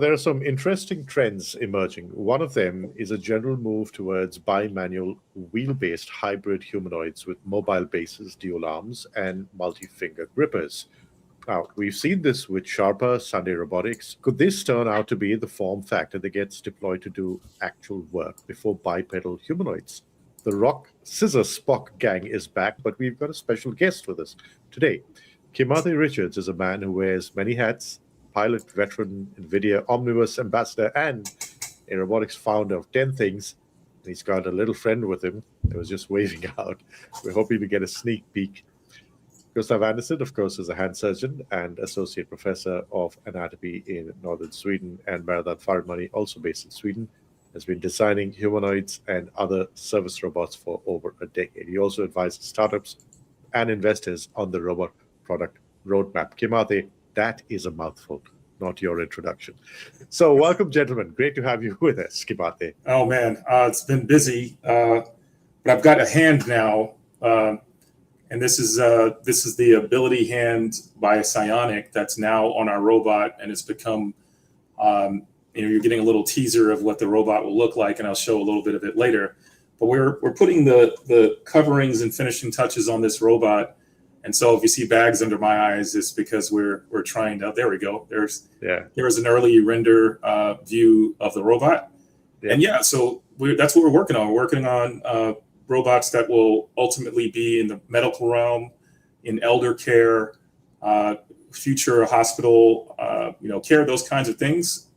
There are some interesting trends emerging. One of them is a general move towards bimanual wheel-based hybrid humanoids with mobile bases, dual arms, and multi-finger grippers. Now, we've seen this with Sharpa, Sunday Robotics. Could this turn out to be the form factor that gets deployed to do actual work before bipedal humanoids? The Rock, Scissor, Spock gang is back, but we've got a special guest with us today. Kimate Richards is a man who wears many hats, pilot veteran, NVIDIA Omnibus ambassador, and a robotics founder of 10 Things. He's got a little friend with him that was just waving out. We're hoping to get a sneak peek. Gustav Andersson, of course, is a hand surgeon and associate professor of anatomy in northern Sweden, and Mehrdad Farimani, also based in Sweden, has been designing humanoids and other service robots for over a decade. He also advises startups and investors on the robot product roadmap. Kimate, that is a mouthful, not your introduction. So welcome, gentlemen. Great to have you with us, Kimate. Oh, man, it's been busy, but I've got a hand now. And this is the ability hand by Psionic that's now on our robot, and it's become, you're getting a little teaser of what the robot will look like, and I'll show a little bit of it later. But we're putting the coverings and finishing touches on this robot, and so if you see bags under my eyes, it's because we're trying to. There we go. There's an early render view of the robot, and so that's what we're working on. We're working on robots that will ultimately be in the medical realm, in elder care, future hospital, care, those kinds of things.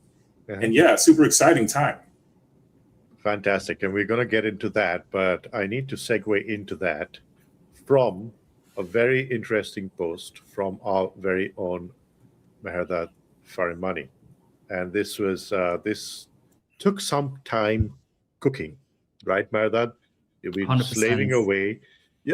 And super exciting time. Fantastic. And we're going to get into that, but I need to segue into that from a very interesting post from our very own Mehrdad Farimani. And this took some time cooking, right, Mehrdad? You've been 100%. slaving away.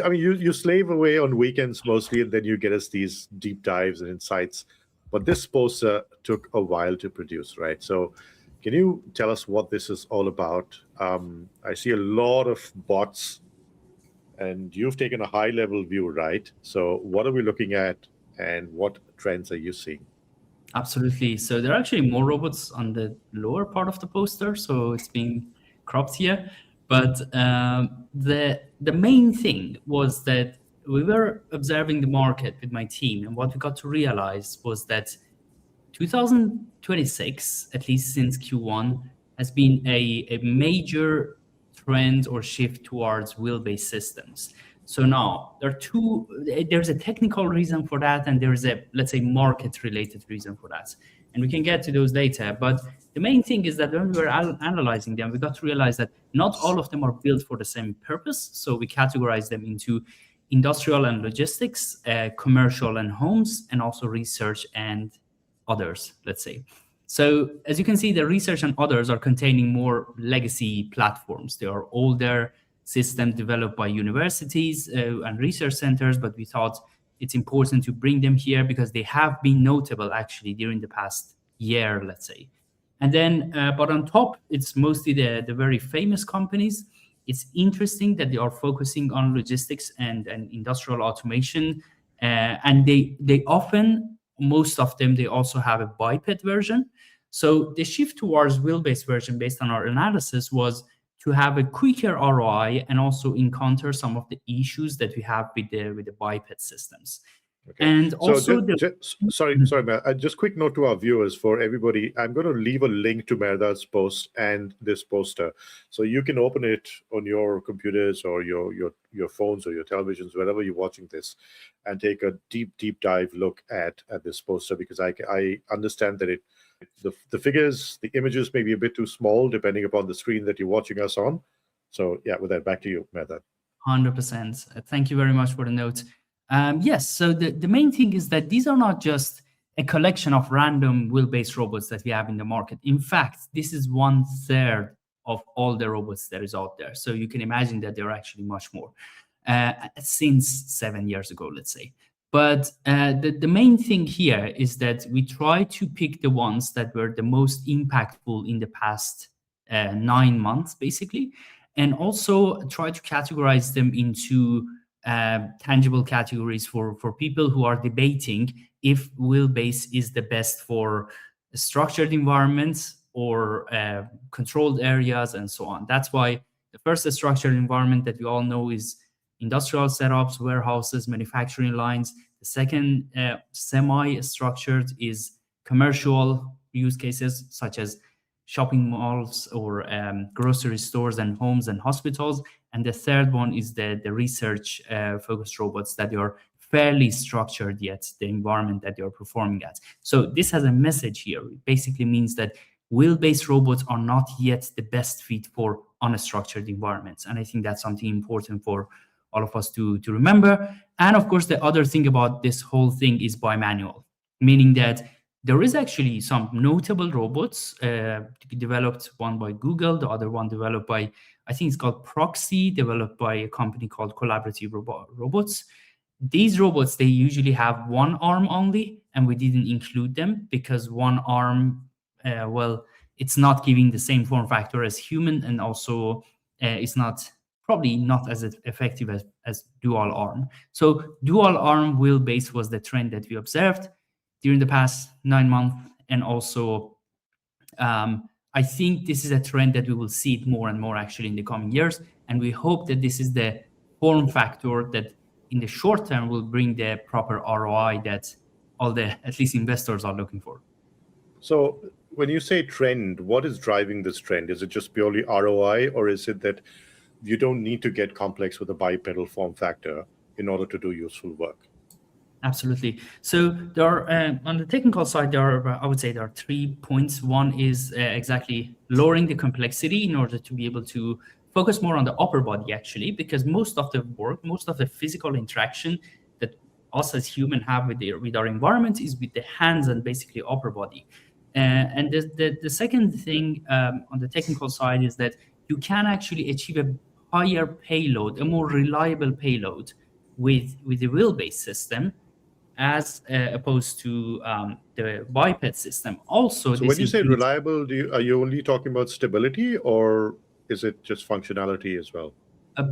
I mean, you slave away on weekends mostly, and then you get us these deep dives and insights. But this poster took a while to produce, right? So can you tell us what this is all about? I see a lot of bots, and you've taken a high-level view, right? So what are we looking at, and what trends are you seeing? Absolutely. So there are actually more robots on the lower part of the poster, so it's being cropped here. But the main thing was that we were observing the market with my team, and what we got to realize was that 2026, at least since Q1, has been a major trend or shift towards wheel-based systems. So now there's a technical reason for that, and there's a, let's say, market-related reason for that. And we can get to those data, but the main thing is that when we were analyzing them, we got to realize that not all of them are built for the same purpose. So we categorize them into industrial and logistics, commercial and homes, and also research and others, let's say. So as you can see, the research and others are containing more legacy platforms. They are older systems developed by universities and research centers, but we thought it's important to bring them here because they have been notable actually during the past year, let's say. And then, but on top, it's mostly the very famous companies. It's interesting that they are focusing on logistics and industrial automation. And they often, most of them, they also have a biped version. So the shift towards wheel-based version based on our analysis was to have a quicker ROI and also encounter some of the issues that we have with the biped systems. Okay. And also, sorry, Matt. Just quick note to our viewers, for everybody, I'm going to leave a link to Mehrdad's post and this poster, so you can open it on your computers or your phones or your televisions, wherever you're watching this, and take a deep dive look at this poster, because I understand that the figures, the images may be a bit too small depending upon the screen that you're watching us on. So yeah, with that, back to you, Mehrdad. 100%. Thank you very much for the note. Yes, so the main thing is that these are not just a collection of random wheel-based robots that we have in the market. In fact, this is 1/3 of all the robots that is out there. So you can imagine that there are actually much more since 7 years ago, let's say. But the main thing here is that we try to pick the ones that were the most impactful in the past 9 months, basically, and also try to categorize them into tangible categories for people who are debating if wheelbase is the best for structured environments or controlled areas and so on. That's why the first structured environment that we all know is industrial setups, warehouses, manufacturing lines. The second semi-structured is commercial use cases such as shopping malls or grocery stores and homes and hospitals. And the third one is the research focused robots that are fairly structured yet, the environment that you're performing at. So this has a message here. It basically means that wheel-based robots are not yet the best fit for unstructured environments. And I think that's something important for all of us to remember. And of course, the other thing about this whole thing is bimanual, meaning that there is actually some notable robots developed, one by Google, the other one developed by, I think it's called Proxy, developed by a company called Collaborative Robots. These robots, they usually have one arm only, and we didn't include them because one arm, well, it's not giving the same form factor as human, and also it's probably not as effective as dual arm. So dual arm wheelbase was the trend that we observed during the past 9 months, and also I think this is a trend that we will see it more and more actually in the coming years, and we hope that this is the form factor that in the short term will bring the proper ROI that all the, at least investors, are looking for. So when you say trend, what is driving this trend? Is it just purely ROI, or is it that you don't need to get complex with a bipedal form factor in order to do useful work? Absolutely. So there are, on the technical side, I would say there are 3 points. One is exactly lowering the complexity in order to be able to focus more on the upper body, actually, because most of the work, most of the physical interaction that us as humans have with our environment is with the hands and basically upper body. And the second thing on the technical side is that you can actually achieve a higher payload, a more reliable payload with the wheel-based system, as opposed to the biped system. Also, so when you say reliable, are you only talking about stability, or is it just functionality as well?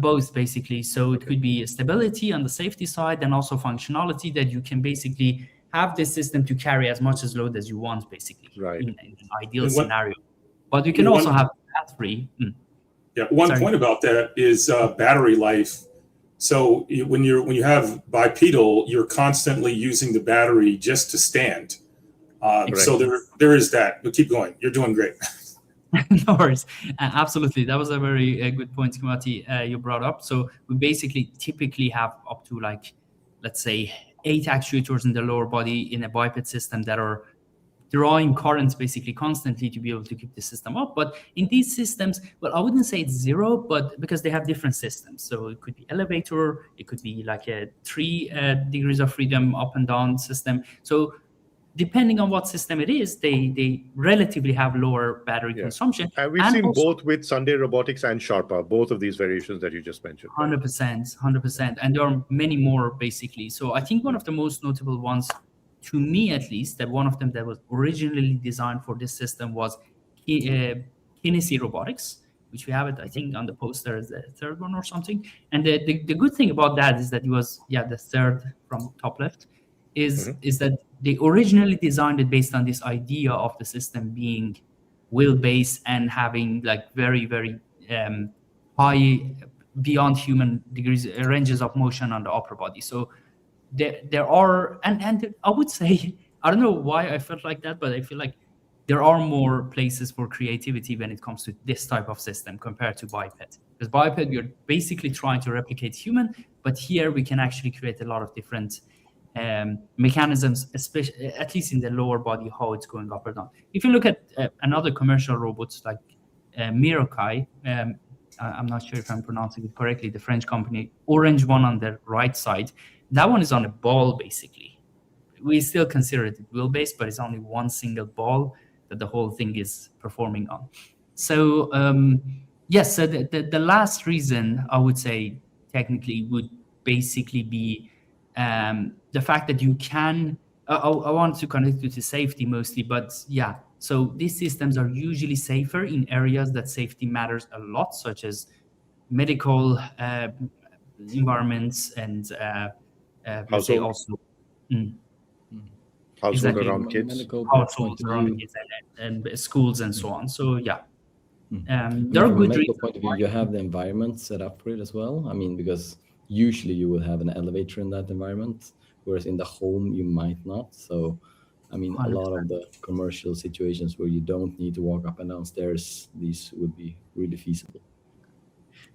Both, basically. So it could be stability on the safety side, and also functionality, that you can basically have this system to carry as much as load as you want, basically, right, in an ideal scenario. But you can also have battery. Yeah, one point about that is battery life. So when you have bipedal, you're constantly using the battery just to stand. So there is that. But keep going. You're doing great. No worries. Absolutely. That was a very good point, Kimate, you brought up. So we basically typically have up to, like, let's say 8 actuators in the lower body in a biped system that are drawing currents basically constantly to be able to keep the system up. But in these systems, well, I wouldn't say it's 0, but because they have different systems. So it could be elevator, it could be like a 3 degrees of freedom up and down system. So depending on what system it is, they relatively have lower battery consumption. And we've seen both with Sunday Robotics and Sharpa, both of these variations that you just mentioned. 100%. And there are many more, basically. So I think one of the most notable ones, to me at least, that one of them that was originally designed for this system was Kimate Robotics, which we have it, I think, on the poster as the third one or something. And the good thing about that is that it was, the third from top left, is that they originally designed it based on this idea of the system being wheel-based and having, like, very, very high, beyond human degrees, ranges of motion on the upper body. So there are, and I would say, I don't know why I felt like that, but I feel like there are more places for creativity when it comes to this type of system compared to biped. Because biped, we're basically trying to replicate human, but here we can actually create a lot of different mechanisms, especially at least in the lower body, how it's going up or down. If you look at another commercial robots like Mehrdad, I'm not sure if I'm pronouncing it correctly, the French company, orange one on the right side, that one is on a ball, basically. We still consider it wheel-based, but it's only one single ball that the whole thing is performing on. So yes, so the last reason I would say technically would basically be the fact that you can, I want to connect it to safety mostly, but yeah, so these systems are usually safer in areas that safety matters a lot, such as medical environments and I would say also. household Exactly. around From a kids. medical point households of around view, kids and schools and so on. So yeah, I mean, there are from a good medical reasons point of view, why. you have the environment set up for it as well. I mean, because usually you will have an elevator in that environment, whereas in the home you might not. So, I mean, a lot of the commercial situations where you don't need to walk up and down stairs, these would be really feasible.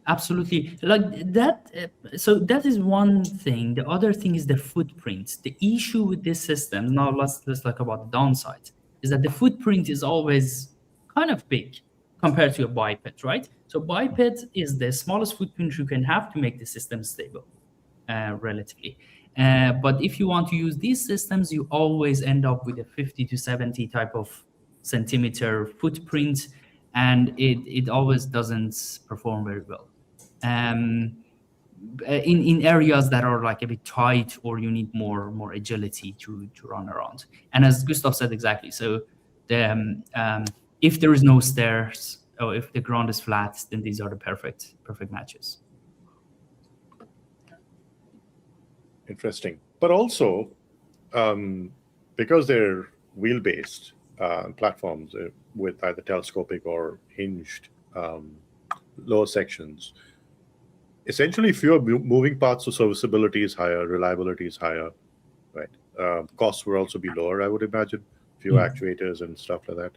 Absolutely, like that. So that is one thing. The other thing is the footprint. The issue with this system, now let's talk about the downside, is that the footprint is always kind of big compared to a biped, right? So biped is the smallest footprint you can have to make the system stable, relatively. But if you want to use these systems, you always end up with a 50 to 70 type of centimeter footprint, and it always doesn't perform very well. In areas that are like a bit tight, or you need more agility to run around. And as Gustav said, exactly. So if there is no stairs, or if the ground is flat, then these are the perfect matches. Interesting. But also, because they're wheel-based platforms with either telescopic or hinged lower sections, essentially fewer moving parts, so serviceability is higher, reliability is higher, right? Costs will also be lower, I would imagine. Fewer actuators and stuff like that.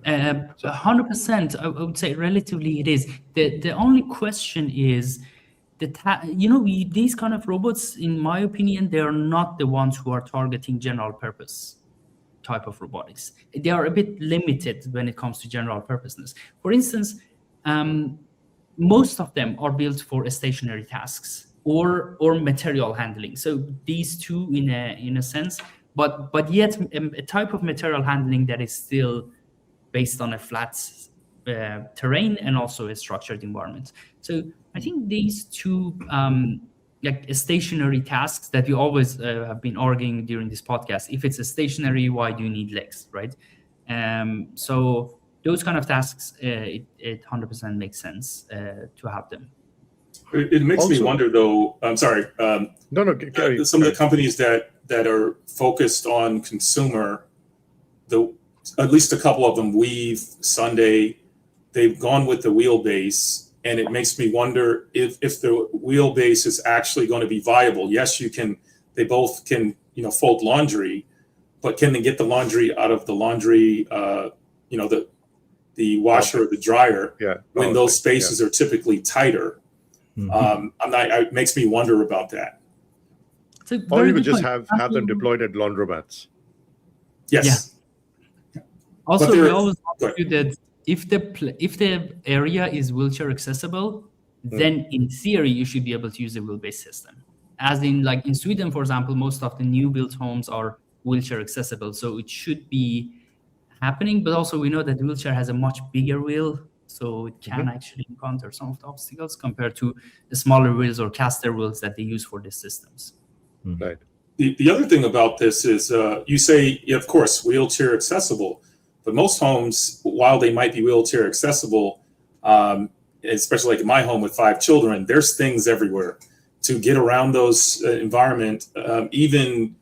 100%, I would say relatively it is. The only question is, these kind of robots, in my opinion, they are not the ones who are targeting general purpose type of robotics. They are a bit limited when it comes to general purposeness. For instance, most of them are built for stationary tasks or material handling. So these two in a sense, but yet a type of material handling that is still based on a flat terrain and also a structured environment. So I think these two like stationary tasks that we always have been arguing during this podcast. If it's a stationary, why do you need legs, right? So those kind of tasks, it 100% makes sense to have them. It makes me wonder, though. I'm sorry. No, carry. Some of the companies that are focused on consumer, at least a couple of them, Weave, Sunday, they've gone with the wheelbase, and it makes me wonder if the wheelbase is actually going to be viable. Yes, they both can, fold laundry, but can they get the laundry out of the laundry, the washer or the dryer, when those spaces are typically tighter? It makes me wonder about that. Or you could just have them deployed at laundromats. Yes. Yeah. Also, we always argue that if the area is wheelchair accessible, then in theory you should be able to use a wheel-based system. As in, like in Sweden, for example, most of the new built homes are wheelchair accessible, so it should be happening. But also we know that the wheelchair has a much bigger wheel, so it can actually encounter some of the obstacles compared to the smaller wheels or caster wheels that they use for these systems. Right. The other thing about this is you say, of course, wheelchair accessible, but most homes, while they might be wheelchair accessible, especially like in my home with 5 children, there's things everywhere to get around those environment. Even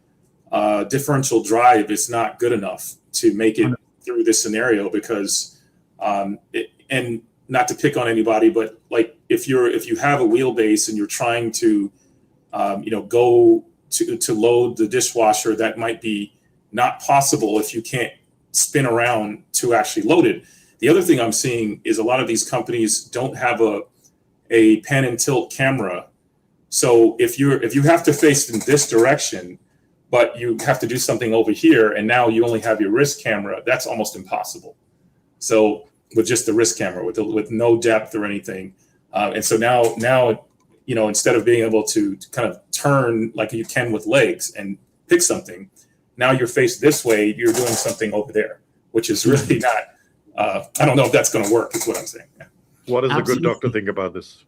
differential drive is not good enough to make it through this scenario because, and not to pick on anybody, but like if you have a wheelbase and you're trying to, go to load the dishwasher, that might be not possible if you can't spin around to actually load it. The other thing I'm seeing is a lot of these companies don't have a pan and tilt camera. So if you have to face in this direction, but you have to do something over here, and now you only have your wrist camera, that's almost impossible. So with just the wrist camera, with no depth or anything, and so now instead of being able to kind of turn like you can with legs and pick something, now you're faced this way, you're doing something over there, which is really not. I don't know if that's going to work. Is what I'm saying. Yeah. What does a good doctor think about this?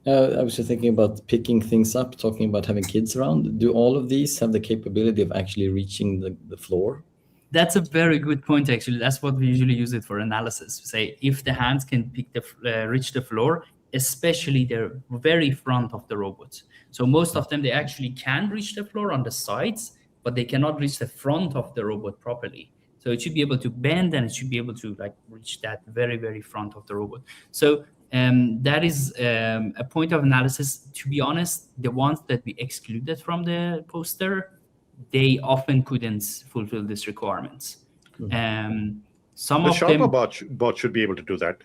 I was just thinking about picking things up, talking about having kids around. Do all of these have the capability of actually reaching the floor? That's a very good point, actually. That's what we usually use it for analysis. Say if the hands can reach the floor, especially the very front of the robot. So most of them, they actually can reach the floor on the sides, but they cannot reach the front of the robot properly. So it should be able to bend, and it should be able to like reach that very, very front of the robot. So that is a point of analysis. To be honest, the ones that we excluded from the poster, they often couldn't fulfill these requirements. Some The of them, Sharma bot should be able to do that.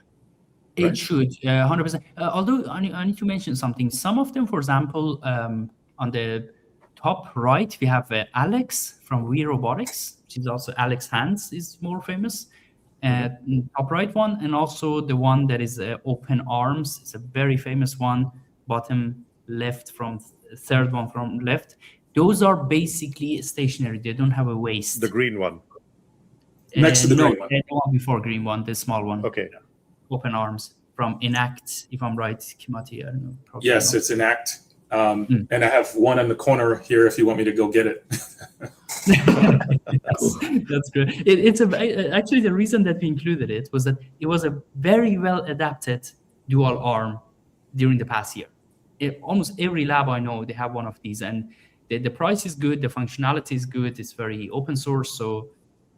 it right? should 100%. Although I need to mention something. Some of them, for example, on the top right, we have Alex from Robotics. She's also Alex Hands is more famous. Top right one, and also the one that is open arms. It's a very famous one. Bottom left from third one from left. Those are basically stationary. They don't have a waist. The green one. Next to the green one. The one before green one, the small one. Okay. Open arms from Enact, if I'm right, Kimate. I don't know. Yes, it's Enact. And I have one in the corner here if you want me to go get it. That's good. Actually, the reason that we included it was that it was a very well adapted dual arm during the past year. Almost every lab I know, they have one of these, and the price is good, the functionality is good, it's very open source. So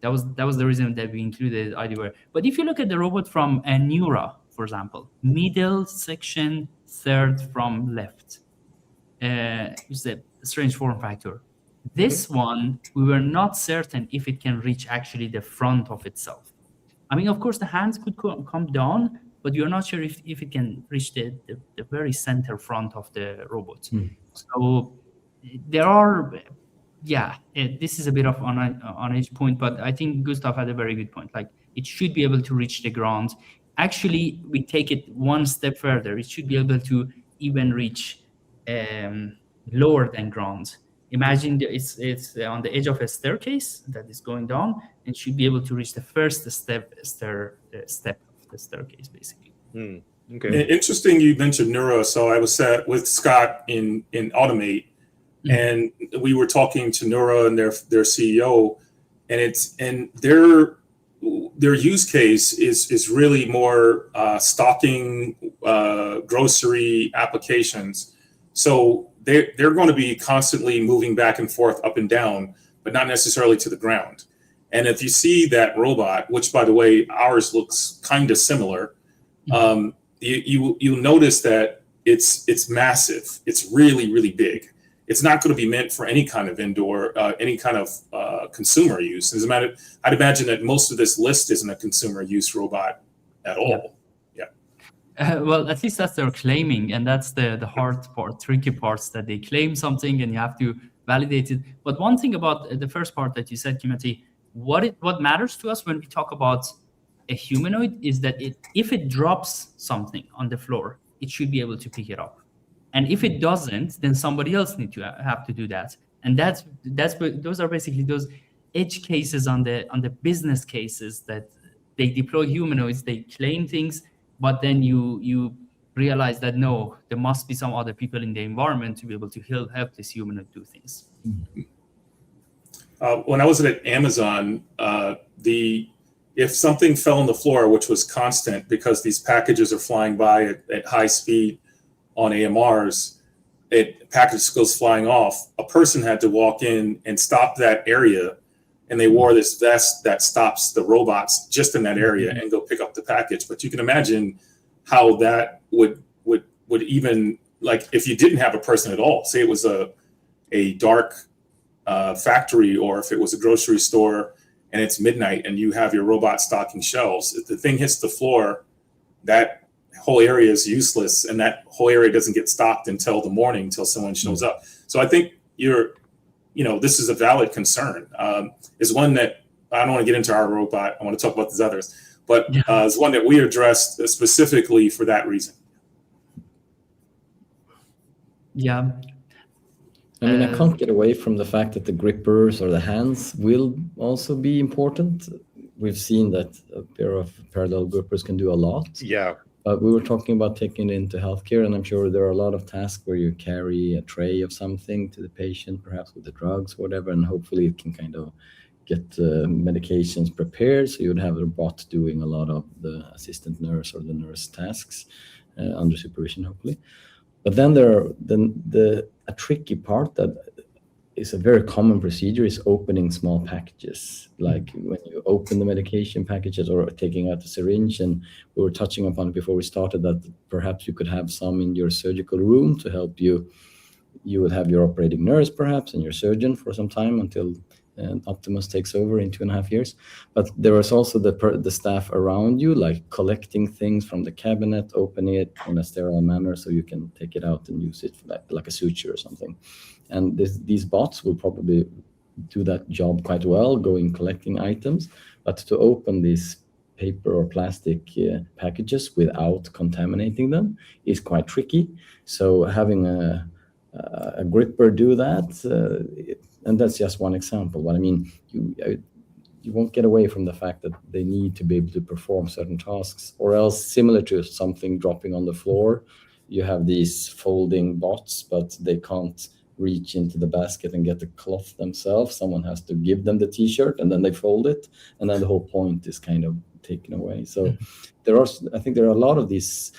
that was the reason that we included it everywhere. But if you look at the robot from Neura, for example, middle section, third from left, is a strange form factor. This one, we were not certain if it can reach actually the front of itself. I mean, of course, the hands could come down, but you're not sure if it can reach the very center front of the robot. So there are, this is a bit of on edge point, but I think Gustav had a very good point. Like, it should be able to reach the ground. Actually, we take it one step further. It should be able to even reach lower than ground. Imagine it's on the edge of a staircase that is going down, and should be able to reach the first step of the staircase, basically. Okay. Interesting you mentioned Neuro. So I was with Scott in Automate, and we were talking to Neuro and their CEO, and their use case is really more stocking grocery applications. So they're going to be constantly moving back and forth, up and down, but not necessarily to the ground. And if you see that robot, which by the way, ours looks kind of similar, you notice that it's massive. It's really, really big. It's not going to be meant for any kind of indoor, any kind of consumer use. As a matter, I'd imagine that most of this list isn't a consumer use robot at all. Well, at least that's their claiming, and that's the hard part, tricky parts, that they claim something and you have to validate it. But one thing about the first part that you said, Kimate, what matters to us when we talk about a humanoid is that if it drops something on the floor, it should be able to pick it up. And if it doesn't, then somebody else needs to have to do that. And those are basically those edge cases on the business cases that they deploy humanoids, they claim things, but then you realize that no, there must be some other people in the environment to be able to help this humanoid do things. When I was at Amazon, if something fell on the floor, which was constant because these packages are flying by at high speed on AMRs, package goes flying off, a person had to walk in and stop that area, and they wore this vest that stops the robots just in that area and go pick up the package. But you can imagine how that would even, like, if you didn't have a person at all, say it was a dark factory, or if it was a grocery store and it's midnight and you have your robot stocking shelves, if the thing hits the floor, that whole area is useless, and that whole area doesn't get stocked until the morning, until someone shows up. So I think this is a valid concern. Is one that I don't want to get into our robot. I want to talk about these others, but it's one that we addressed specifically for that reason. Yeah. I mean, I can't get away from the fact that the grippers or the hands will also be important. We've seen that a pair of parallel grippers can do a lot. Yeah. But we were talking about taking it into healthcare, and I'm sure there are a lot of tasks where you carry a tray of something to the patient, perhaps with the drugs, whatever, and hopefully it can kind of get medications prepared. So you'd have a bot doing a lot of the assistant nurse or the nurse tasks under supervision, hopefully. But then there are a tricky part that is a very common procedure is opening small packages, like when you open the medication packages or taking out the syringe. And we were touching upon it before we started that perhaps you could have some in your surgical room to help you. You will have your operating nurse perhaps and your surgeon for some time until Optimus takes over in 2.5 years. But there is also the staff around you, like collecting things from the cabinet, opening it in a sterile manner so you can take it out and use it for like a suture or something. And these bots will probably do that job quite well, collecting items. But to open these paper or plastic packages without contaminating them is quite tricky. So having a gripper do that, and that's just one example. But I mean, you won't get away from the fact that they need to be able to perform certain tasks, or else similar to something dropping on the floor, you have these folding bots, but they can't reach into the basket and get the cloth themselves. Someone has to give them the t-shirt and then they fold it, and then the whole point is kind of taken away. So I think there are a lot of these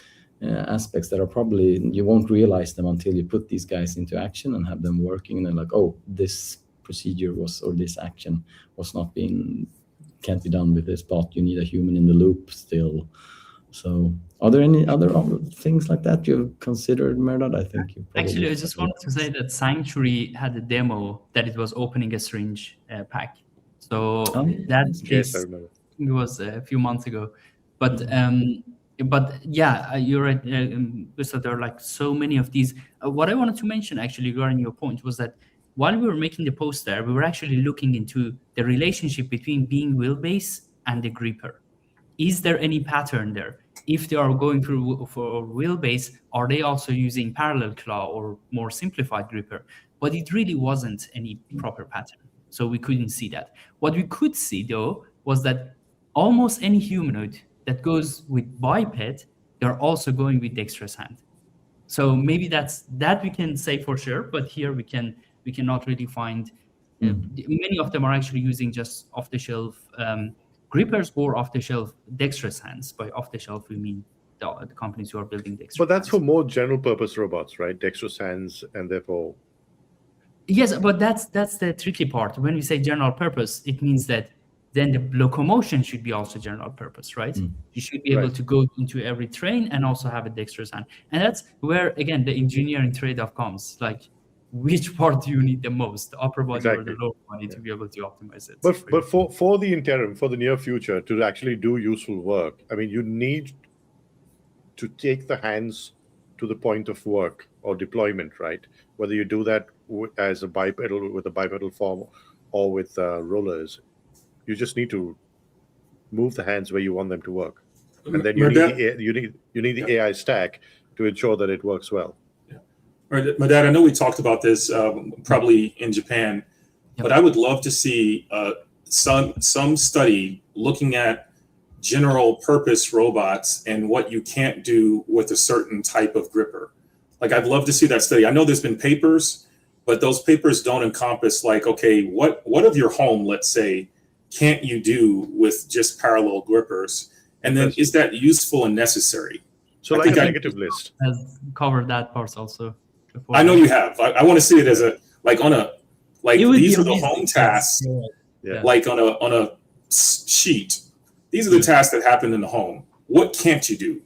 aspects that are probably, you won't realize them until you put these guys into action and have them working, and then like, oh, this procedure or this action can't be done with this bot. You need a human in the loop still. So are there any other things like that you've considered, Mehrdad? I think you probably... Actually, I just wanted to say that Sanctuary had a demo that it was opening a syringe pack. So that case, it was a few months ago. But yeah, you're right, Gustav, there are like so many of these. What I wanted to mention actually regarding your point was that while we were making the post there, we were actually looking into the relationship between being wheelbase and the gripper. Is there any pattern there? If they are going through for wheelbase, are they also using parallel claw or more simplified gripper? But it really wasn't any proper pattern, so we couldn't see that. What we could see though was that almost any humanoid that goes with biped, they're also going with dexterous hand. So maybe that we can say for sure, but here we cannot really find. Many of them are actually using just off-the-shelf grippers or off-the-shelf dexterous hands. By off-the-shelf, we mean the companies who are building dexterous. But that's hands. for more general-purpose robots, right? Dexterous hands, and therefore. Yes, but that's the tricky part. When we say general purpose, it means that then the locomotion should be also general purpose, right? You should be able to go into every train and also have a dexterous hand. And that's where, again, the engineering trade-off comes. Like, which part do you need the most, the upper body or the lower body, to be able to optimize it? But for the interim, for the near future, to actually do useful work, I mean, you need to take the hands to the point of work or deployment, right? Whether you do that as a bipedal, with a bipedal form, or with rollers. You just need to move the hands where you want them to work, and then you need the AI stack to ensure that it works well. Mehrdad, I know we talked about this probably in Japan, but I would love to see some study looking at general purpose robots and what you can't do with a certain type of gripper. Like, I'd love to see that study. I know there's been papers, but those papers don't encompass like, okay, what of your home, let's say, can't you do with just parallel grippers? And then is that useful and necessary? So like a negative list. Has covered that part also. Before. I know you have. I want to see it as these are the home tasks, like on a sheet. These are the tasks that happen in the home. What can't you do?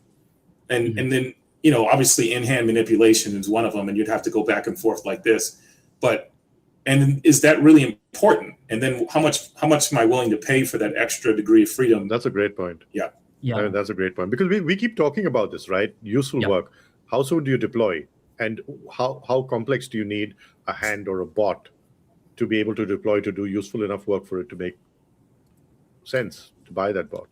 And then, obviously in-hand manipulation is one of them, and you'd have to go back and forth like this. And is that really important? And then how much am I willing to pay for that extra degree of freedom? That's a great point. Yeah. I mean, that's a great point, because we keep talking about this, right? Useful work. How soon do you deploy? And how complex do you need a hand or a bot to be able to deploy to do useful enough work for it to make sense to buy that bot?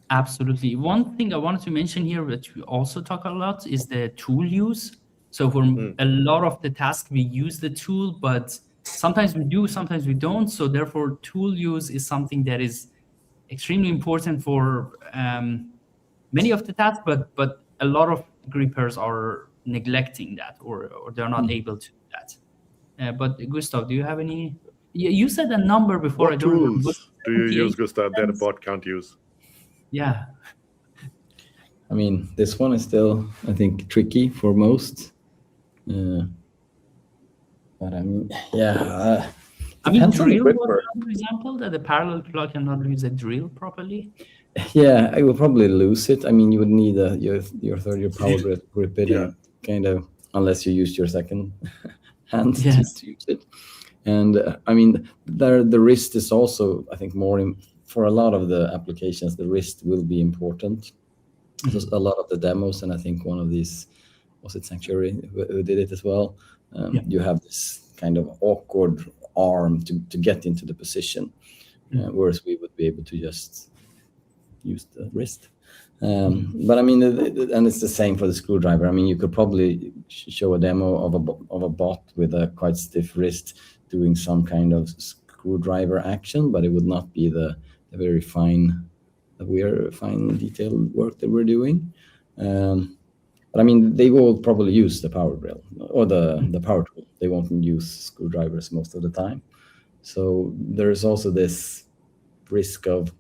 Absolutely. One thing I wanted to mention here, which we also talk a lot, is the tool use. So for a lot of the tasks, we use the tool, but sometimes we do, sometimes we don't. So therefore, tool use is something that is extremely important for many of the tasks, but a lot of grippers are neglecting that, or they're not able to do that. But Gustav, do you have any? You said a number before. What tools do you use, Gustav, that a bot can't use? Yeah. I mean, this one is still, I think, tricky for most. But I mean, yeah. I mean, Depends on the drill was gripper. another example that the parallel plug cannot use a drill properly. Yeah, I will probably lose it. I mean, you would need your third year power grip it, Yeah. and kind of, unless you use your second hand Yes. to use it. And I mean, the wrist is also, I think, for a lot of the applications, the wrist will be important. So a lot of the demos, and I think one of these, was it Sanctuary who did it as well? Yeah. You have this kind of awkward arm to get into the position, whereas we would be able to just use the wrist. But I mean, and it's the same for the screwdriver. I mean, you could probably show a demo of a bot with a quite stiff wrist doing some kind of screwdriver action, but it would not be the very fine detailed work that we're doing. But I mean, they will probably use the power drill or the power tool. They won't use screwdrivers most of the time. So there's also this risk of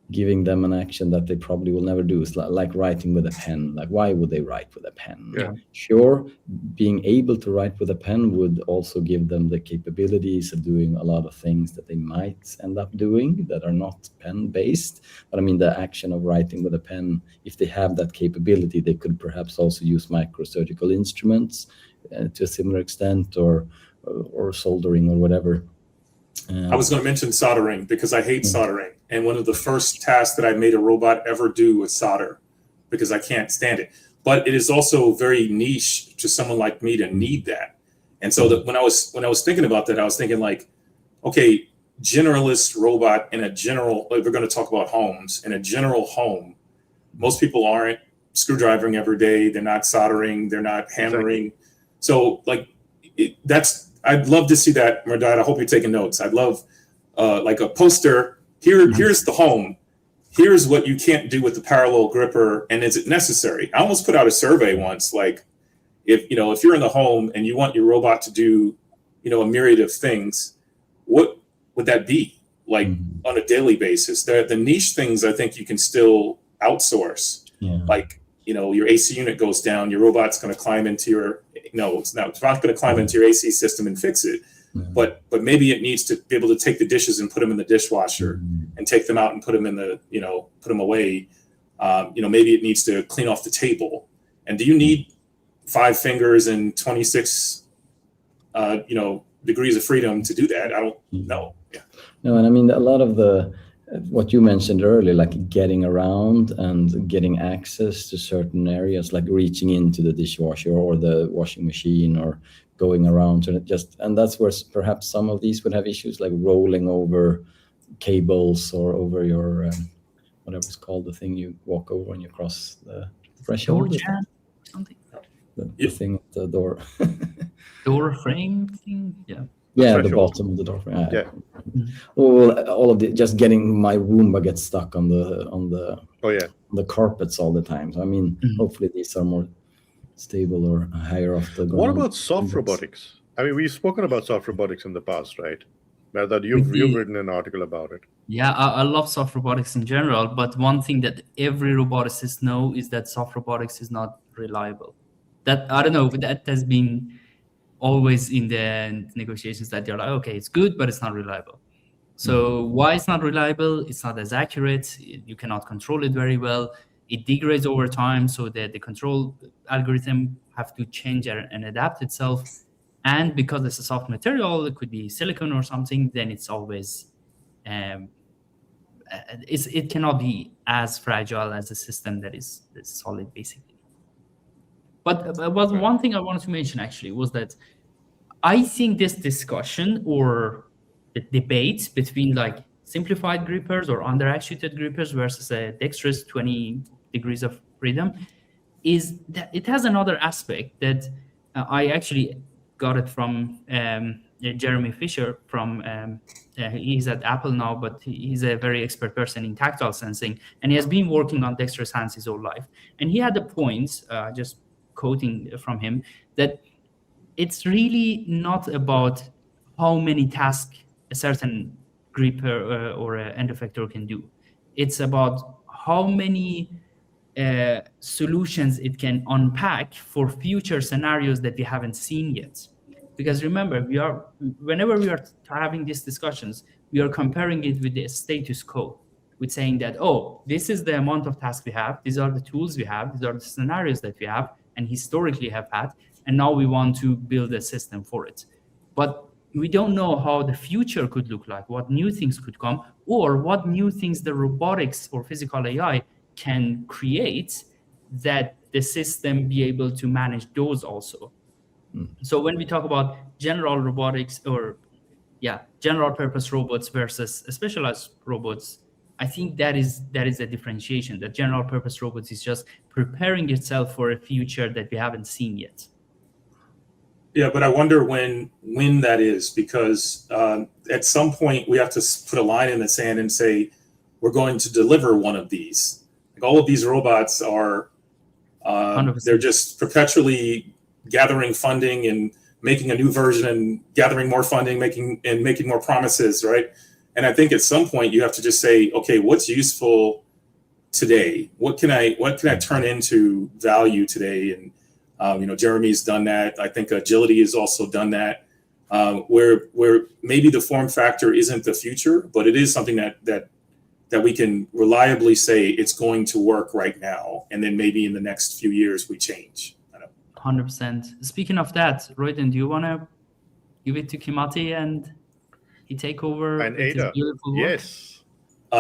giving them an action that they probably will never do. It's like writing with a pen. Like, why would they write with a pen? Yeah. Sure, being able to write with a pen would also give them the capabilities of doing a lot of things that they might end up doing that are not pen-based. But I mean, the action of writing with a pen, if they have that capability, they could perhaps also use microsurgical instruments to a similar extent, or soldering or whatever. I was going to mention soldering because I hate soldering. And one of the first tasks that I made a robot ever do was solder because I can't stand it. But it is also very niche to someone like me to need that. And so that when I was thinking about that, I was thinking like, okay, generalist robot in a general, like we're going to talk about homes, in a general home, most people aren't screwdrivering every day. They're not soldering. They're not hammering. Exactly. So like I'd love to see that, Mehrdad. I hope you're taking notes. I'd love like a poster. Here's the home. Here's what you can't do with the parallel gripper, and is it necessary? I almost put out a survey once, like if you're in the home and you want your robot to do, a myriad of things, what would that be like on a daily basis? The niche things I think you can still outsource. Yeah. Like your AC unit goes down, your robot's going to climb into your it's not going to climb into your AC system and fix it. But maybe it needs to be able to take the dishes and put them in the dishwasher and take them out and put them in the, put them away. Maybe it needs to clean off the table. And do you need 5 fingers and 26, degrees of freedom to do that? I don't know. Yeah. No, and I mean, a lot of what you mentioned earlier, like getting around and getting access to certain areas, like reaching into the dishwasher or the washing machine or going around and that's where perhaps some of these would have issues, like rolling over cables or over your whatever it's called, the thing you walk over when you cross the threshold. Door jam or something. The thing at the door. Door frame thing. Yeah. Yeah, the bottom of the door frame. Yeah. Well, all of just getting my Roomba gets stuck on the the carpets all the time. So I mean, hopefully these are more stable or higher off the ground. What about soft robotics? I mean, we've spoken about soft robotics in the past, right? Mehrdad, you've written an article about it. Yeah, I love soft robotics in general, but one thing that every roboticist know is that soft robotics is not reliable. That, I don't know, that has been always in the negotiations, that they're like, okay, it's good, but it's not reliable. So why it's not reliable? It's not as accurate. You cannot control it very well. It degrades over time, so that the control algorithm have to change and adapt itself. And because it's a soft material, it could be silicon or something, then it's always, it cannot be as fragile as a system that is solid, basically. But one thing I wanted to mention actually was that I think this discussion or the debate between like simplified grippers or under-actuated grippers versus a dexterous 20 degrees of freedom is that it has another aspect that I actually got it from Jeremy Fisher from he's at Apple now, but he's a very expert person in tactile sensing, and he has been working on dexterous hands his whole life. And he had the point, just quoting from him, that it's really not about how many tasks a certain gripper or an end effector can do. It's about how many solutions it can unpack for future scenarios that we haven't seen yet. Because remember, whenever we are having these discussions, we are comparing it with the status quo, with saying that, oh, this is the amount of tasks we have, these are the tools we have, these are the scenarios that we have and historically have had, and now we want to build a system for it. But we don't know how the future could look like, what new things could come, or what new things the robotics or physical AI can create that the system be able to manage those also. So when we talk about general robotics or general purpose robots versus specialized robots, I think that is a differentiation. That general purpose robots is just preparing itself for a future that we haven't seen yet. Yeah, but I wonder when that is, because at some point we have to put a line in the sand and say we're going to deliver one of these. Like all of these robots are, they're just perpetually gathering funding and making a new version and gathering more funding, making more promises, right? And I think at some point you have to just say, okay, what's useful today? What can I turn into value today? And Jeremy's done that. I think Agility has also done that, where maybe the form factor isn't the future, but it is something that we can reliably say it's going to work right now, and then maybe in the next few years we change. 100%. Speaking of that, Royden, do you want to give it to Kimate and he take over? And Ada, yes. So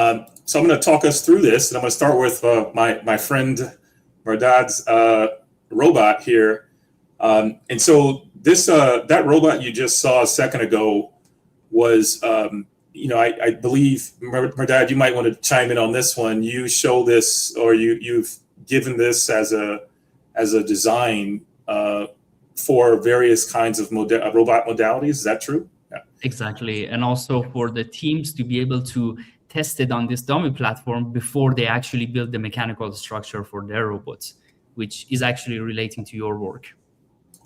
I'm going to talk us through this, and I'm going to start with my friend Mehrdad's robot here. And so this that robot you just saw a second ago was, I believe, Mehrdad, you might want to chime in on this one. You show this, or you've given this as a design for various kinds of robot modalities. Is that true? Yeah. Exactly. And also for the teams to be able to test it on this dummy platform before they actually build the mechanical structure for their robots, which is actually relating to your work.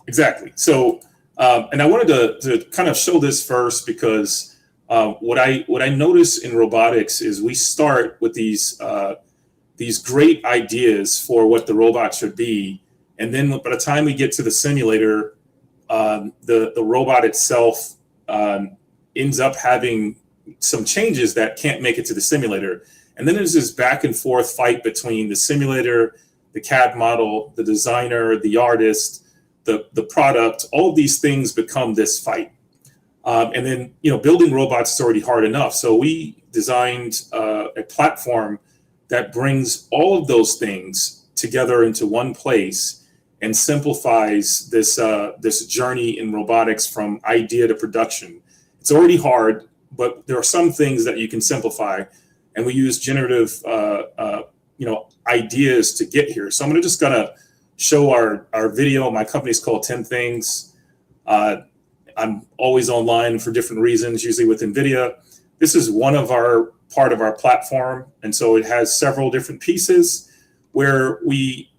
Exactly. So, and I wanted to kind of show this first because what I notice in robotics is we start with these great ideas for what the robot should be, and then by the time we get to the simulator, the robot itself ends up having some changes that can't make it to the simulator, and then there's this back and forth fight between the simulator, the CAD model, the designer, the artist, the product. All of these things become this fight. And then, building robots is already hard enough. So we designed a platform that brings all of those things together into one place and simplifies this journey in robotics from idea to production. It's already hard, but there are some things that you can simplify, and we use generative ideas to get here. So I'm just gonna show our video. My company's called 10 Things. I'm always online for different reasons, usually with NVIDIA. This is one of part of our platform. And so it has several different pieces where we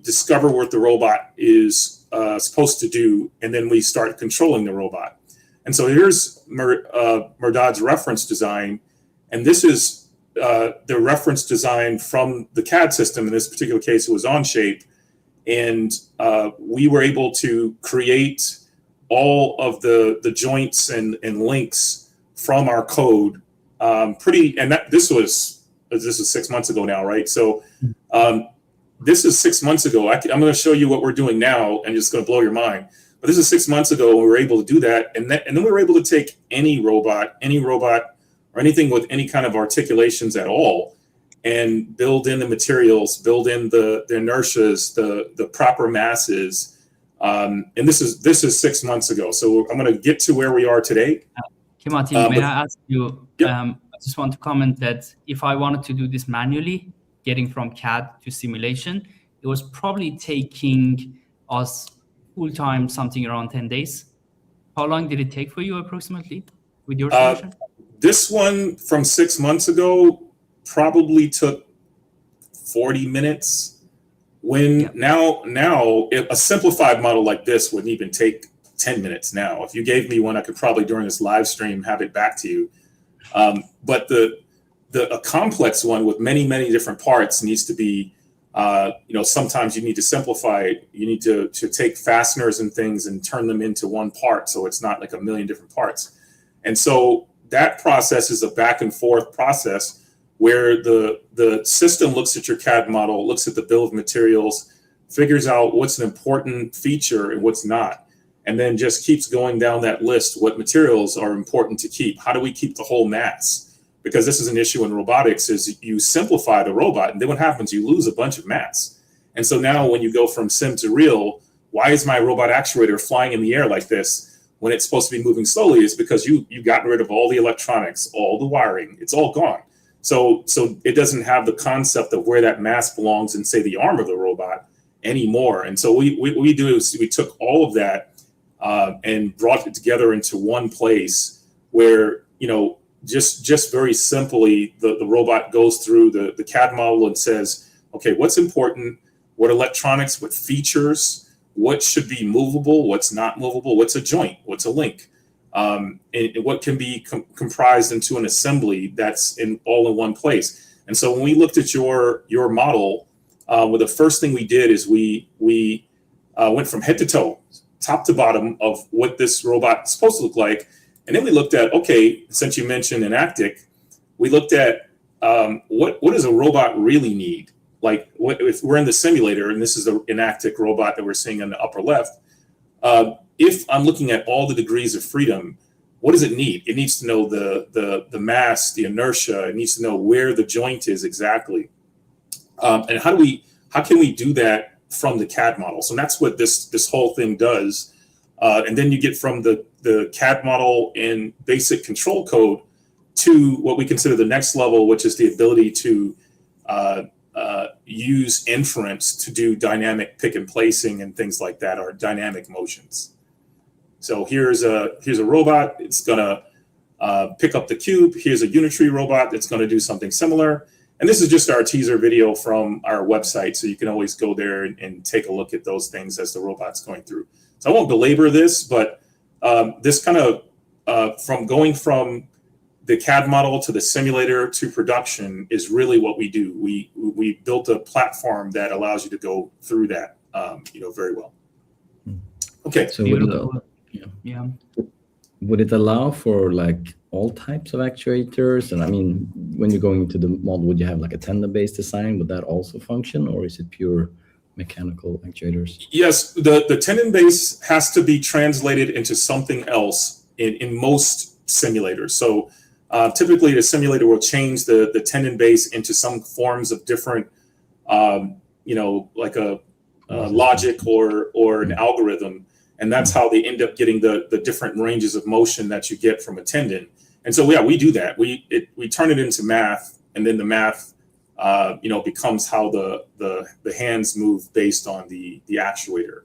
discover what the robot is supposed to do, and then we start controlling the robot. And so here's Mehrdad's reference design. And this is the reference design from the CAD system. In this particular case, it was Onshape. And we were able to create all of the joints and links from our code. This was 6 months ago now, right? So this is 6 months ago. I'm going to show you what we're doing now, and it's going to blow your mind. But this is 6 months ago when we were able to do that, and then we were able to take any robot, or anything with any kind of articulations at all, and build in the materials, build in the inertias, the proper masses. And this is 6 months ago. So I'm going to get to where we are today. Kimate, may I ask you, I just want to comment that if I wanted to do this manually, getting from CAD to simulation, it was probably taking us full-time something around 10 days. How long did it take for you approximately with your solution? This one from 6 months ago probably took 40 minutes. Now a simplified model like this wouldn't even take 10 minutes now. If you gave me one, I could probably during this live stream have it back to you. But a complex one with many different parts needs to be Sometimes you need to simplify it. You need to take fasteners and things and turn them into one part, so it's not like a million different parts. And so that process is a back and forth process where the system looks at your CAD model, looks at the bill of materials, figures out what's an important feature and what's not, and then just keeps going down that list. What materials are important to keep? How do we keep the whole mass? Because this is an issue in robotics, is you simplify the robot, and then what happens? You lose a bunch of mass. And so now when you go from sim to real, why is my robot actuator flying in the air like this when it's supposed to be moving slowly? It's because you've gotten rid of all the electronics, all the wiring, it's all gone. So it doesn't have the concept of where that mass belongs in, say, the arm of the robot anymore. And so what we do is we took all of that and brought it together into one place where, just very simply, the robot goes through the CAD model and says, okay, what's important, what electronics, what features, what should be movable, what's not movable, what's a joint, what's a link, and what can be comprised into an assembly that's all in one place. And so when we looked at your model, well, the first thing we did is we went from head to toe, top to bottom of what this robot is supposed to look like. And then we looked at, okay, since you mentioned Enactic, we looked at what does a robot really need? Like, if we're in the simulator, and this is the Enactic robot that we're seeing in the upper left, if I'm looking at all the degrees of freedom, what does it need? It needs to know the mass, the inertia. It needs to know where the joint is exactly. And how can we do that from the CAD model? So that's what this whole thing does. And then you get from the CAD model in basic control code to what we consider the next level, which is the ability to use inference to do dynamic pick and placing and things like that, or dynamic motions. So here's a robot. It's gonna pick up the cube. Here's a unitary robot that's gonna do something similar. And this is just our teaser video from our website, so you can always go there and take a look at those things as the robot's going through. So I won't belabor this, but this kind of from going from the CAD model to the simulator to production is really what we do. We built a platform that allows you to go through that, very well. Okay. So Would it allow for like all types of actuators? And I mean, when you're going into the model, would you have like a tendon-based design? Would that also function, or is it pure mechanical actuators? Yes, the tendon base has to be translated into something else in most simulators. So typically the simulator will change the tendon base into some forms of different, like a logic or an algorithm. And that's how they end up getting the different ranges of motion that you get from a tendon. And so, yeah, we do that. We turn it into math, and then the math becomes how the hands move based on the actuator.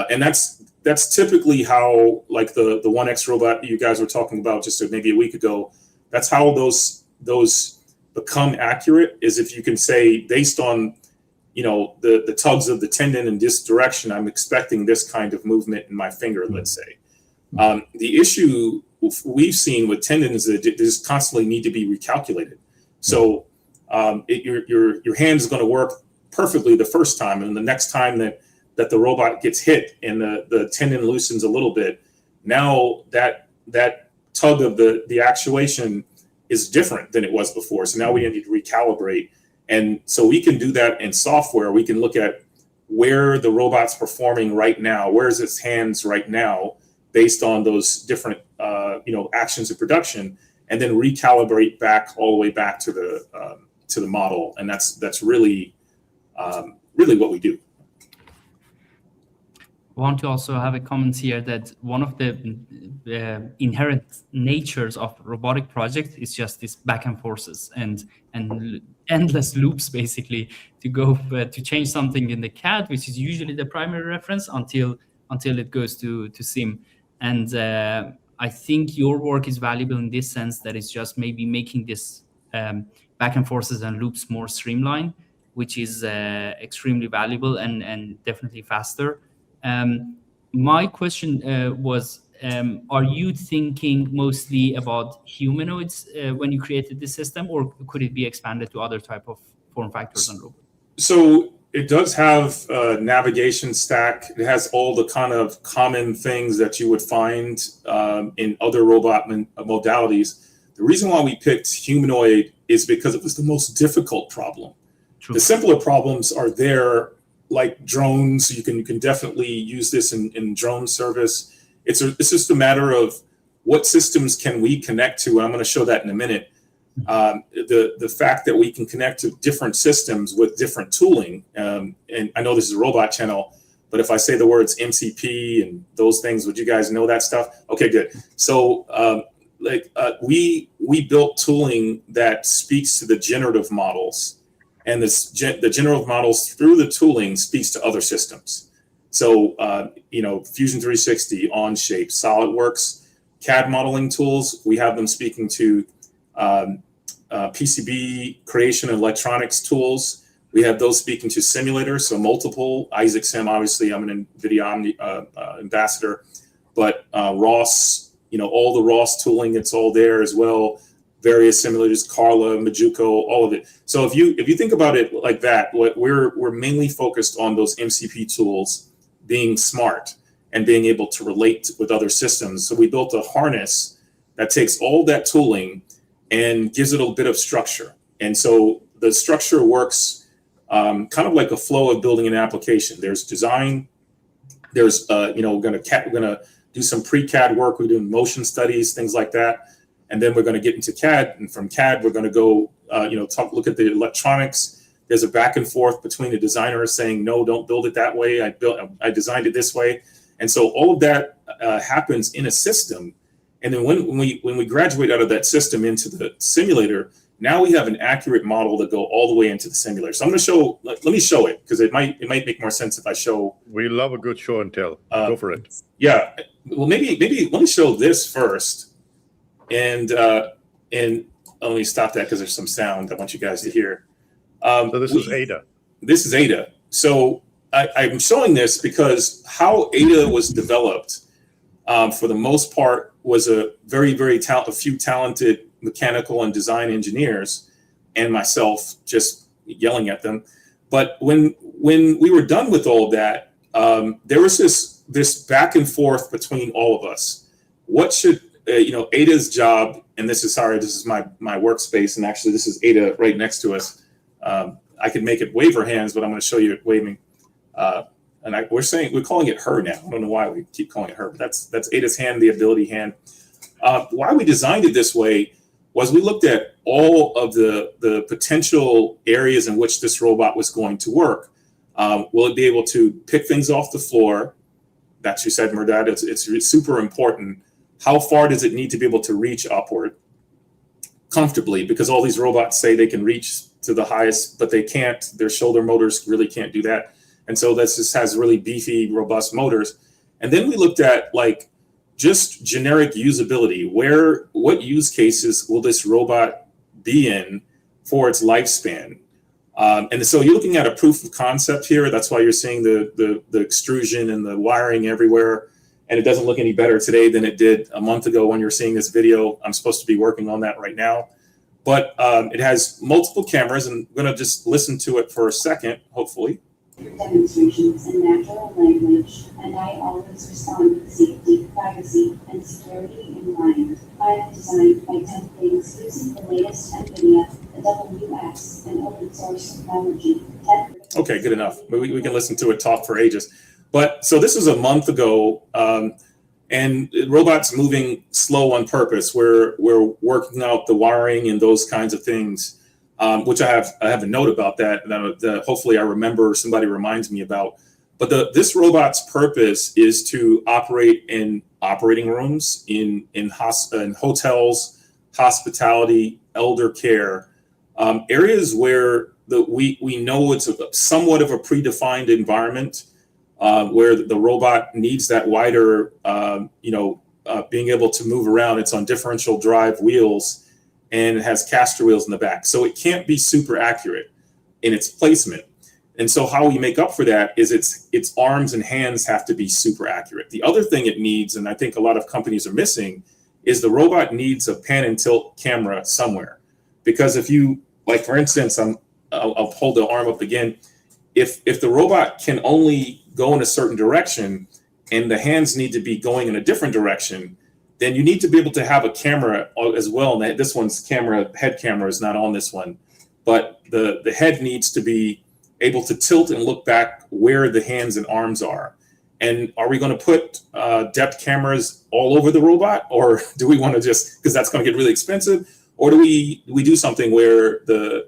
And that's typically how, like the 1X robot you guys were talking about just maybe a week ago, that's how those become accurate, is if you can say, based on the tugs of the tendon in this direction, I'm expecting this kind of movement in my finger, let's say. The issue we've seen with tendons is that they just constantly need to be recalculated. So your hand is going to work perfectly the first time, and the next time that the robot gets hit and the tendon loosens a little bit, now that tug of the actuation is different than it was before. So now we need to recalibrate. And so we can do that in software. We can look at where the robot's performing right now, where's its hands right now, based on those different actions of production, and then recalibrate back all the way back to the model. And that's really what we do. I want to also have a comment here that one of the inherent natures of robotic projects is just this back and forces and endless loops, basically, to go to change something in the CAD, which is usually the primary reference, until it goes to sim. And I think your work is valuable in this sense, that it's just maybe making this back and forces and loops more streamlined, which is extremely valuable and definitely faster. My question was, are you thinking mostly about humanoids when you created this system, or could it be expanded to other type of form factors and robots? So it does have a navigation stack. It has all the kind of common things that you would find in other robot modalities. The reason why we picked humanoid is because it was the most difficult problem. True. The simpler problems are there, like drones. You can definitely use this in drone service. It's just a matter of what systems can we connect to. And I'm going to show that in a minute. The fact that we can connect to different systems with different tooling. And I know this is a robot channel, but if I say the words MCP and those things, would you guys know that stuff? Okay, good. So we built tooling that speaks to the generative models, and the generative models through the tooling speaks to other systems. So Fusion 360, Onshape, SolidWorks, CAD modeling tools, we have them speaking to PCB creation and electronics tools. We have those speaking to simulators, so multiple. Isaac Sim, obviously, I'm an NVIDIA ambassador, but ROS, all the ROS tooling, it's all there as well. Various simulators, Carla, Majuco, all of it. So if you think about it like that, we're mainly focused on those MCP tools being smart and being able to relate with other systems. So we built a harness that takes all that tooling and gives it a bit of structure. And so the structure works kind of like a flow of building an application. There's design. There's we're gonna do some pre-CAD work. We're doing motion studies, things like that, and then we're going to get into CAD. And from CAD, we're going to go look at the electronics. There's a back and forth between the designer saying, no, don't build it that way. I designed it this way. And so all of that happens in a system. And then when we graduate out of that system into the simulator, now we have an accurate model to go all the way into the simulator. So I'm going to show. Let me show it, because it might make more sense if I show. We love a good show and tell. Go for it. Yeah. Well, maybe let me show this first, and let me stop that because there's some sound I want you guys to hear. So this is Ada. This is Ada. So I'm showing this because how Ada was developed, for the most part, was a few talented mechanical and design engineers and myself just yelling at them. But when we were done with all of that, there was this back and forth between all of us. What should Ada's job, and this is my workspace, and actually this is Ada right next to us. I could make it wave her hands, but I'm going to show you it waving. We're calling it her now. I don't know why we keep calling it her, but that's Ada's hand, the ability hand. Why we designed it this way was we looked at all of the potential areas in which this robot was going to work. Will it be able to pick things off the floor? That you said, Mehrdad, it's super important. How far does it need to be able to reach upward comfortably? Because all these robots say they can reach to the highest, but they can't. Their shoulder motors really can't do that. And so this just has really beefy, robust motors. And then we looked at just generic usability. What use cases will this robot be in for its lifespan? And so you're looking at a proof of concept here. That's why you're seeing the extrusion and the wiring everywhere. And it doesn't look any better today than it did a month ago when you're seeing this video. I'm supposed to be working on that right now. But it has multiple cameras, and I'm going to just listen to it for a second, hopefully. Demonstrations in natural language, and I always respond with safety, privacy, and security in mind. I have designed my templates using the latest NVIDIA, the WX, and open source technology. Okay, good enough. We can listen to it talk for ages. But so this is a month ago, and robots moving slow on purpose. We're working out the wiring and those kinds of things. Which I have a note about that hopefully I remember, somebody reminds me about. But this robot's purpose is to operate in operating rooms, in hotels, hospitality, elder care, areas where we know it's somewhat of a predefined environment, where the robot needs that wider, being able to move around. It's on differential drive wheels, and it has caster wheels in the back. So it can't be super accurate in its placement. And so how we make up for that is its arms and hands have to be super accurate. The other thing it needs, and I think a lot of companies are missing, is the robot needs a pan and tilt camera somewhere. Because if you, for instance, I'll hold the arm up again. If the robot can only go in a certain direction and the hands need to be going in a different direction, then you need to be able to have a camera as well. And this one's head camera is not on this one, but the head needs to be able to tilt and look back where the hands and arms are. And are we going to put depth cameras all over the robot, or do we want to just, because that's going to get really expensive, or do we do something where the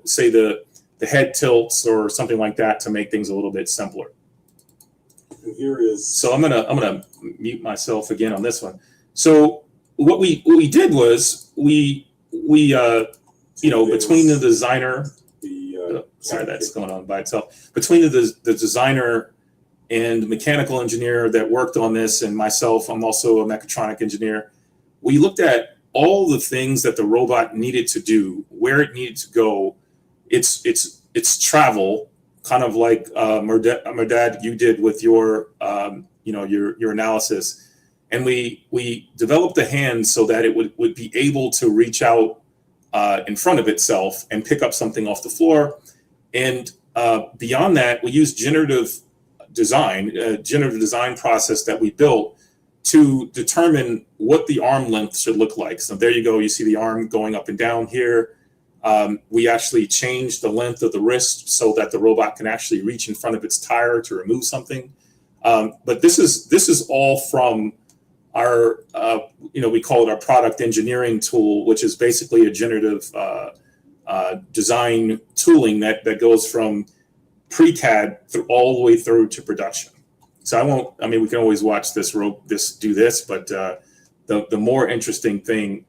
head tilts or something like that to make things a little bit simpler? And here is, so I'm gonna mute myself again on this one. So what we did was we between the designer, sorry, that's going on by itself, between the designer and mechanical engineer that worked on this and myself, I'm also a mechatronic engineer, we looked at all the things that the robot needed to do, where it needed to go, its travel, kind of like Mehrdad, you did with your your analysis, and we developed the hand so that it would be able to reach out in front of itself and pick up something off the floor. And beyond that, we used generative design process that we built to determine what the arm length should look like. So there you go. You see the arm going up and down here. We actually changed the length of the wrist so that the robot can actually reach in front of its tire to remove something. But this is all from our, we call it our product engineering tool, which is basically a generative design tooling that goes from pre-CAD all the way through to production. So we can always watch this do this, but the more interesting thing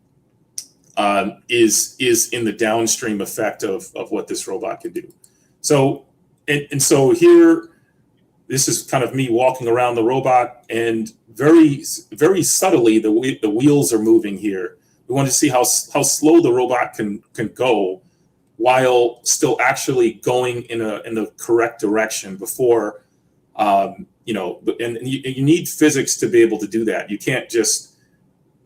is in the downstream effect of what this robot can do. So and so here, this is kind of me walking around the robot, and very very subtly the wheels are moving here. We want to see how slow the robot can go while still actually going in the correct direction before and you need physics to be able to do that. You can't just,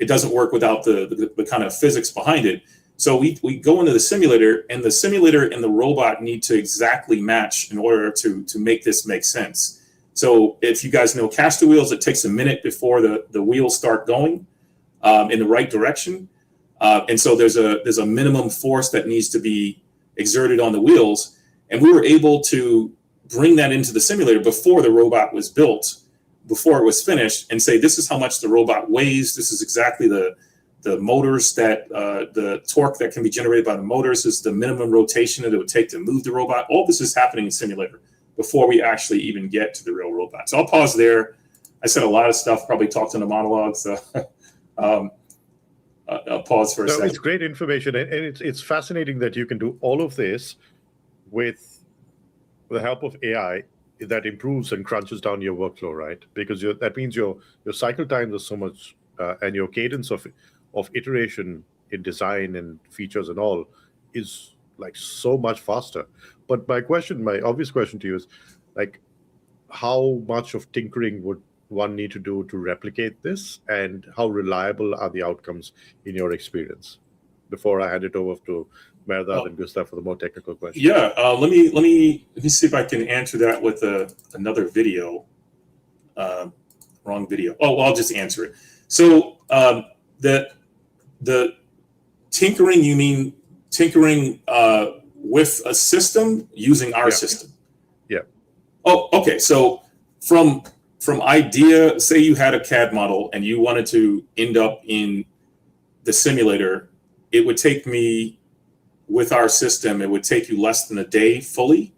it doesn't work without the kind of physics behind it. So we go into the simulator, and the simulator and the robot need to exactly match in order to make this make sense. So if you guys know caster wheels, it takes a minute before the wheels start going in the right direction. And so there's a minimum force that needs to be exerted on the wheels. And we were able to bring that into the simulator before the robot was built, before it was finished, and say, this is how much the robot weighs. This is exactly the motors that the torque that can be generated by the motors. This is the minimum rotation that it would take to move the robot. All this is happening in simulator before we actually even get to the real robot. So I'll pause there. I said a lot of stuff, probably talked in a monologue. So I'll pause for a second. It's great information, and it's fascinating that you can do all of this with the help of AI that improves and crunches down your workflow, right? Because that means your cycle times are so much, and your cadence of iteration in design and features and all is like so much faster. But my obvious question to you is, like, how much of tinkering would one need to do to replicate this, and how reliable are the outcomes in your experience? Before I hand it over to Mehrdad and Gustav for the more technical questions. Yeah, let me see if I can answer that with another video. Wrong video. Oh, well, I'll just answer it. So the tinkering, you mean tinkering with a system using our system? Yeah. Oh, okay. So from idea, say you had a CAD model and you wanted to end up in the simulator, it would take me, with our system, it would take you less than a day fully.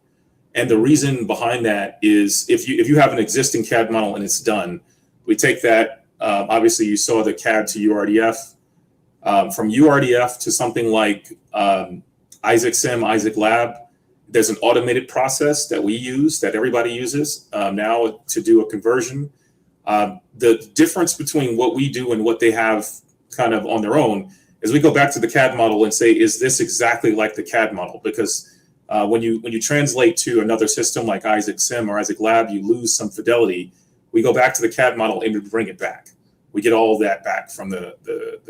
And the reason behind that is if you have an existing CAD model and it's done, we take that, obviously you saw the CAD to URDF, from URDF to something like Isaac Sim, Isaac Lab. There's an automated process that we use, that everybody uses now to do a conversion. The difference between what we do and what they have kind of on their own is we go back to the CAD model and say, is this exactly like the CAD model? Because when you translate to another system like Isaac Sim or Isaac Lab, you lose some fidelity. We go back to the CAD model and we bring it back. We get all of that back from the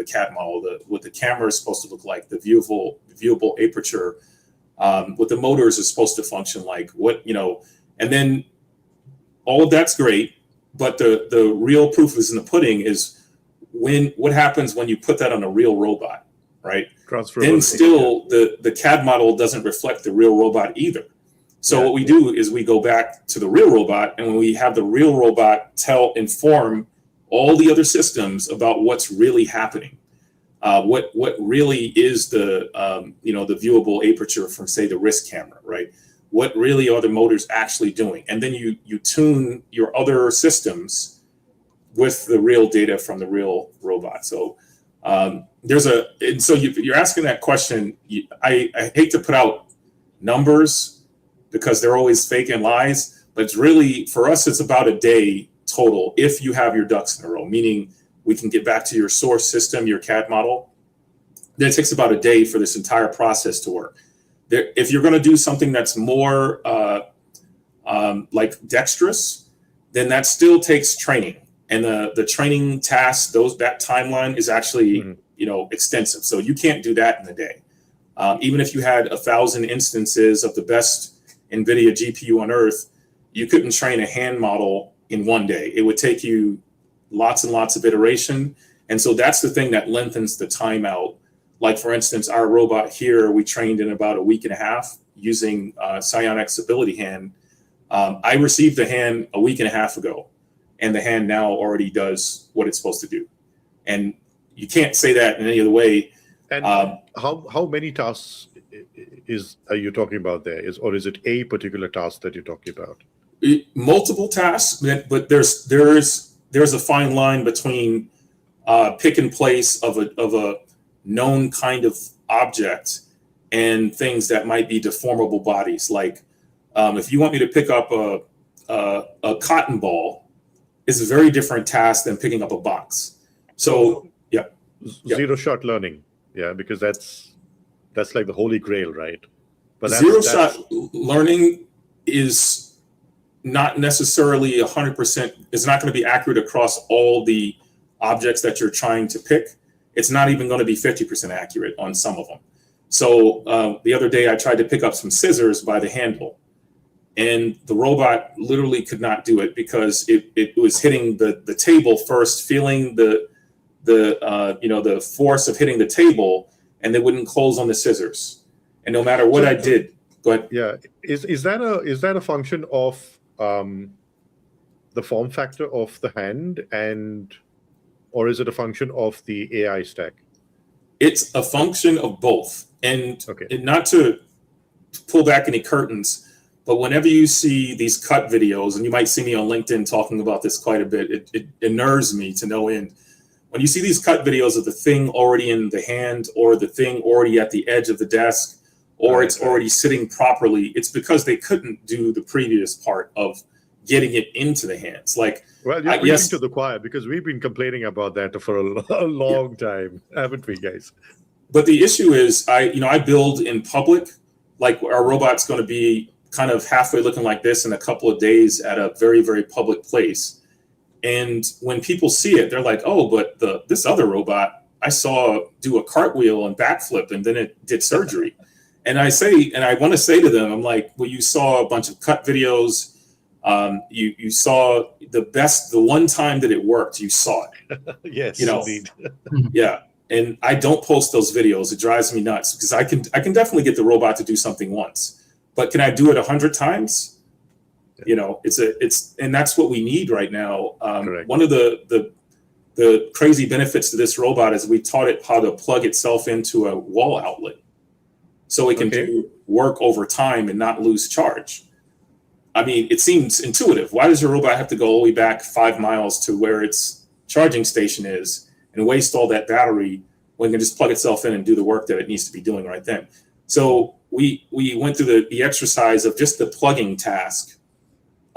CAD model, what the camera is supposed to look like, the viewable aperture, what the motors are supposed to function like, and then all of that's great. But the real proof is in the pudding is what happens when you put that on a real robot, right? Then still the CAD model doesn't reflect the real robot either. So what we do is we go back to the real robot, and when we have the real robot inform all the other systems about what's really happening, what really is the the viewable aperture from, say, the wrist camera, right? What really are the motors actually doing? And then you tune your other systems with the real data from the real robot. So you're asking that question. I hate to put out numbers because they're always fake and lies, but it's really, for us, it's about a day total if you have your ducks in a row, meaning we can get back to your source system, your CAD model. Then it takes about a day for this entire process to work. If you're going to do something that's more like dexterous, then that still takes training. And the training tasks, that timeline is actually extensive. So you can't do that in a day. Even if you had 1,000 instances of the best NVIDIA GPU on Earth, you couldn't train a hand model in one day. It would take you lots and lots of iteration. And so that's the thing that lengthens the time out. Like, for instance, our robot here, we trained in about a week and a half using Psionics Ability Hand. I received the hand a week and a half ago, and the hand now already does what it's supposed to do. And you can't say that in any other way. And how many tasks are you talking about there? Or is it a particular task that you're talking about? Multiple tasks, but there's a fine line between pick and place of a known kind of object and things that might be deformable bodies. Like if you want me to pick up a cotton ball, it's a very different task than picking up a box. So zero shot learning, because that's like the holy grail, right? But zero shot learning is not necessarily 100%. It's not going to be accurate across all the objects that you're trying to pick. It's not even going to be 50% accurate on some of them. So the other day I tried to pick up some scissors by the handle, and the robot literally could not do it because it was hitting the table first, feeling the force of hitting the table, and they wouldn't close on the scissors. And no matter what I did, go ahead. Yeah, is that a function of the form factor of the hand, or is it a function of the AI stack? It's a function of both. And not to pull back any curtains, but whenever you see these cut videos, and you might see me on LinkedIn talking about this quite a bit, it unnerves me to no end. When you see these cut videos of the thing already in the hand, or the thing already at the edge of the desk, or it's already sitting properly, it's because they couldn't do the previous part of getting it into the hands. Like, well, you're preaching to the choir, because we've been complaining about that for a long time, haven't we, guys? But the issue is, I build in public. Like, our robot's going to be kind of halfway looking like this in a couple of days at a very, very public place. And when people see it, they're like, oh, but this other robot I saw do a cartwheel and backflip, and then it did surgery. And I want to say to them, I'm like, well, you saw a bunch of cut videos. You saw the one time that it worked, you saw it. Yes, indeed. Yeah. And I don't post those videos. It drives me nuts, because I can definitely get the robot to do something once, but can I do it 100 times? And that's what we need right now. One of the crazy benefits to this robot is we taught it how to plug itself into a wall outlet, so it can do work over time and not lose charge. I mean, it seems intuitive. Why does your robot have to go all the way back 5 miles to where its charging station is and waste all that battery when it can just plug itself in and do the work that it needs to be doing right then? So we went through the exercise of just the plugging task.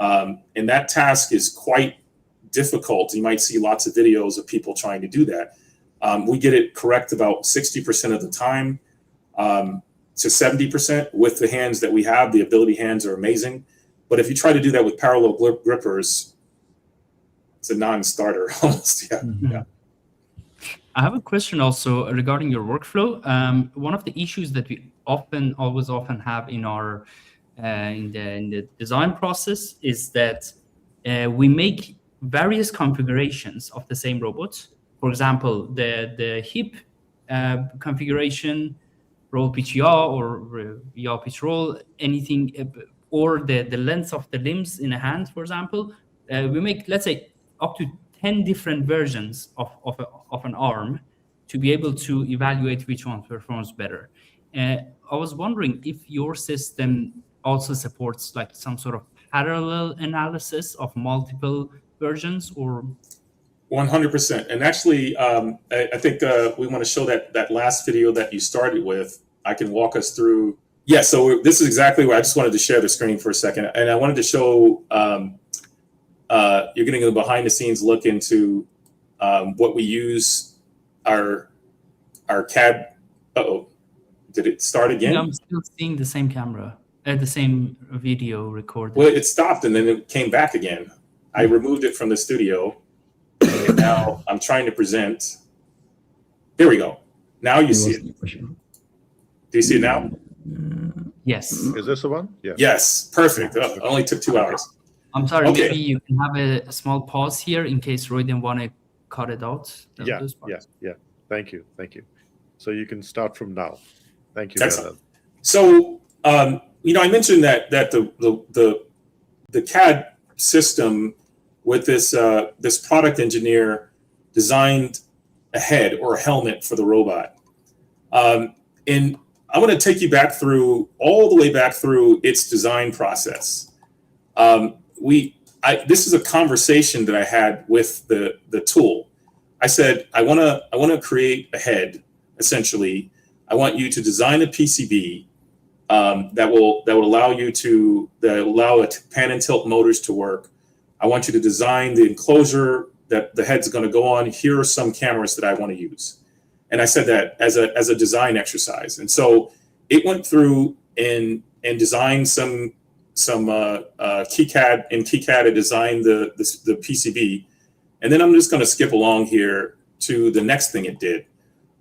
And that task is quite difficult. You might see lots of videos of people trying to do that. We get it correct about 60% of the time, to 70% with the hands that we have. The ability hands are amazing. But if you try to do that with parallel grippers, it's a non-starter almost. Yeah. I have a question also regarding your workflow. One of the issues that we often have in our in the design process is that we make various configurations of the same robot. For example, the hip configuration, roll pitch yaw or yaw pitch roll, anything, or the length of the limbs in a hand, for example. We make, let's say, up to 10 different versions of an arm to be able to evaluate which one performs better. I was wondering if your system also supports like some sort of parallel analysis of multiple versions, or 100%. And actually, I think we want to show that last video that you started with. I can walk us through. Yeah, so this is exactly where I just wanted to share the screen for a second. And I wanted to show, you're getting a behind the scenes look into what we use our CAD. Uh-oh, did it start again? I'm still seeing the same camera, the same video recorded. Well, it stopped and then it came back again. I removed it from the studio. And now I'm trying to present. There we go. Now you see it. Do you see it now? Yes. Is this the one? Yeah. Yes. Perfect. Oh, it only took 2 hours. I'm sorry. Okay. Maybe you can have a small pause here in case Roy didn't want to cut it out. Yeah. Thank you. So you can start from now. Thank you. Excellent. So, I mentioned that the CAD system with this product engineer designed a head or a helmet for the robot. And I want to take you back all the way back through its design process. This is a conversation that I had with the tool. I said, I want to create a head. Essentially, I want you to design a PCB that will allow a pan and tilt motors to work. I want you to design the enclosure that the head's going to go on. Here are some cameras that I want to use. And I said that as a design exercise. And so it went through and designed some KiCad. In KiCad, it designed the PCB. And then I'm just going to skip along here to the next thing it did,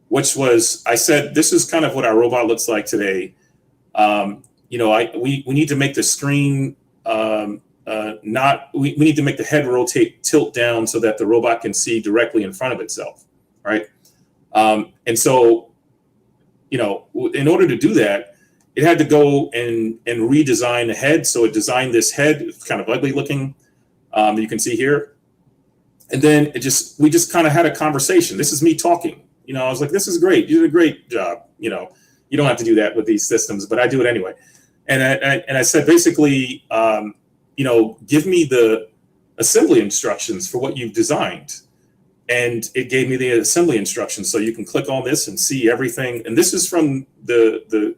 which was, I said, this is kind of what our robot looks like today. We need to make the screen we need to make the head tilt down so that the robot can see directly in front of itself, right? And so, in order to do that, it had to go and redesign the head. So it designed this head, it's kind of ugly looking, you can see here. And then we just kind of had a conversation. This is me talking. I was like, this is great. You did a great job. You don't have to do that with these systems, but I do it anyway. And I said, basically, give me the assembly instructions for what you've designed. And it gave me the assembly instructions. So you can click on this and see everything. And this is from the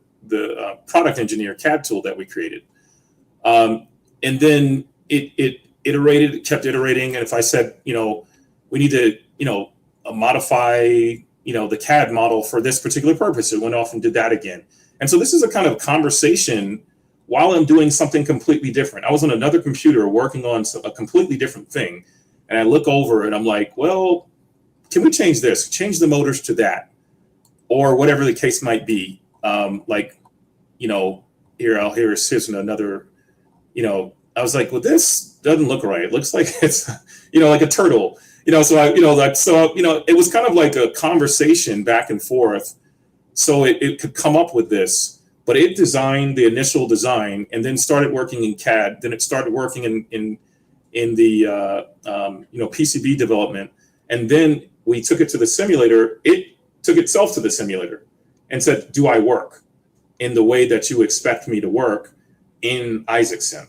product engineer CAD tool that we created. And then it kept iterating. And if I said, we need to, modify, the CAD model for this particular purpose, it went off and did that again. And so this is a kind of conversation while I'm doing something completely different. I was on another computer working on a completely different thing. And I look over and I'm like, well, can we change this? Change the motors to that, or whatever the case might be. Here's another, I was like, well, this doesn't look right. It looks like it's, like a turtle, it was kind of like a conversation back and forth. So it could come up with this, but it designed the initial design and then started working in CAD. Then it started working in the PCB development. And then we took it to the simulator. It took itself to the simulator and said, do I work in the way that you expect me to work in Isaacson?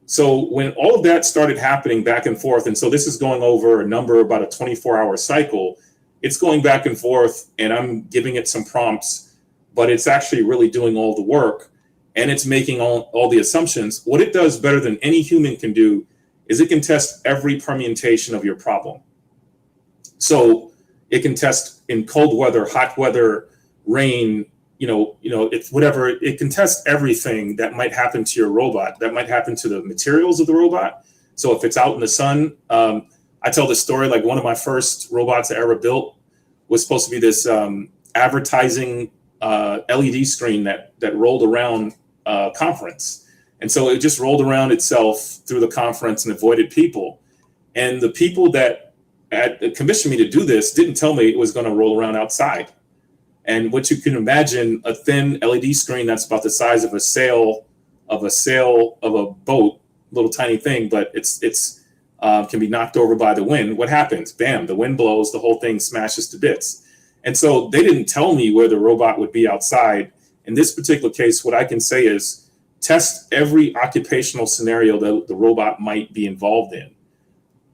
So when all of that started happening back and forth, and so this is going over about a 24-hour cycle, it's going back and forth and I'm giving it some prompts, but it's actually really doing all the work and it's making all the assumptions. What it does better than any human can do is it can test every permutation of your problem. So it can test in cold weather, hot weather, rain, it's whatever. It can test everything that might happen to your robot, that might happen to the materials of the robot. So if it's out in the sun, I tell this story, like one of my first robots I ever built was supposed to be this advertising LED screen that rolled around conference. And so it just rolled around itself through the conference and avoided people. And the people that commissioned me to do this didn't tell me it was going to roll around outside. And what you can imagine, a thin LED screen that's about the size of a sail of a boat, little tiny thing, but it's can be knocked over by the wind. What happens? Bam, the wind blows, the whole thing smashes to bits. And so they didn't tell me where the robot would be outside. In this particular case, what I can say is test every occupational scenario that the robot might be involved in,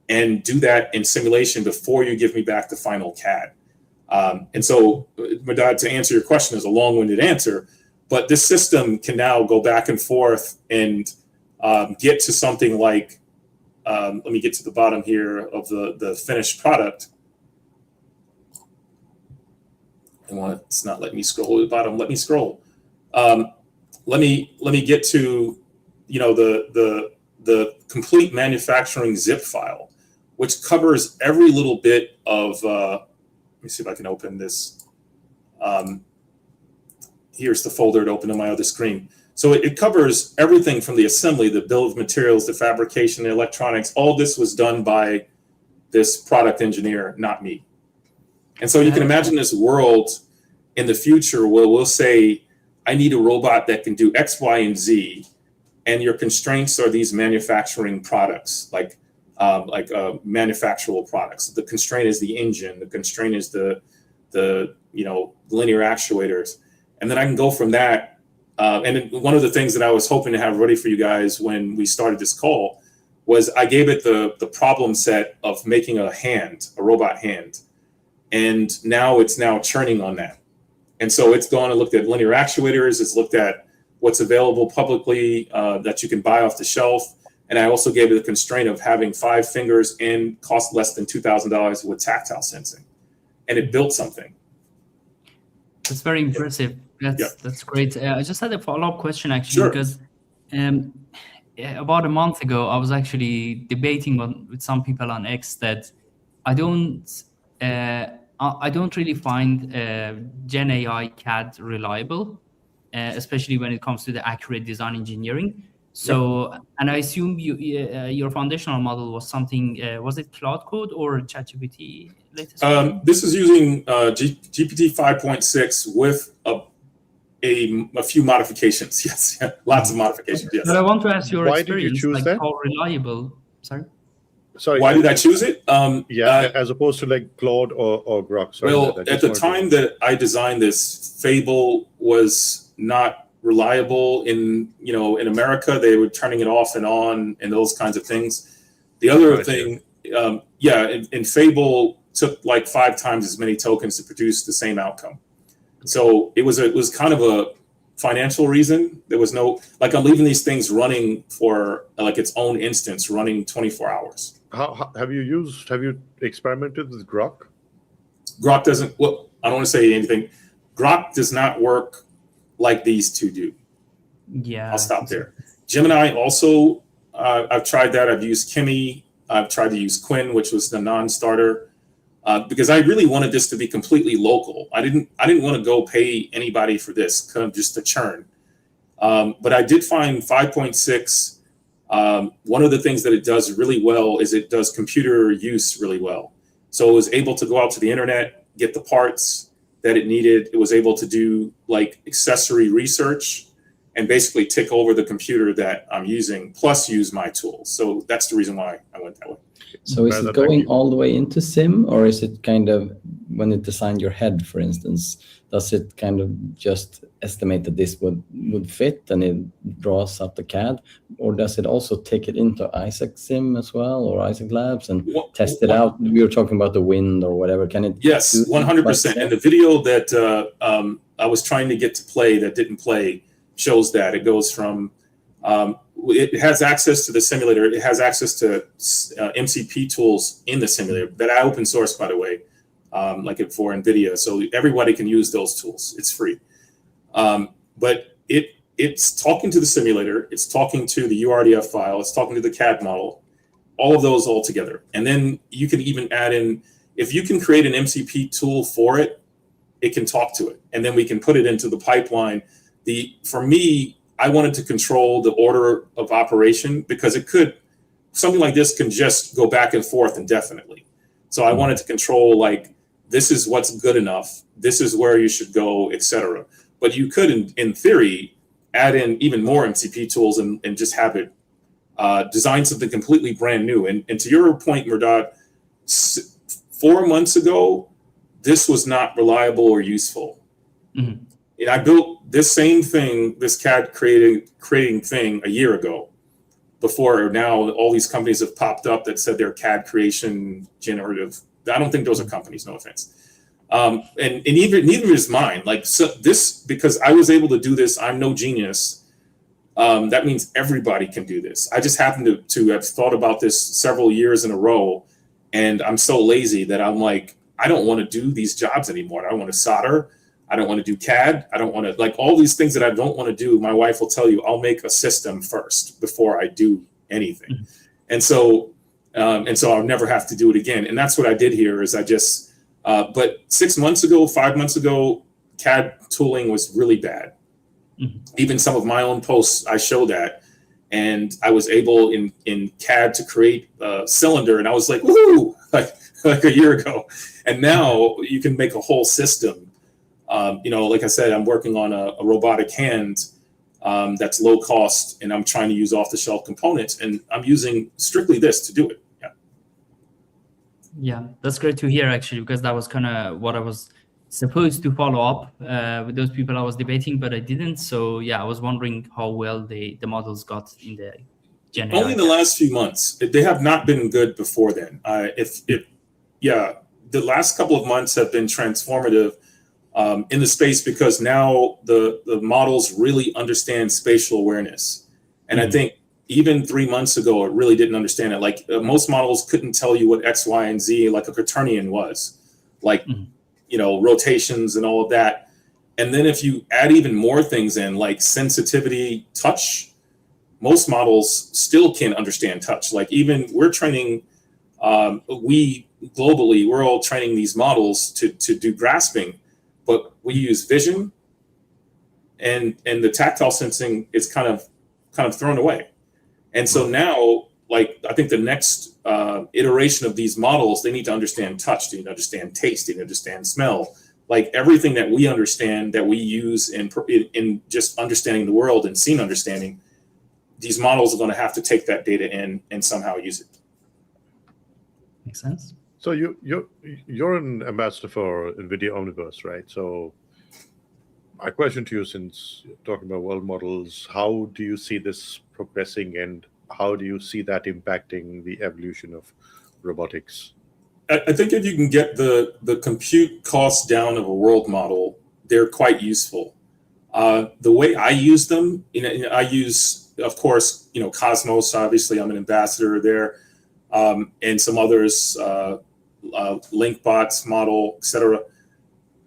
and do that in simulation before you give me back the final CAD. And so, Mehrdad, to answer your question is a long-winded answer, but this system can now go back and forth and get to something like, let me get to the bottom here of the finished product. It's not letting me scroll to the bottom. Let me scroll. Let me get to, the complete manufacturing zip file, which covers every little bit of. Let me see if I can open this. Here's the folder to open on my other screen. So it covers everything from the assembly, the bill of materials, the fabrication, the electronics. All this was done by this product engineer, not me. And so you can imagine this world in the future where we'll say, I need a robot that can do X, Y, and Z, and your constraints are these manufacturing products, like manufacturable products. The constraint is the engine. The constraint is the linear actuators. And then I can go from that. And one of the things that I was hoping to have ready for you guys when we started this call was I gave it the problem set of making a robot hand. And now it's churning on that. And so it's gone and looked at linear actuators. It's looked at what's available publicly that you can buy off the shelf. And I also gave it the constraint of having 5 fingers and cost less than $2,000 with tactile sensing. And it built something. That's very impressive. That's great. I just had a follow-up question, actually, Sure. Because about a month ago, I was actually debating with some people on X that I don't really find Gen AI CAD reliable, especially when it comes to the accurate design engineering. So, and I assume your foundational model was something, was it Cloud Code or ChatGPT latest? This is using GPT 5.6 with a few modifications. Yes, lots of modifications. Yes. But I want to ask your Why did you experience, choose like that? how reliable. Sorry. Why did I choose it? As opposed to like Claude or Grok. Sorry, well, at the time that I designed this, Fable was not reliable in America. They were turning it off and on and those kinds of things. The other thing, in Fable took like 5 times as many tokens to produce the same outcome. So it was kind of a financial reason. There was no, like, I'm leaving these things running for like its own instance, running 24 hours. How have you experimented with Grok? Grok doesn't, I don't want to say anything. Grok does not work like these two do. Yeah. I'll stop there. Gemini also, I've tried that. I've used Kimi. I've tried to use Quinn, which was the non-starter, because I really wanted this to be completely local. I didn't want to go pay anybody for this, kind of just to churn. But I did find 5.6. One of the things that it does really well is it does computer use really well. So it was able to go out to the internet, get the parts that it needed. It was able to do like accessory research and basically tick over the computer that I'm using, plus use my tools. So that's the reason why I went that way. So is it going all the way into sim, or is it kind of, when it designed your head, for instance, does it kind of just estimate that this would fit and it draws up the CAD, or does it also take it into Isaac Sim as well, or Isaac Labs, and test it out? We were talking about the wind or whatever. Can it? Yes, 100%. And the video that I was trying to get to play that didn't play shows that it goes from, it has access to the simulator. It has access to MCP tools in the simulator that I open source, by the way, like it for NVIDIA. So everybody can use those tools. It's free. But it's talking to the simulator. It's talking to the URDF file. It's talking to the CAD model, all of those all together. And then you can even add in, if you can create an MCP tool for it, it can talk to it, and then we can put it into the pipeline. For me, I wanted to control the order of operation, because something like this can just go back and forth indefinitely. So I wanted to control, like, this is what's good enough, this is where you should go, etc. But you could, in theory, add in even more MCP tools and just have it design something completely brand new. And to your point, Mehrdad, 4 months ago, this was not reliable or useful. Mm-hmm. And I built this same thing, this CAD creating thing, a year ago. Before now, all these companies have popped up that said they're CAD creation generative. I don't think those are companies, no offense. And even neither is mine. Like, so this, because I was able to do this, I'm no genius. That means everybody can do this. I just happen to have thought about this several years in a row, and I'm so lazy that I'm like, I don't want to do these jobs anymore. I don't want to solder. I don't want to do CAD. I don't want to, like, all these things that I don't want to do. My wife will tell you, I'll make a system first before I do anything. Mm-hmm. And so I'll never have to do it again. And that's what I did here is I just, but 6 months ago, 5 months ago, CAD tooling was really bad. Mm-hmm. Even some of my own posts, I show that. And I was able in CAD to create a cylinder, and I was like, woohoo, like a year ago. And now you can make a whole system. Like I said, I'm working on a robotic hand that's low cost, and I'm trying to use off-the-shelf components, and I'm using strictly this to do it. Yeah, that's great to hear, actually, because that was kind of what I was supposed to follow up with those people I was debating, but I didn't. So yeah, I was wondering how well the models got in the general. Only in the last few months. They have not been good before then. The last couple of months have been transformative in the space, because now the models really understand spatial awareness. And I think even 3 months ago, it really didn't understand it. Like most models couldn't tell you what X, Y, and Z, like a quaternion was, like, rotations and all of that. And then if you add even more things in, like sensitivity, touch, most models still can't understand touch. Like even we're training, globally, we're all training these models to do grasping, but we use vision, and the tactile sensing is kind of thrown away. And so now, like, I think the next iteration of these models, they need to understand touch, they need to understand taste, they need to understand smell, like everything that we understand, that we use in just understanding the world and scene understanding. These models are going to have to take that data in and somehow use it. Makes sense. So you're an ambassador for NVIDIA Omniverse, right? So my question to you, since you're talking about world models, how do you see this progressing, and how do you see that impacting the evolution of robotics? I think if you can get the compute costs down of a world model, they're quite useful. The way I use them, I use, of course, Cosmos. Obviously, I'm an ambassador there, and some others, LinkBots model, etc.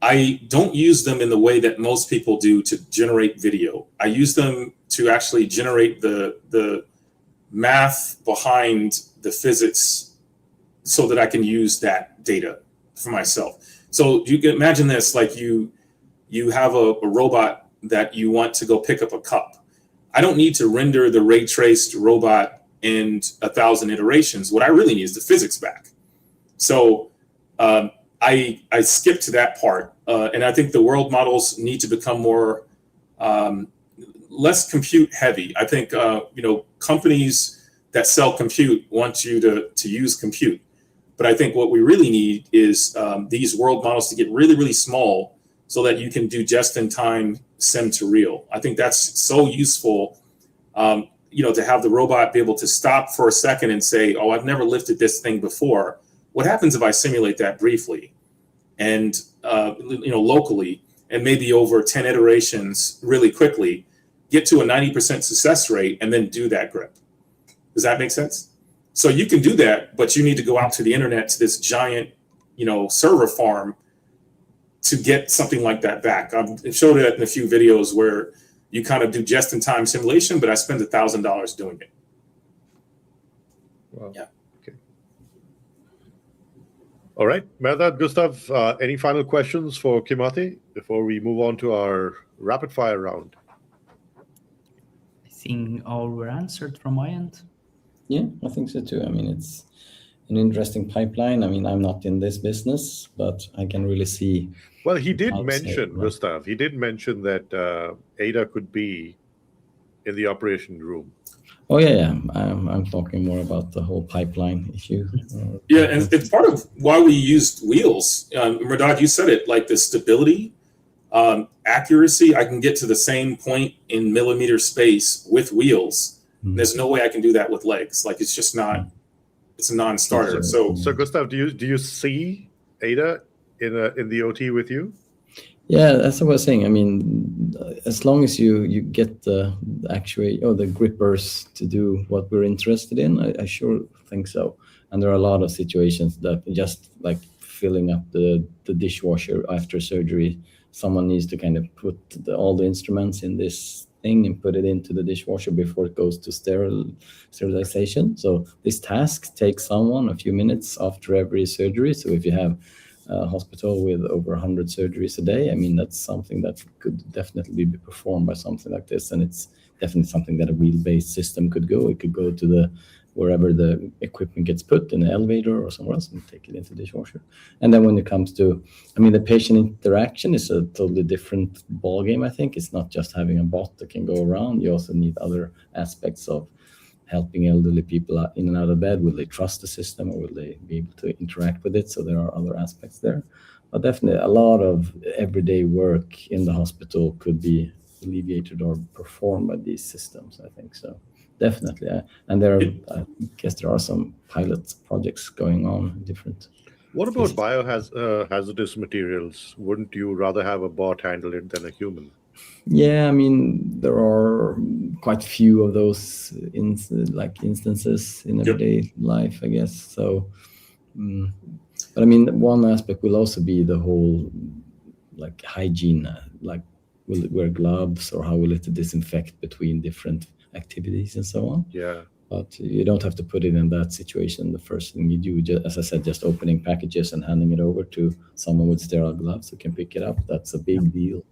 I don't use them in the way that most people do to generate video. I use them to actually generate the math behind the physics, so that I can use that data for myself. So you can imagine this, like you have a robot that you want to go pick up a cup. I don't need to render the ray traced robot in 1,000 iterations. What I really need is the physics back. So I skip to that part, and I think the world models need to become more less compute heavy. I think companies that sell compute want you to use compute, but I think what we really need is these world models to get really, really small, so that you can do just-in-time sim to real. I think that's so useful. To have the robot be able to stop for a second and say, "Oh, I've never lifted this thing before. What happens if I simulate that briefly, and locally, and maybe over 10 iterations really quickly, get to a 90% success rate, and then do that grip?" Does that make sense? So you can do that, but you need to go out to the internet, to this giant, server farm, to get something like that back. I've showed it in a few videos where you kind of do just-in-time simulation, but I spend $1,000 doing it. Wow. Yeah. Okay. All right, Mehrdad, Gustav, any final questions for Kimate before we move on to our rapid fire round? I think all were answered from my end. Yeah, I think so too. I mean, it's an interesting pipeline. I mean, I'm not in this business, but I can really see. Well, he did outside, mention, right? Gustav, he did mention that Ada could be in the operation room. Oh yeah. I'm talking more about the whole pipeline issue. Yeah, and it's part of why we used wheels. Mehrdad, you said it, like the stability, accuracy. I can get to the same point in millimeter space with wheels. Mhm. There's no way I can do that with legs. Like it's just not. It's a non-starter. So So, Gustav, do you see Ada in the OT with you? Yeah, that's what I was saying. I mean, as long as you get the the grippers to do what we're interested in, I sure think so. And there are a lot of situations that just like filling up the dishwasher after surgery, someone needs to kind of put all the instruments in this thing and put it into the dishwasher before it goes to sterilization. So this task takes someone a few minutes after every surgery. So if you have a hospital with over 100 surgeries a day, I mean, that's something that could definitely be performed by something like this. And it's definitely something that a wheel-based system could go. It could go to wherever the equipment gets put, in the elevator or somewhere else, and take it into the dishwasher. And then when it comes to, I mean, the patient interaction is a totally different ballgame, I think. It's not just having a bot that can go around. You also need other aspects of helping elderly people in and out of bed. Will they trust the system, or will they be able to interact with it? So there are other aspects there. But definitely a lot of everyday work in the hospital could be alleviated or performed by these systems, I think so. Definitely. And I guess there are some pilot projects going on, different. What about biohazardous materials? Wouldn't you rather have a bot handle it than a human? Yeah, I mean, there are quite few of those instances in everyday life, I guess. So, but I mean, one aspect will also be the whole like hygiene, like will it wear gloves, or how will it disinfect between different activities and so on. Yeah. But you don't have to put it in that situation. The first thing you do, as I said, just opening packages and handing it over to someone with sterile gloves who can pick it up. That's a big deal.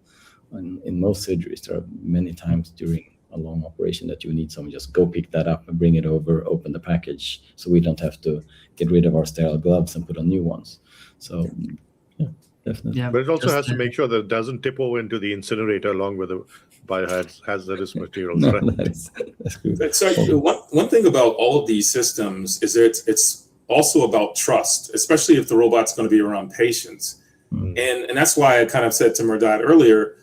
And in most surgeries, there are many times during a long operation that you need someone just go pick that up and bring it over, open the package, so we don't have to get rid of our sterile gloves and put on new ones. So, yeah, definitely. Yeah, But it also has to make sure that it doesn't tip over into the incinerator along with the biohazardous materials. No, Right? that's good. So one thing about all of these systems is that it's also about trust, especially if the robot's going to be around patients. And that's why I kind of said to Mehrdad earlier,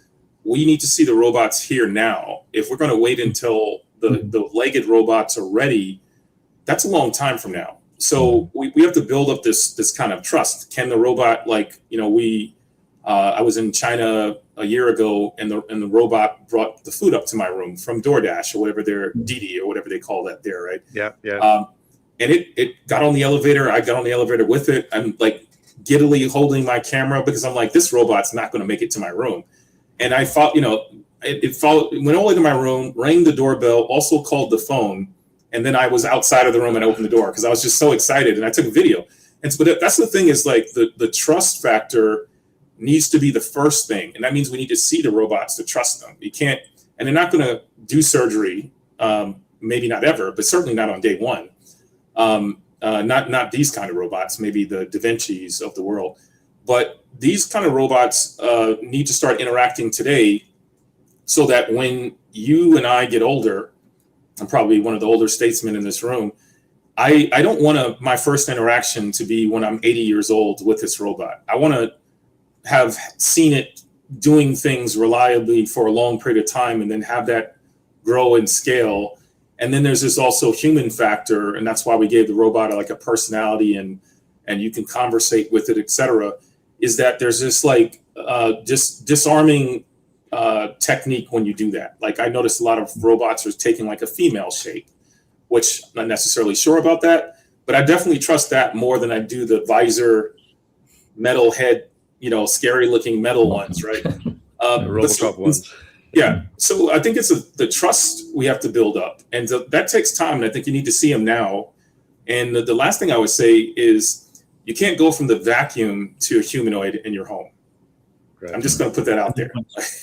we need to see the robots here now. If we're going to wait until the legged robots are ready, that's a long time from now. So we have to build up this kind of trust. Can the robot, like, you know, I was in China a year ago, and the robot brought the food up to my room from DoorDash or whatever Didi or whatever they call that there, right? Yeah, yeah. And it got on the elevator. I got on the elevator with it. I'm like giddily holding my camera because I'm like, this robot's not going to make it to my room. And I thought, you know, it followed, went all the way to my room, rang the doorbell, also called the phone, and then I was outside of the room and opened the door because I was just so excited, and I took a video. And so, but that's the thing, is like the trust factor needs to be the first thing, and that means we need to see the robots to trust them. You can't, and they're not going to do surgery, maybe not ever, but certainly not on day one. Not these kind of robots, maybe the Da Vinci's of the world, but these kind of robots need to start interacting today, so that when you and I get older, I'm probably one of the older statesmen in this room, I don't want my first interaction to be when I'm 80 years old with this robot. I want to have seen it doing things reliably for a long period of time, and then have that grow and scale. And then there's this also human factor, and that's why we gave the robot like a personality, and you can conversate with it, etc. Is that there's this like just disarming technique when you do that. Like I noticed a lot of robots are taking like a female shape, which I'm not necessarily sure about that, but I definitely trust that more than I do the visor, metal head, you know, scary looking metal ones, right? Robocop ones. Yeah. So I think it's the trust we have to build up, and that takes time. And I think you need to see them now. And the last thing I would say is, you can't go from the vacuum to a humanoid in your home. Right. I'm just going to put that out there.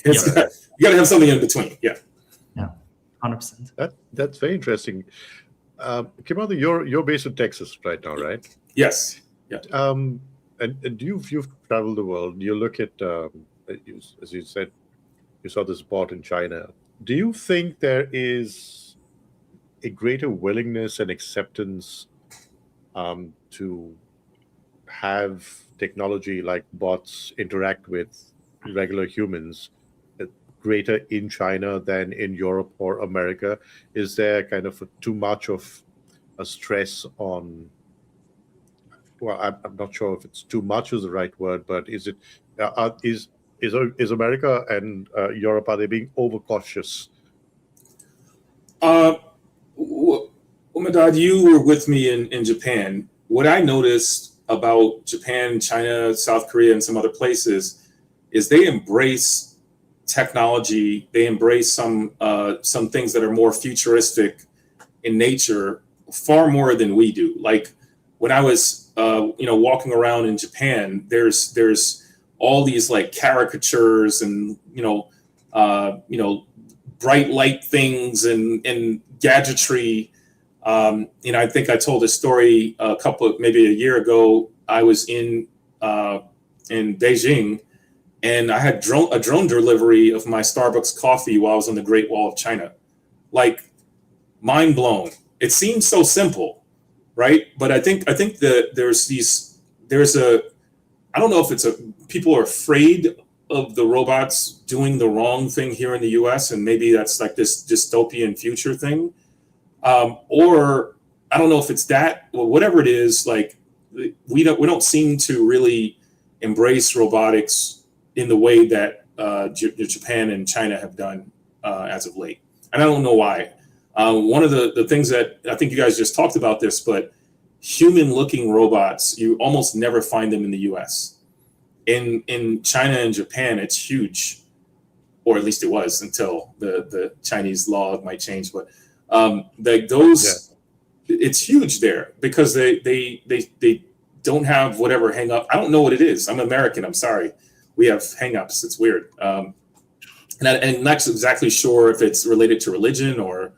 Yeah. You got to have something in between. Yeah. 100%. That's very interesting. Kimate, you're based in Texas right now, right? Yes. Yeah. And you've traveled the world. You look at, as you said, you saw this bot in China. Do you think there is a greater willingness and acceptance to have technology like bots interact with regular humans greater in China than in Europe or America? Is there kind of too much of a stress on, well, I'm not sure if it's too much is the right word, but is it is America and Europe, are they being overcautious? Mehrdad, you were with me in Japan. What I noticed about Japan, China, South Korea, and some other places is they embrace technology. They embrace some things that are more futuristic in nature far more than we do. Like when I was walking around in Japan, there's all these like caricatures and bright light things and gadgetry. I think I told a story maybe a year ago. I was in Beijing, and I had a drone delivery of my Starbucks coffee while I was on the Great Wall of China. Like, mind blown. It seems so simple, right? But I think that I don't know if people are afraid of the robots doing the wrong thing here in the US, and maybe that's like this dystopian future thing. Or I don't know if it's that, or whatever it is, like we don't seem to really embrace robotics in the way that Japan and China have done as of late. And I don't know why. One of the things that I think you guys just talked about this, but human-looking robots, you almost never find them in the US. In China and Japan, it's huge, or at least it was until the Chinese law might change. But it's huge there because they don't have whatever hang up. I don't know what it is. I'm American. I'm sorry. We have hang-ups. It's weird. And I'm not exactly sure if it's related to religion or,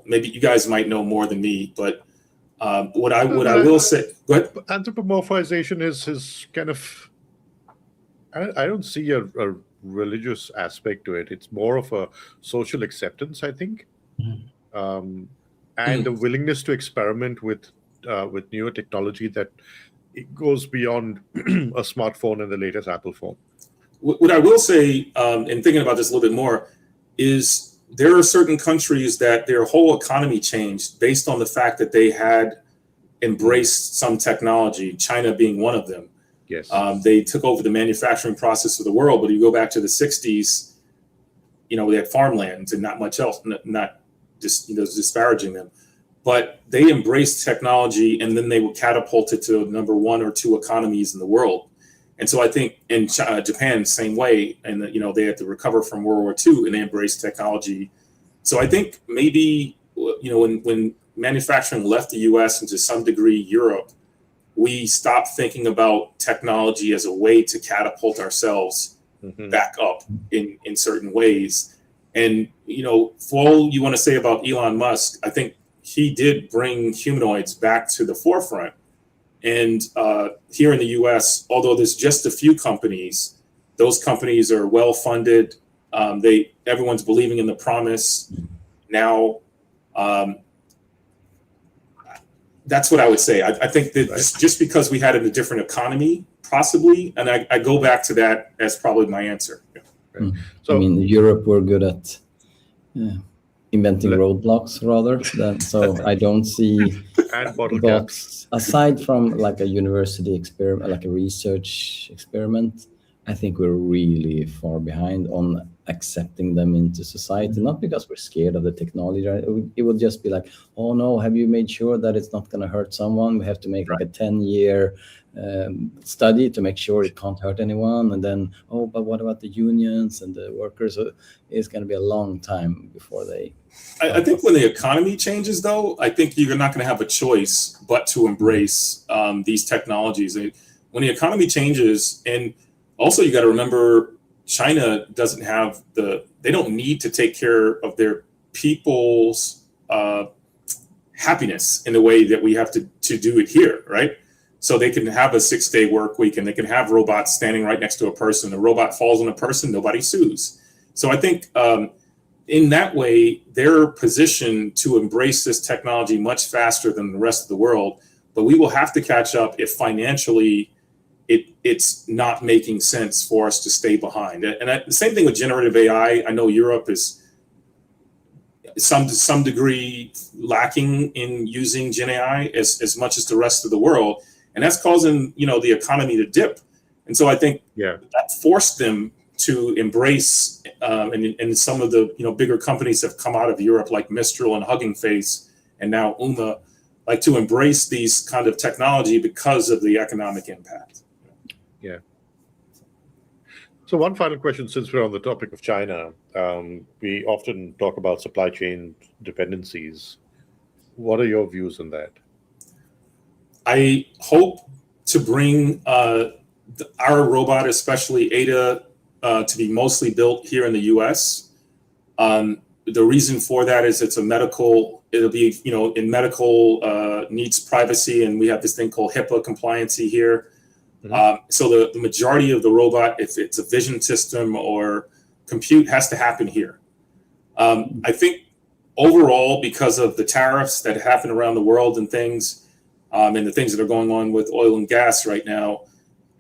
maybe you guys might know more than me. But what I will say, go ahead. Anthropomorphization is kind of, I don't see a religious aspect to it. It's more of a social acceptance, I think, and a willingness to experiment with newer technology that it goes beyond a smartphone and the latest Apple phone. What I will say, in thinking about this a little bit more, is there are certain countries that their whole economy changed based on the fact that they had embraced some technology, China being one of them. Yes. They took over the manufacturing process of the world, but you go back to the 60s, they had farmlands and not much else, not just disparaging them. But they embraced technology, and then they were catapulted to number 1 or 2 economies in the world. And so I think in Japan, same way, and they had to recover from World War II, and they embraced technology. So I think maybe when manufacturing left the U.S. and to some degree Europe, we stopped thinking about technology as a way to catapult ourselves back up in certain ways. And for all you want to say about Elon Musk, I think he did bring humanoids back to the forefront. And here in the US, although there's just a few companies, those companies are well funded. Everyone's believing in the promise now. That's what I would say. I think that just because we had a different economy, possibly, and I go back to that as probably my answer. Right. So, Europe were good at inventing roadblocks rather than, so I don't see and bottle bots aside from like a university experiment, like a research experiment. I think we're really far behind on accepting them into society, not because we're scared of the technology. Right? It would just be like, oh no, have you made sure that it's not going to hurt someone? We have to make like a 10-year study to make sure it can't hurt anyone. And then, oh, but what about the unions and the workers? It's going to be a long time before they... I think when the economy changes, though, I think you're not going to have a choice but to embrace these technologies. When the economy changes, and also you got to remember, China doesn't have they don't need to take care of their people's happiness in the way that we have to do it here, right? So they can have a 6-day work week, and they can have robots standing right next to a person. The robot falls on a person, nobody sues. So I think in that way, they're positioned to embrace this technology much faster than the rest of the world. But we will have to catch up if financially it's not making sense for us to stay behind. And the same thing with generative AI. I know Europe is some degree lacking in using Gen AI as much as the rest of the world, and that's causing the economy to dip. And so I think that forced them to embrace, and some of the bigger companies have come out of Europe, like Mistral and Hugging Face, and now Uma, like to embrace these kind of technology because of the economic impact. Yeah. So one final question, since we're on the topic of China, we often talk about supply chain dependencies. What are your views on that? I hope to bring our robot, especially Ada, to be mostly built here in the U.S. The reason for that is it'll be, in medical needs privacy, and we have this thing called HIPAA compliancy here. So the majority of the robot, if it's a vision system or compute, has to happen here. I think overall, because of the tariffs that happen around the world and things, and the things that are going on with oil and gas right now,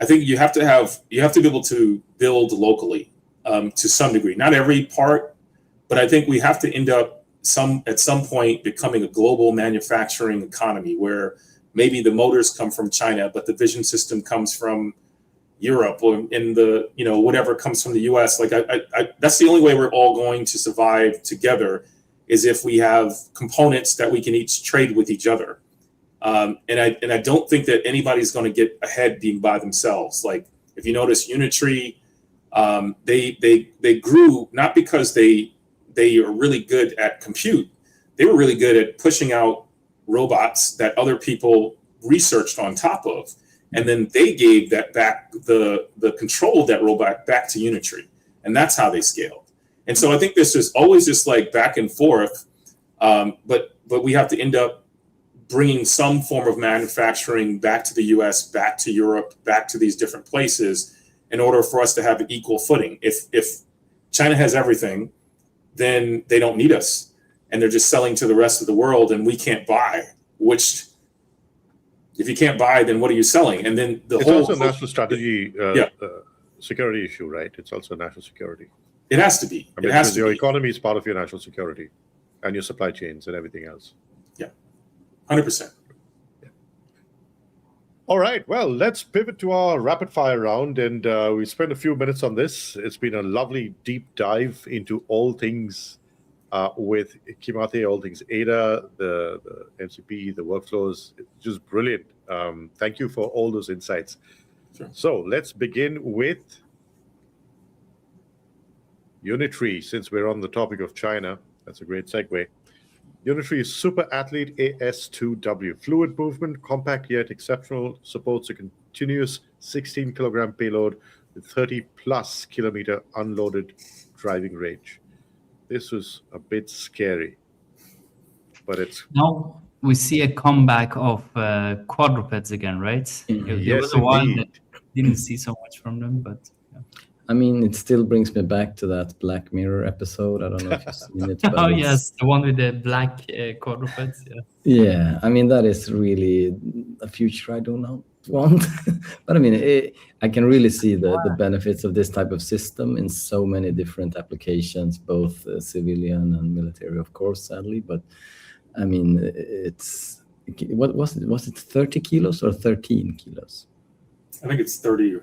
I think you have to be able to build locally to some degree. Not every part, but I think we have to end up at some point becoming a global manufacturing economy where maybe the motors come from China, but the vision system comes from Europe, or in the whatever comes from the U.S. Like that's the only way we're all going to survive together, is if we have components that we can each trade with each other. And I don't think that anybody's going to get ahead being by themselves. Like if you notice, Unitree, they grew not because they are really good at compute. They were really good at pushing out robots that other people researched on top of, and then they gave that back, the control of that robot back to Unitree, and that's how they scaled. And so I think this is always just like back and forth, but we have to end up bringing some form of manufacturing back to the U.S., back to Europe, back to these different places in order for us to have an equal footing. If China has everything, then they don't need us, and they're just selling to the rest of the world, and we can't buy. Which, if you can't buy, then what are you selling? And then it's also a national strategy, security issue, right? It's also national security. It has to be. I mean, it has to your be. economy is part of your national security, and your supply chains and everything else. Yeah, 100%. All right, well, let's pivot to our rapid fire round, and we spent a few minutes on this. It's been a lovely deep dive into all things with Kimate, all things Ada, the MCP, the workflows. It's just brilliant. Thank you for all those insights. Sure. So let's begin with Unitree, since we're on the topic of China. That's a great segue. Unitree Super Athlete AS2W. Fluid movement, compact yet exceptional, supports a continuous 16-kilogram payload with 30-plus kilometer unloaded driving range. This was a bit scary, but it's... Now we see a comeback of quadrupeds again, right? There was a while that didn't see so much from them, but... Yeah. I mean, it still brings me back to that Black Mirror episode. I don't know if you've seen it. But yes, the one with the black quadrupeds. Yeah. Yeah, I mean, that is really a future I do not want. But I mean, I can really see the benefits of this type of system in so many different applications, both civilian and military, of course, sadly. But I mean, it's, what was it? Was it 30 kilos or 13 kilos? I think it's 30.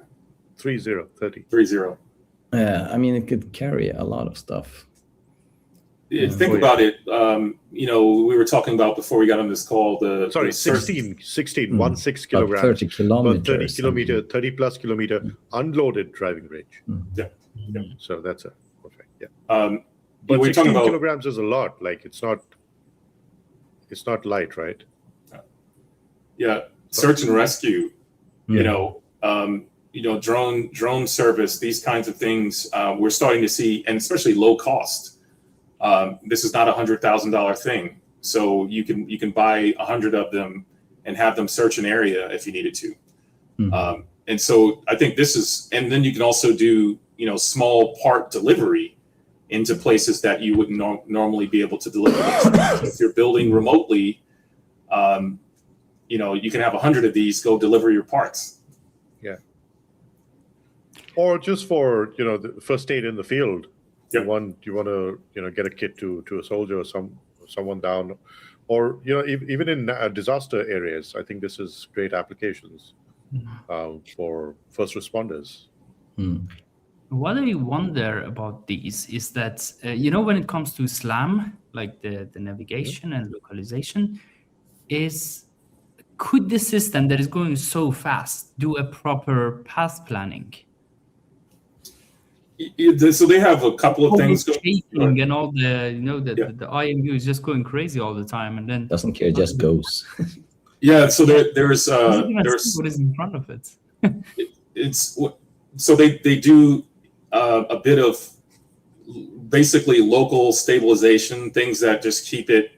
30. 30. Yeah, I mean, it could carry a lot of stuff. Think about it. We were talking about before we got on this call. The 16 About 16 kilograms, 30 kilometers. about 30 plus kilometer unloaded driving range. Yeah. So that's a perfect. Yeah. But But we're 16 talking about kilograms is a lot. Like it's not light, right? search and rescue. Drone service. These kinds of things we're starting to see, and especially low cost. This is not $100,000 thing, so you can buy 100 of them and have them search an area if you needed to. And so I think this is, and then you can also do small part delivery into places that you wouldn't normally be able to deliver. So if you're building remotely, you can have 100 of these go deliver your parts. Yeah. Or just for the first aid in the field. Yep. You want to get a kit to a soldier or someone down, or even in disaster areas. I think this is great applications for first responders. What I wonder about these is that when it comes to SLAM, like the navigation and localization, could the system that is going so fast do a proper path planning? So they have a couple of things going, and all the the IMU is just going crazy all the time, and then doesn't care, just goes. Yeah, so there's what is in front of it. So they do a bit of basically local stabilization, things that just keep it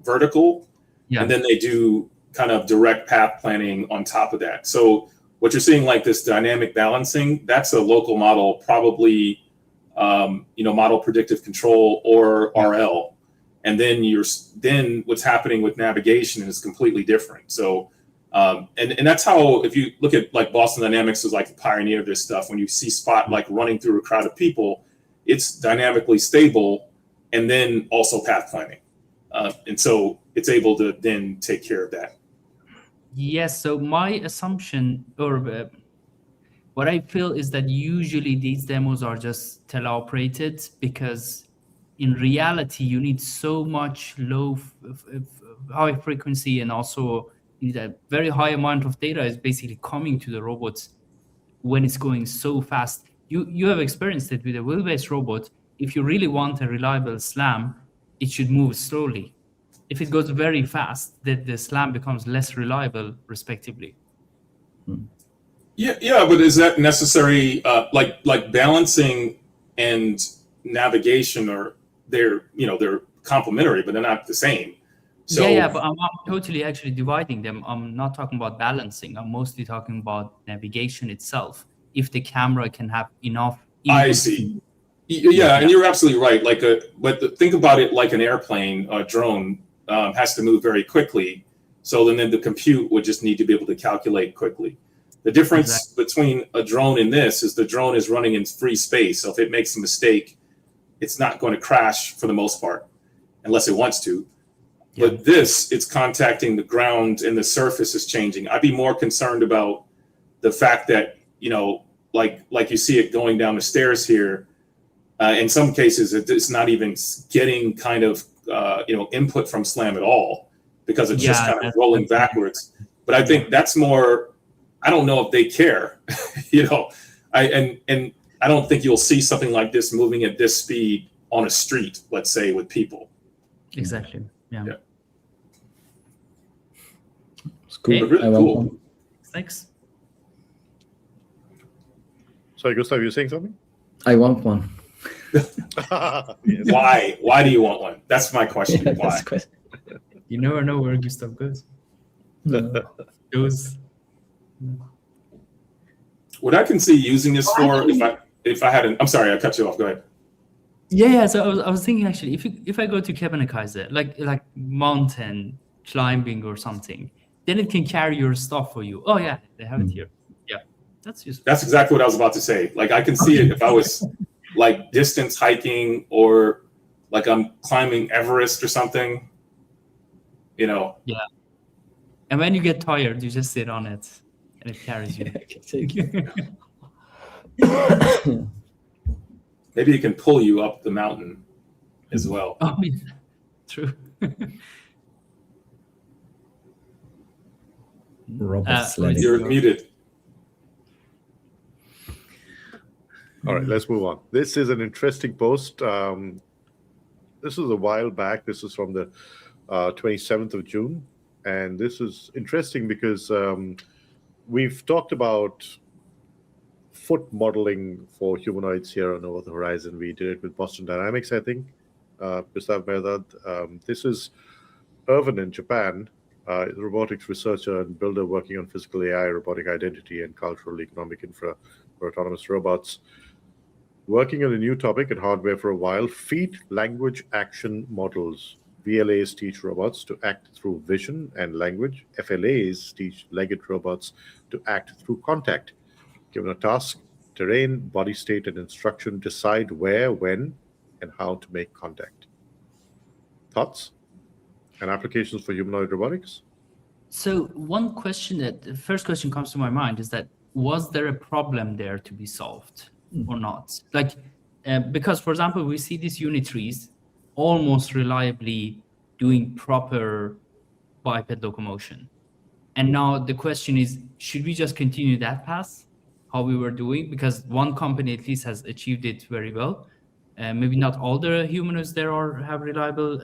vertical, and then they do kind of direct path planning on top of that. So what you're seeing, like this dynamic balancing, that's a local model, probably model predictive control or RL, and then what's happening with navigation is completely different. So and that's how, if you look at like Boston Dynamics was like the pioneer of this stuff. When you see Spot like running through a crowd of people, it's dynamically stable and then also path planning, and so it's able to then take care of that. Yes, so my assumption, or what I feel, is that usually these demos are just teleoperated, because in reality you need so much high frequency, and also you need a very high amount of data is basically coming to the robots when it's going so fast. You have experienced it with a wheel-based robot. If you really want a reliable SLAM, it should move slowly. If it goes very fast, the SLAM becomes less reliable, respectively. Yeah, but is that necessary? Like balancing and navigation they're complementary, but they're not the same. So but I'm totally actually dividing them. I'm not talking about balancing. I'm mostly talking about navigation itself. If the camera can have enough. I see. Yeah, and you're absolutely right. Think about it like an airplane, a drone. Has to move very quickly, so then the compute would just need to be able to calculate quickly. The difference between a drone and this is the drone is running in free space, so if it makes a mistake, it's not going to crash for the most part, unless it wants to. Yeah. But it's contacting the ground and the surface is changing. I'd be more concerned about the fact that, like you see it going down the stairs here, in some cases it's not even getting kind of input from SLAM at all, because it's just kind of rolling backwards. But I think that's more, I don't know if they care, and I don't think you'll see something like this moving at this speed on a street, let's say, with people. Exactly. Yeah. It's cool. Okay. Really cool. Thanks. Sorry, Gustav, you're saying something? I want one. Yes. Why do you want one? That's my question. Yeah, Why? You never know where Gustav goes. What I can see using this for, if I had I'm sorry, I cut you off. Go ahead. Yeah. So I was thinking, actually, if I go to Kebnekaise, like mountain climbing or something, then it can carry your stuff for you. Oh yeah, they have it here. Yeah, that's useful. That's exactly what I was about to say. Like, I can see it if I was like distance hiking, or like I'm climbing Everest or something. Yeah. And when you get tired, you just sit on it and it carries you. maybe it can pull you up the mountain as well. Oh, yeah. True. Robot sledding. You're muted. All right, let's move on. This is an interesting post. This was a while back. This is from the 27th of June. And this is interesting because we've talked about foot modeling for humanoids here on Over the Horizon. We did it with Boston Dynamics, I think. Gustav, Mehrdad. This is Irvin in Japan, a robotics researcher and builder working on physical AI, robotic identity, and cultural economic infra for autonomous robots. Working on a new topic and hardware for a while, feet language action models. VLAs teach robots to act through vision and language. FLAs teach legged robots to act through contact. Given a task, terrain, body state, and instruction, decide where, when, and how to make contact. Thoughts and applications for humanoid robotics? So one question the first question comes to my mind is that, was there a problem there to be solved or not? Like, because, for example, we see these unitaries almost reliably doing proper biped locomotion. And now the question is, should we just continue that path, how we were doing? Because one company at least has achieved it very well. Maybe not all the humanoids there have reliable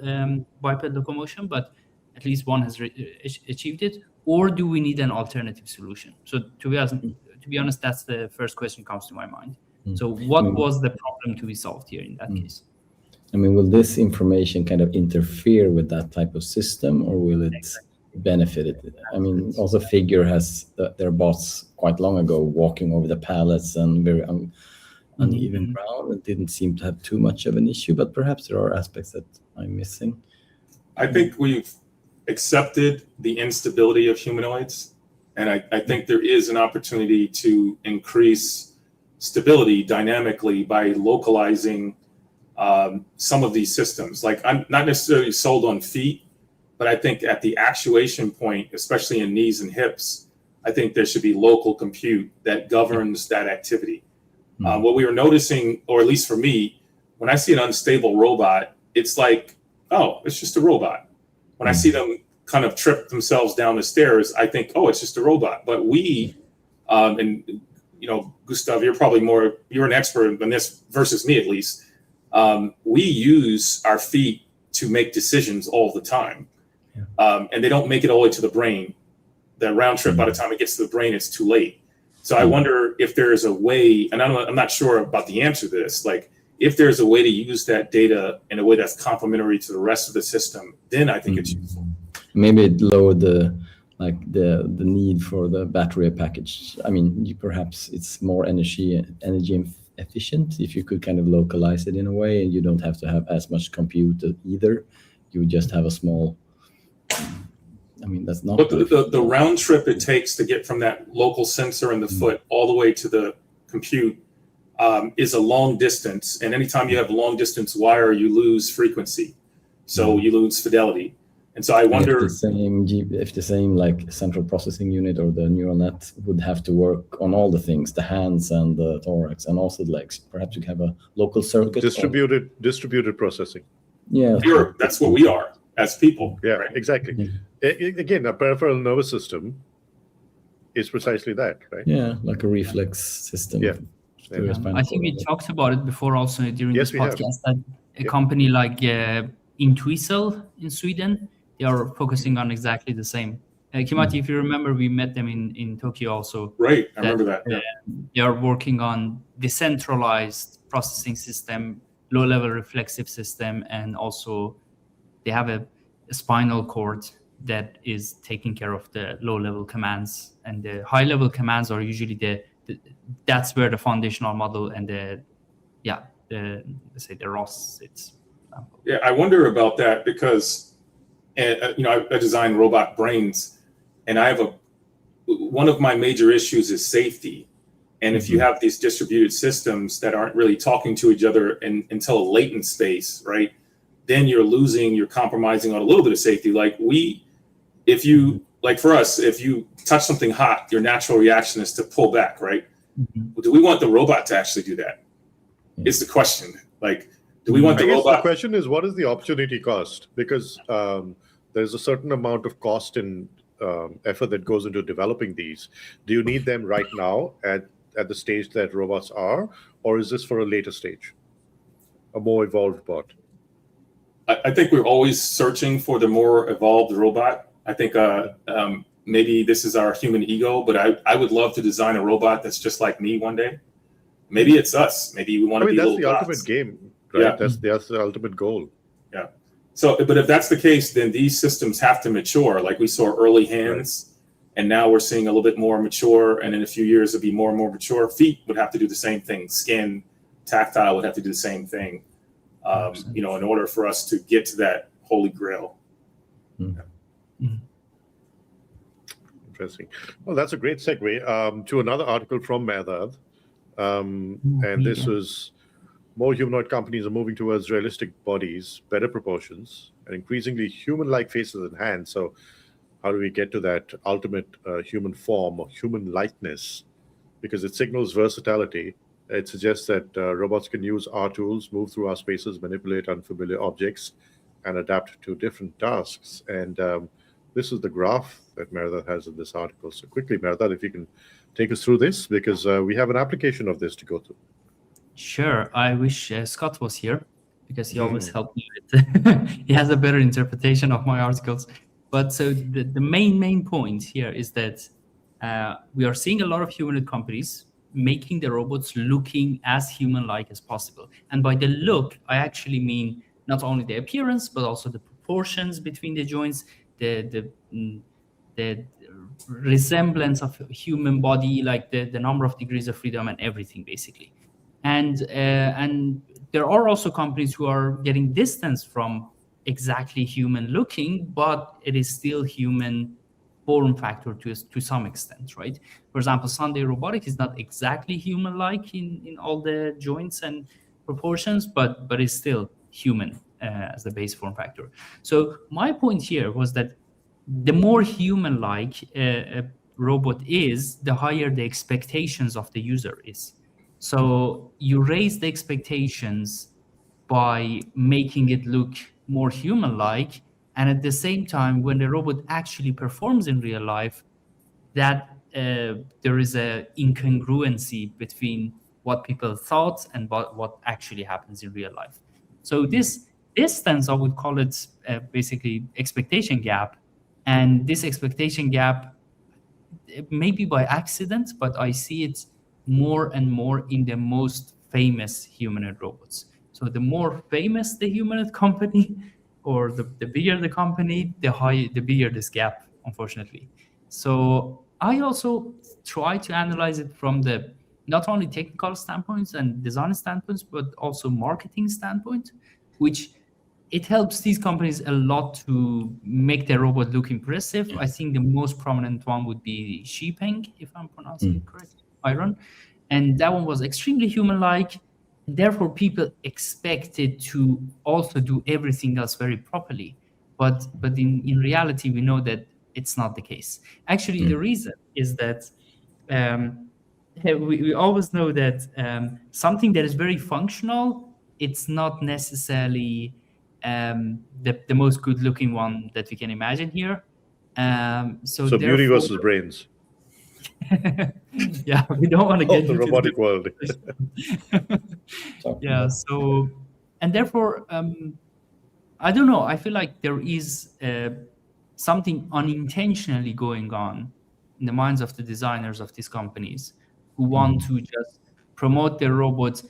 biped locomotion, but at least one has achieved it. Or do we need an alternative solution? So to be honest, that's the first question comes to my mind. So what was the problem to be solved here in that case? I mean, will this information kind of interfere with that type of system, or will it benefit it? I mean, also Figure has their bots quite long ago walking over the pallets and very uneven ground. It didn't seem to have too much of an issue, but perhaps there are aspects that I'm missing. I think we've accepted the instability of humanoids, and I think there is an opportunity to increase stability dynamically by localizing some of these systems. Like, I'm not necessarily sold on feet, but I think at the actuation point, especially in knees and hips, I think there should be local compute that governs that activity. What we were noticing, or at least for me, when I see an unstable robot, it's like, oh, it's just a robot. When I see them kind of trip themselves down the stairs, I think, oh, it's just a robot. But we, and Gustav, you're an expert in this versus me, at least. We use our feet to make decisions all the time. And they don't make it all the way to the brain. The round trip, by the time it gets to the brain, it's too late. So I wonder if there's a way, and I'm not sure about the answer to this, like if there's a way to use that data in a way that's complementary to the rest of the system, then I think it's useful. Maybe it lowered the need for the battery package. I mean, perhaps it's more energy efficient if you could kind of localize it in a way, and you don't have to have as much compute either. You would just have a small. I mean, that's not. But the round trip it takes to get from that local sensor in the foot all the way to the compute is a long distance, and anytime you have a long distance wire, you lose frequency, so you lose fidelity. And so I wonder if the same like central processing unit or the neural net would have to work on all the things, the hands and the thorax and also the legs. Perhaps you have a local circuit. Distributed processing. Yeah, that's what we are as people. Yeah, right? exactly. Again, a peripheral nervous system is precisely that, right? Yeah, like a reflex system. Yeah. I think we talked about it before also during Yes, this podcast, that a company like Intuicel in Sweden, they are focusing on exactly the same. Kimate, if you remember, we met them in Tokyo also. Right, I remember that. Yeah. They are working on decentralized processing system, low-level reflexive system, and also they have a spinal cord that is taking care of the low-level commands, and the high-level commands are usually that's where the foundational model and the ROS sits. Yeah, I wonder about that because, I design robot brains, and I have one of my major issues is safety. And if you have these distributed systems that aren't really talking to each other until a latent space, right? Then you're compromising on a little bit of safety. For us, if you touch something hot, your natural reaction is to pull back, right? Do we want the robot to actually do that? is the question. Like, do we want I the guess the robot? question is, what is the opportunity cost? Because there's a certain amount of cost and effort that goes into developing these. Do you need them right now at the stage that robots are, or is this for a later stage, a more evolved bot? I think we're always searching for the more evolved robot. I think maybe this is our human ego, but I would love to design a robot that's just like me one day. Maybe it's us. Maybe we want to be that's little the dots. ultimate game, right? Yeah. That's the ultimate goal. Yeah. So, but if that's the case, then these systems have to mature. Like we saw early hands, and now we're seeing a little bit more mature, and in a few years it'll be more and more mature. Feet would have to do the same thing. Skin, tactile would have to do the same thing. In order for us to get to that holy grail. Interesting. Well, that's a great segue to another article from Mehrdad. And this was, more humanoid companies are moving towards realistic bodies, better proportions, and increasingly human-like faces and hands. So how do we get to that ultimate human form or human likeness? Because it signals versatility. It suggests that robots can use our tools, move through our spaces, manipulate unfamiliar objects, and adapt to different tasks. And this is the graph that Mehrdad has in this article. So quickly, Mehrdad, if you can take us through this, because we have an application of this to go through. Sure. I wish Scott was here, because he always helped me with he has a better interpretation of my articles. But so the main point here is that we are seeing a lot of humanoid companies making the robots looking as human-like as possible. And by the look, I actually mean not only the appearance, but also the proportions between the joints, the resemblance of a human body, like the number of degrees of freedom and everything, basically. And there are also companies who are getting distance from exactly human looking, but it is still human form factor to some extent, right? For example, Sunday Robotics is not exactly human-like in all the joints and proportions, but is still human as the base form factor. So my point here was that the more human-like a robot is, the higher the expectations of the user is. So you raise the expectations by making it look more human-like, and at the same time, when the robot actually performs in real life, that there is a incongruency between what people thought and what actually happens in real life. So this distance, I would call it basically expectation gap. And this expectation gap, maybe by accident, but I see it more and more in the most famous humanoid robots. So the more famous the humanoid company, or the bigger the company, the bigger this gap, unfortunately. So I also try to analyze it from the not only technical standpoints and design standpoints, but also marketing standpoint, which it helps these companies a lot to make their robot look impressive. I think the most prominent one would be Xipeng, if I'm pronouncing it correctly, Iron. And that one was extremely human-like. Therefore, people expected to also do everything else very properly. But in reality, we know that it's not the case. Actually, the reason is that we always know that something that is very functional, it's not necessarily the most good-looking one that we can imagine here. So beauty versus brains. Yeah, we don't want to get the into robotic world. Yeah, so, and therefore, I don't know, I feel like there is something unintentionally going on in the minds of the designers of these companies who want to just promote their robots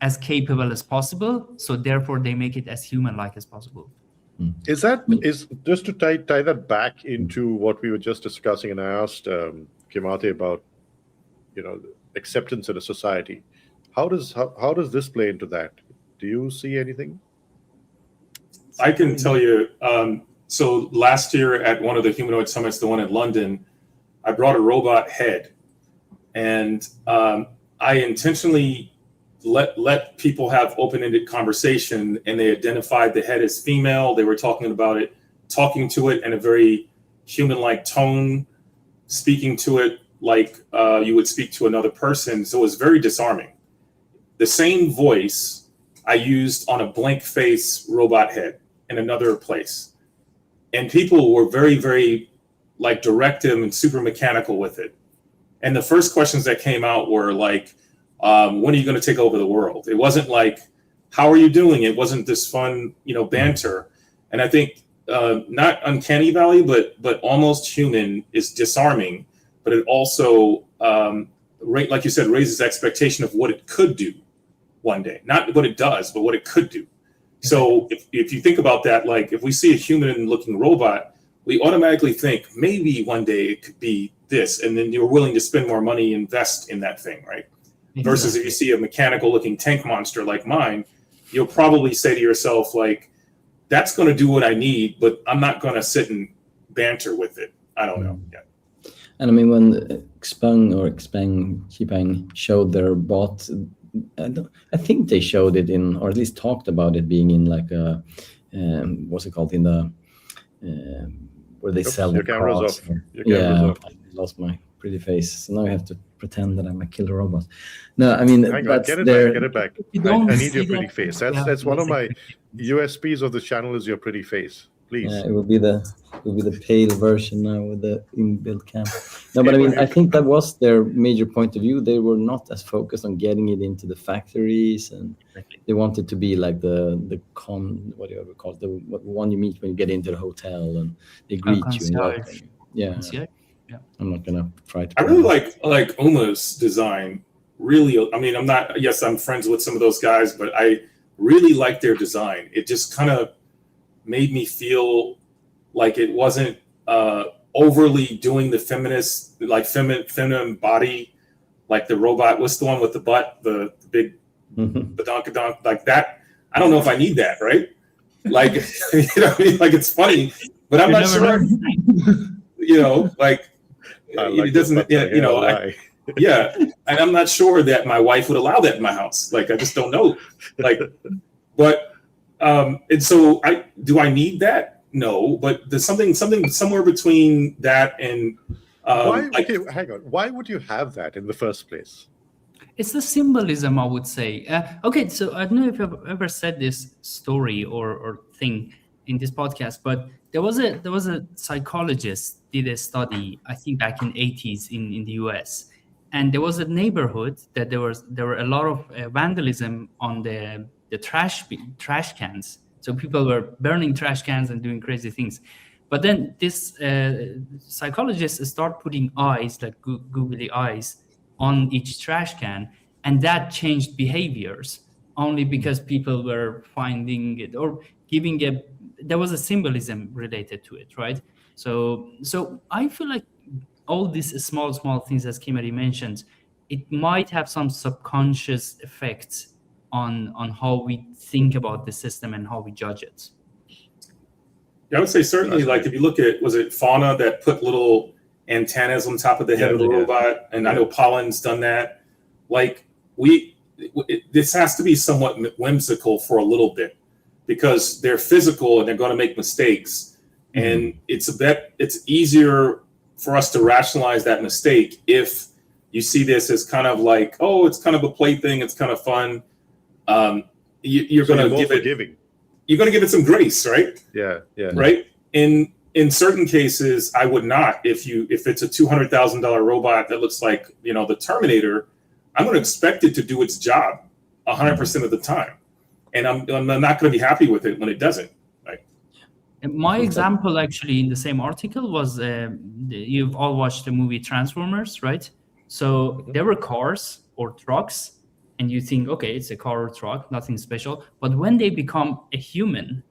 as capable as possible, so therefore they make it as human-like as possible. Is just to tie that back into what we were just discussing, and I asked Kimate about, acceptance in a society. How does this play into that? Do you see anything? I can tell you. So last year at one of the humanoid summits, the one in London, I brought a robot head, and I intentionally let people have open-ended conversation, and they identified the head as female. They were talking to it in a very human-like tone, speaking to it like you would speak to another person. So it was very disarming. the same voice I used on a blank face robot head in another place. And people were very, very like directive and super mechanical with it. And the first questions that came out were like, when are you going to take over the world? It wasn't like, how are you doing? It wasn't this fun, banter. And I think not uncanny valley, but almost human is disarming, but it also, like you said, raises expectation of what it could do one day. Not what it does, but what it could do. So if you think about that, like if we see a human-looking robot, we automatically think maybe one day it could be this, and then you're willing to spend more money, invest in that thing, right? Exactly. Versus if you see a mechanical-looking tank monster like mine, you'll probably say to yourself, like, that's going to do what I need, but I'm not going to sit and banter with it. I don't know. Yeah. And I mean, when Xpeng showed their bot, I think they showed it in, or at least talked about it being in like a, what's it called, in the, where they sell the cars. I lost my pretty face, so now I have to pretend that I'm a killer robot. No, I mean, hang on, get it back. I need your pretty face. That's one of my USPs of the channel is your pretty face. Please. It will be the pale version now with the inbuilt cam. No, but I mean, I think that was their major point of view. They were not as focused on getting it into the factories, and they wanted to be like the what do you ever call it, the one you meet when you get into the hotel and they greet you and welcome you. Yeah. I'm not gonna try to. I really like Uma's design. Really, I mean, I'm friends with some of those guys, but I really like their design. It just kind of made me feel like it wasn't overly doing the feminist, like feminine body, like the robot. What's the one with the butt, the big badonkadonk, like that? I don't know if I need that, right? Like, like it's funny, but I'm not sure. Like it doesn't, yeah, and I'm not sure that my wife would allow that in my house. Like, I just don't know. Like, but. And so do I need that? No, but there's something somewhere between that and hang on. Why would you have that in the first place? It's the symbolism, I would say. Okay, so I don't know if I've ever said this story or thing in this podcast, but there was a psychologist did a study, I think back in 80s in the US, and there was a neighborhood that there were a lot of vandalism on the trash cans. So people were burning trash cans and doing crazy things. But then this psychologist start putting eyes, like googly eyes, on each trash can, and that changed behaviors only because people were finding it or giving there was a symbolism related to it, right? So I feel like all these small things, as Kimate mentioned, it might have some subconscious effects on how we think about the system and how we judge it. Yeah, I would say certainly, like if you look at, was it Fauna that put little antennas on top of the head of the robot? And I know Pollen's done that. Like this has to be somewhat whimsical for a little bit because they're physical and they're going to make mistakes. And it's easier for us to rationalize that mistake if you see this as kind of like, oh, it's kind of a plaything, it's kind of fun. You're going to give it. You're going to give it some grace, right? Yeah. Right. In certain cases, I would not. If it's a $200,000 robot that looks like the Terminator, I'm going to expect it to do its job 100% of the time, and I'm not going to be happy with it when it doesn't. Right. And my example, actually, in the same article was you've all watched the movie Transformers, right? So there were cars or trucks. And you think, okay, it's a car or truck, nothing special. But when they become a human,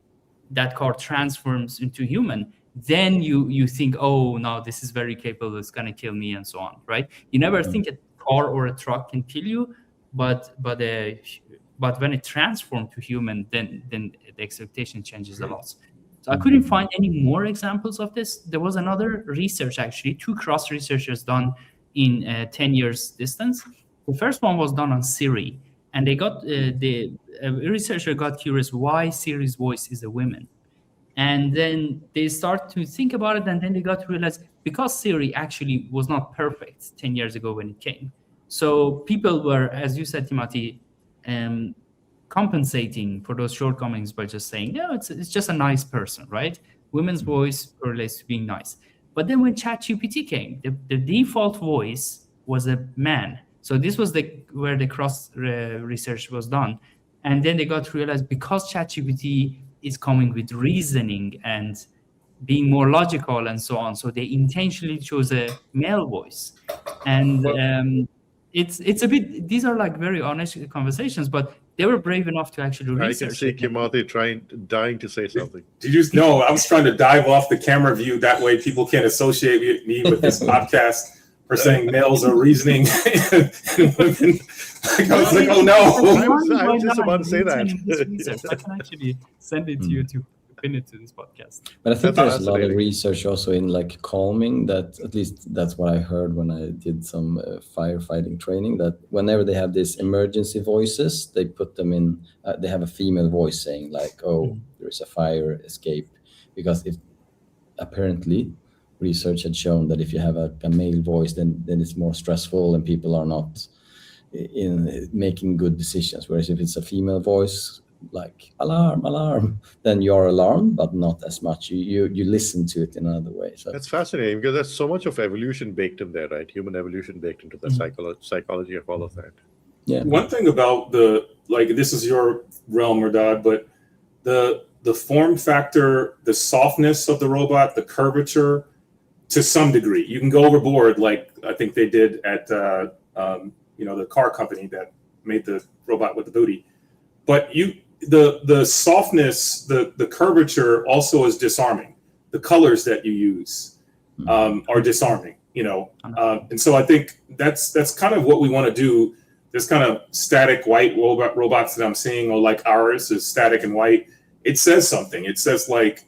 that car transforms into human. Then you think, oh, no, this is very capable. It's gonna kill me, and so on, right? You never think a car or a truck can kill you, but when it transforms to human, then the expectation changes a lot. So I couldn't find any more examples of this. There was another research, actually, 2 cross researchers done in 10 years distance. The first one was done on Siri, and they got the researcher got curious why Siri's voice is a woman, and then they start to think about it, and then they got to realize because Siri actually was not perfect 10 years ago when it came. So people were, as you said, Kimate, compensating for those shortcomings by just saying, no, it's just a nice person, right? Women's voice correlates to being nice. But then when ChatGPT came, the default voice was a man. So this was where the cross research was done. And then they got to realize, because ChatGPT is coming with reasoning and being more logical and so on, so they intentionally chose a male voice. And it's a bit, these are like very honest conversations, but they were brave enough to actually research. I can see Kimate dying to say something. Did you know I was trying to dive off the camera view, that way people can't associate me with this podcast for saying males are reasoning and women. Like, I was like, oh no. I was just about to say that. I can actually send it to you to pin it to this podcast. But I think there's a lot of research also in like calming, that at least that's what I heard when I did some firefighting training, that whenever they have these emergency voices, they put them in, they have a female voice saying like, oh, there's a fire escape. Because if apparently research had shown that if you have a male voice, then it's more stressful and people are not in making good decisions. Whereas if it's a female voice, like alarm, then you're alarmed, but not as much. You listen to it in another way. So that's fascinating, because there's so much of evolution baked in there, right? Human evolution baked into the psychology of all of that. Yeah. One thing about this is your realm, Mehrdad, but the form factor, the softness of the robot, the curvature, to some degree, you can go overboard, like I think they did at the car company that made the robot with the booty. But the softness, the curvature also is disarming. The colors that you use are disarming, and so I think that's kind of what we want to do. This kind of static white robots that I'm seeing, or like ours is static and white. It says something. It says like,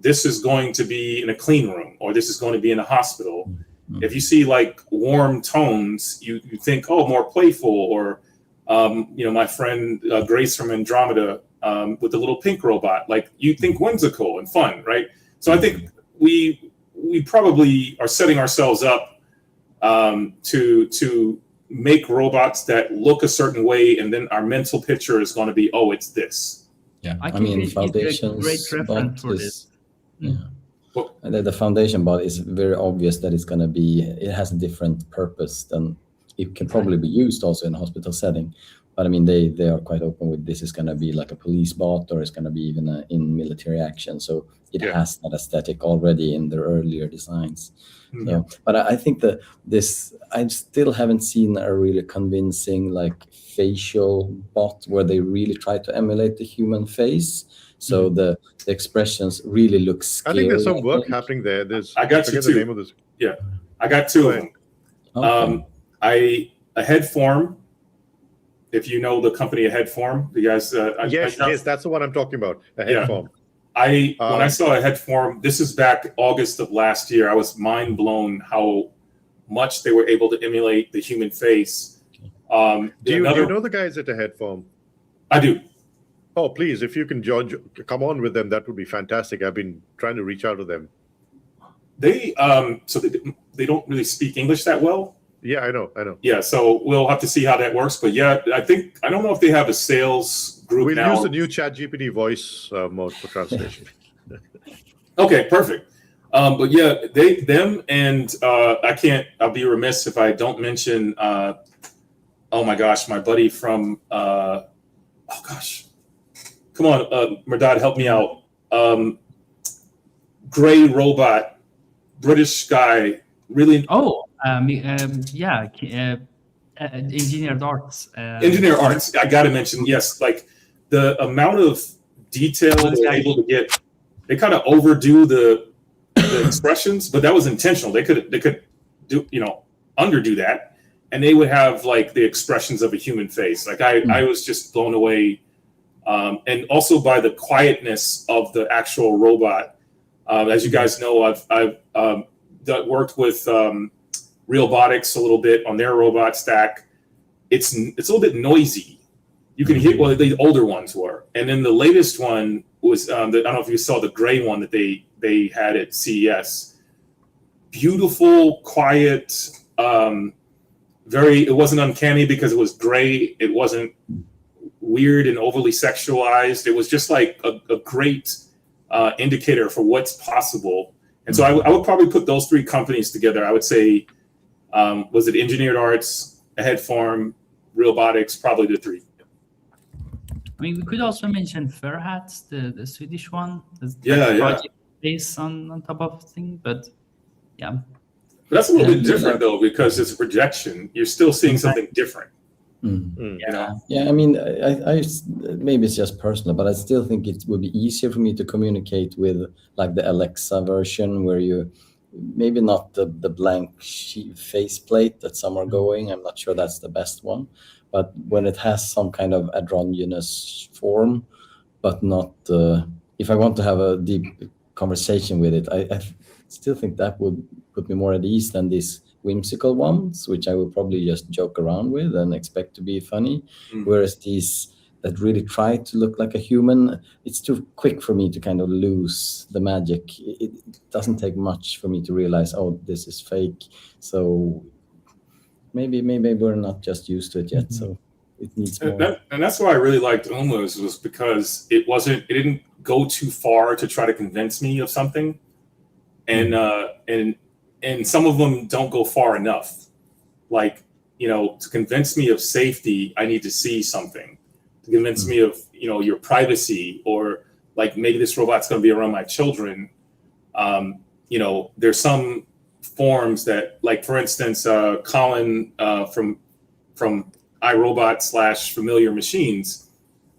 this is going to be in a clean room, or this is going to be in a hospital. If you see like warm tones, you think, oh, more playful, or my friend Grace from Andromeda with the little pink robot, like you think whimsical and fun, right? So I think we probably are setting ourselves up to make robots that look a certain way, and then our mental picture is going to be, oh, it's this. Yeah, I mean, Foundation's great reference for this. Yeah. And the Foundation bot is very obvious that it has a different purpose than it can probably be used also in a hospital setting. But I mean, they are quite open with this is going to be like a police bot, or it's going to be even in military action. So it has that aesthetic already in their earlier designs. So, but I think I still haven't seen a really convincing like facial bot where they really try to emulate the human face. So the expressions really look scary. I think there's some work happening there. I got you the name of this. Yeah, I got two of them. Okay. A head form. If you know the company Ahead Form, you guys. Yes, that's the one I'm talking about. Ahead Form. When I saw Ahead Form, this is back August of last year. I was mind blown how much they were able to emulate the human face. Do you know the guys at Ahead Form? I do. Oh, please, if you can come on with them, that would be fantastic. I've been trying to reach out to them. They they don't really speak English that well. Yeah, I know. Yeah, so we'll have to see how that works. But yeah, I don't know if they have a sales group now. We'll use the new ChatGPT voice mode for translation. Okay, perfect. But yeah, them, and I'll be remiss if I don't mention, oh my gosh, my buddy from, come on, Mehrdad, help me out. Gray robot, British guy, really. Engineered arts. Engineer arts. I got to mention, yes, like the amount of detail they're able to get. They kind of overdo the expressions, but that was intentional. They could do underdo that, and they would have like the expressions of a human face. Like I was just blown away, and also by the quietness of the actual robot. As you guys know, I've worked with Robotics a little bit on their robot stack. It's a little bit noisy. You can hear, well, the older ones were, and then the latest one was I don't know if you saw the gray one that they had at CES. Beautiful, quiet, it wasn't uncanny because it was gray. It wasn't weird and overly sexualized. It was just like a great indicator for what's possible. And so I would probably put those three companies together. I would say, was it Engineered Arts, Ahead Farm, Robotics, probably the three. I mean, we could also mention Fairhats, the Swedish one. Yeah. Based on top of thing, but yeah. But that's a little bit different though, because it's a projection. You're still seeing something different. You know? Yeah, I mean, I maybe it's just personal, but I still think it would be easier for me to communicate with like the Alexa version, where you maybe not the blank faceplate that some are going. I'm not sure that's the best one, but when it has some kind of androgynous form, but not. If I want to have a deep conversation with it, I still think that would put me more at ease than these whimsical ones, which I would probably just joke around with and expect to be funny. Whereas these that really try to look like a human, it's too quick for me to kind of lose the magic. It doesn't take much for me to realize, oh, this is fake. So maybe we're not just used to it yet. So it needs more. And that's why I really liked Umla's, was because it didn't go too far to try to convince me of something. And some of them don't go far enough. Like, to convince me of safety, I need to see something. To convince me of, your privacy, or like maybe this robot's going to be around my children. There's some forms that, like, for instance, Colin from iRobot / Familiar Machines,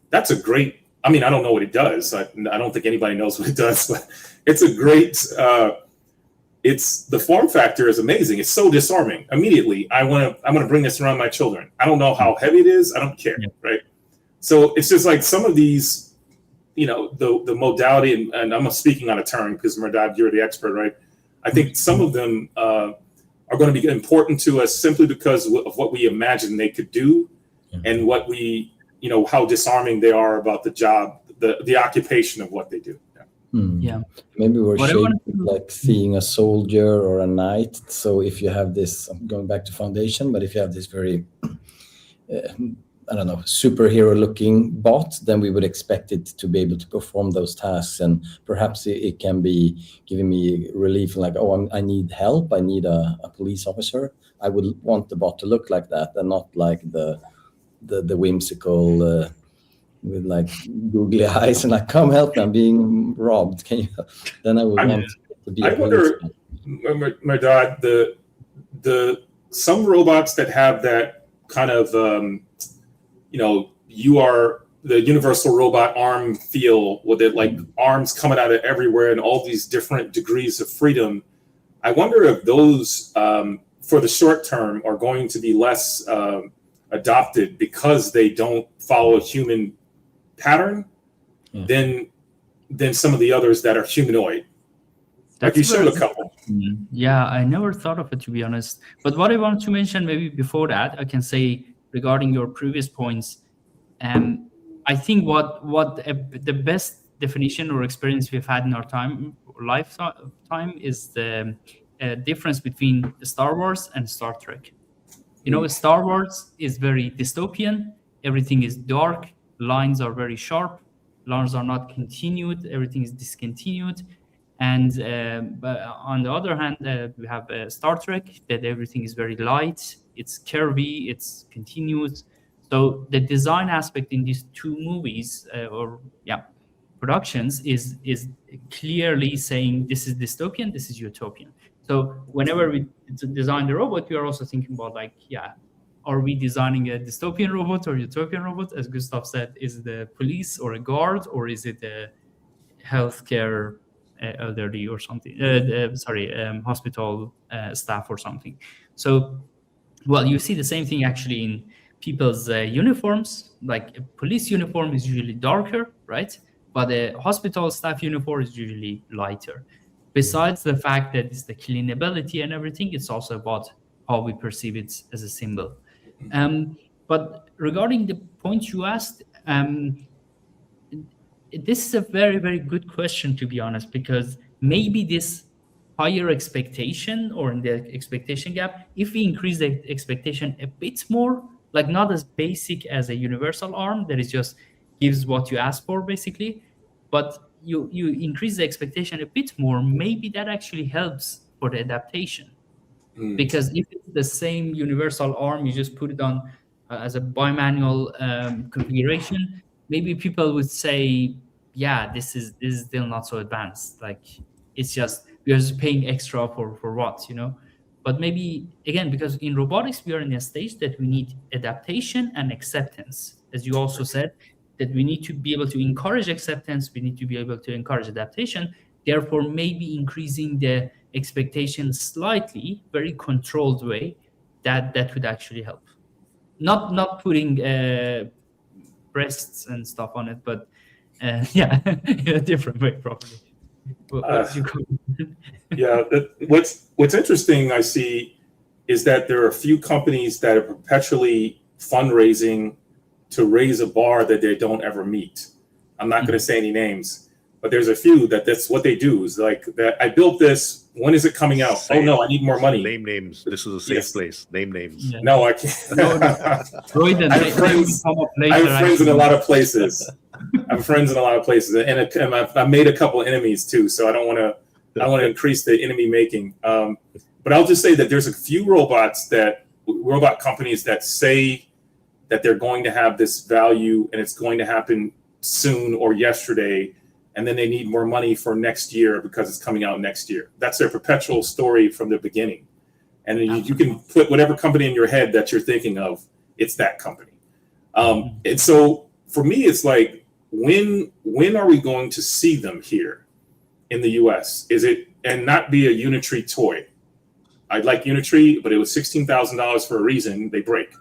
that's a great, I mean, I don't know what it does. I don't think anybody knows what it does, but it's a great, the form factor is amazing. It's so disarming. Immediately, I want to bring this around my children. I don't know how heavy it is. I don't care, right? So it's just like some of these, the modality, and I'm speaking on a turn because Mehrdad, you're the expert, right? I think some of them are going to be important to us simply because of what we imagine they could do, and what we, how disarming they are about the job, the occupation of what they do. Maybe we're shaped like seeing a soldier or a knight. So if you have this, I'm going back to foundation, but if you have this very superhero looking bot, then we would expect it to be able to perform those tasks, and perhaps it can be giving me relief, like, oh, I need help, I need a police officer. I would want the bot to look like that, and not like the whimsical with like googly eyes and like, come help me, I'm being robbed, can you? Then I would want to be. I wonder, Mehrdad, the some robots that have that kind of you are the universal robot arm feel, with it like arms coming out of everywhere and all these different degrees of freedom. I wonder if those for the short term are going to be less adopted because they don't follow a human pattern than some of the others that are humanoid. Like you showed a couple. Yeah, I never thought of it, to be honest. But what I want to mention maybe before that, I can say regarding your previous points, I think the best definition or experience we've had in our lifetime is the difference between Star Wars and Star Trek. Star Wars is very dystopian. Everything is dark. Lines are very sharp. Lines are not continued. Everything is discontinued. And but on the other hand, we have Star Trek, that everything is very light. It's curvy. It's continuous. So the design aspect in these two movies productions is clearly saying this is dystopian, this is utopian. So whenever we design the robot, we are also thinking about are we designing a dystopian robot or utopian robot? As Gustav said, is it a police or a guard, or is it a healthcare elderly or something? Hospital staff or something. So, well, you see the same thing actually in people's uniforms. Like a police uniform is usually darker, right? But a hospital staff uniform is usually lighter. Besides the fact that it's the cleanability and everything, it's also about how we perceive it as a symbol. But regarding the point you asked, this is a very, very good question, to be honest, because maybe this higher expectation or in the expectation gap, if we increase the expectation a bit more, like not as basic as a universal arm that is just gives what you ask for basically, but you increase the expectation a bit more, maybe that actually helps for the adaptation. Because if it's the same universal arm, you just put it on as a bimanual configuration, maybe people would say, yeah, this is still not so advanced. Like, it's just, we are just paying extra for what, you know? But maybe, again, because in robotics, we are in a stage that we need adaptation and acceptance. As you also said, that we need to be able to encourage acceptance, we need to be able to encourage adaptation, therefore maybe increasing the expectation slightly, very controlled way, that would actually help. Not putting breasts and stuff on it, but yeah, in a different way probably. Yeah, what's interesting I see is that there are a few companies that are perpetually fundraising to raise a bar that they don't ever meet. I'm not going to say any names, but there's a few that's what they do, is like, that I built this, when is it coming out? Oh no, I need more money. Name names. This is a safe place. Name names. Yeah. No, I can't. Royden, I have friends in a lot of places. and I've made a couple enemies too, so I don't want to increase the enemy making. But I'll just say that there's a few robot companies that say that they're going to have this value and it's going to happen soon or yesterday, and then they need more money for next year because it's coming out next year. That's their perpetual story from the beginning. And then you can put whatever company in your head that you're thinking of, it's that company. And so for me, it's like, when are we going to see them here in the US? And not be a Unitree toy? I'd like Unitree, but it was $16,000 for a reason. They break.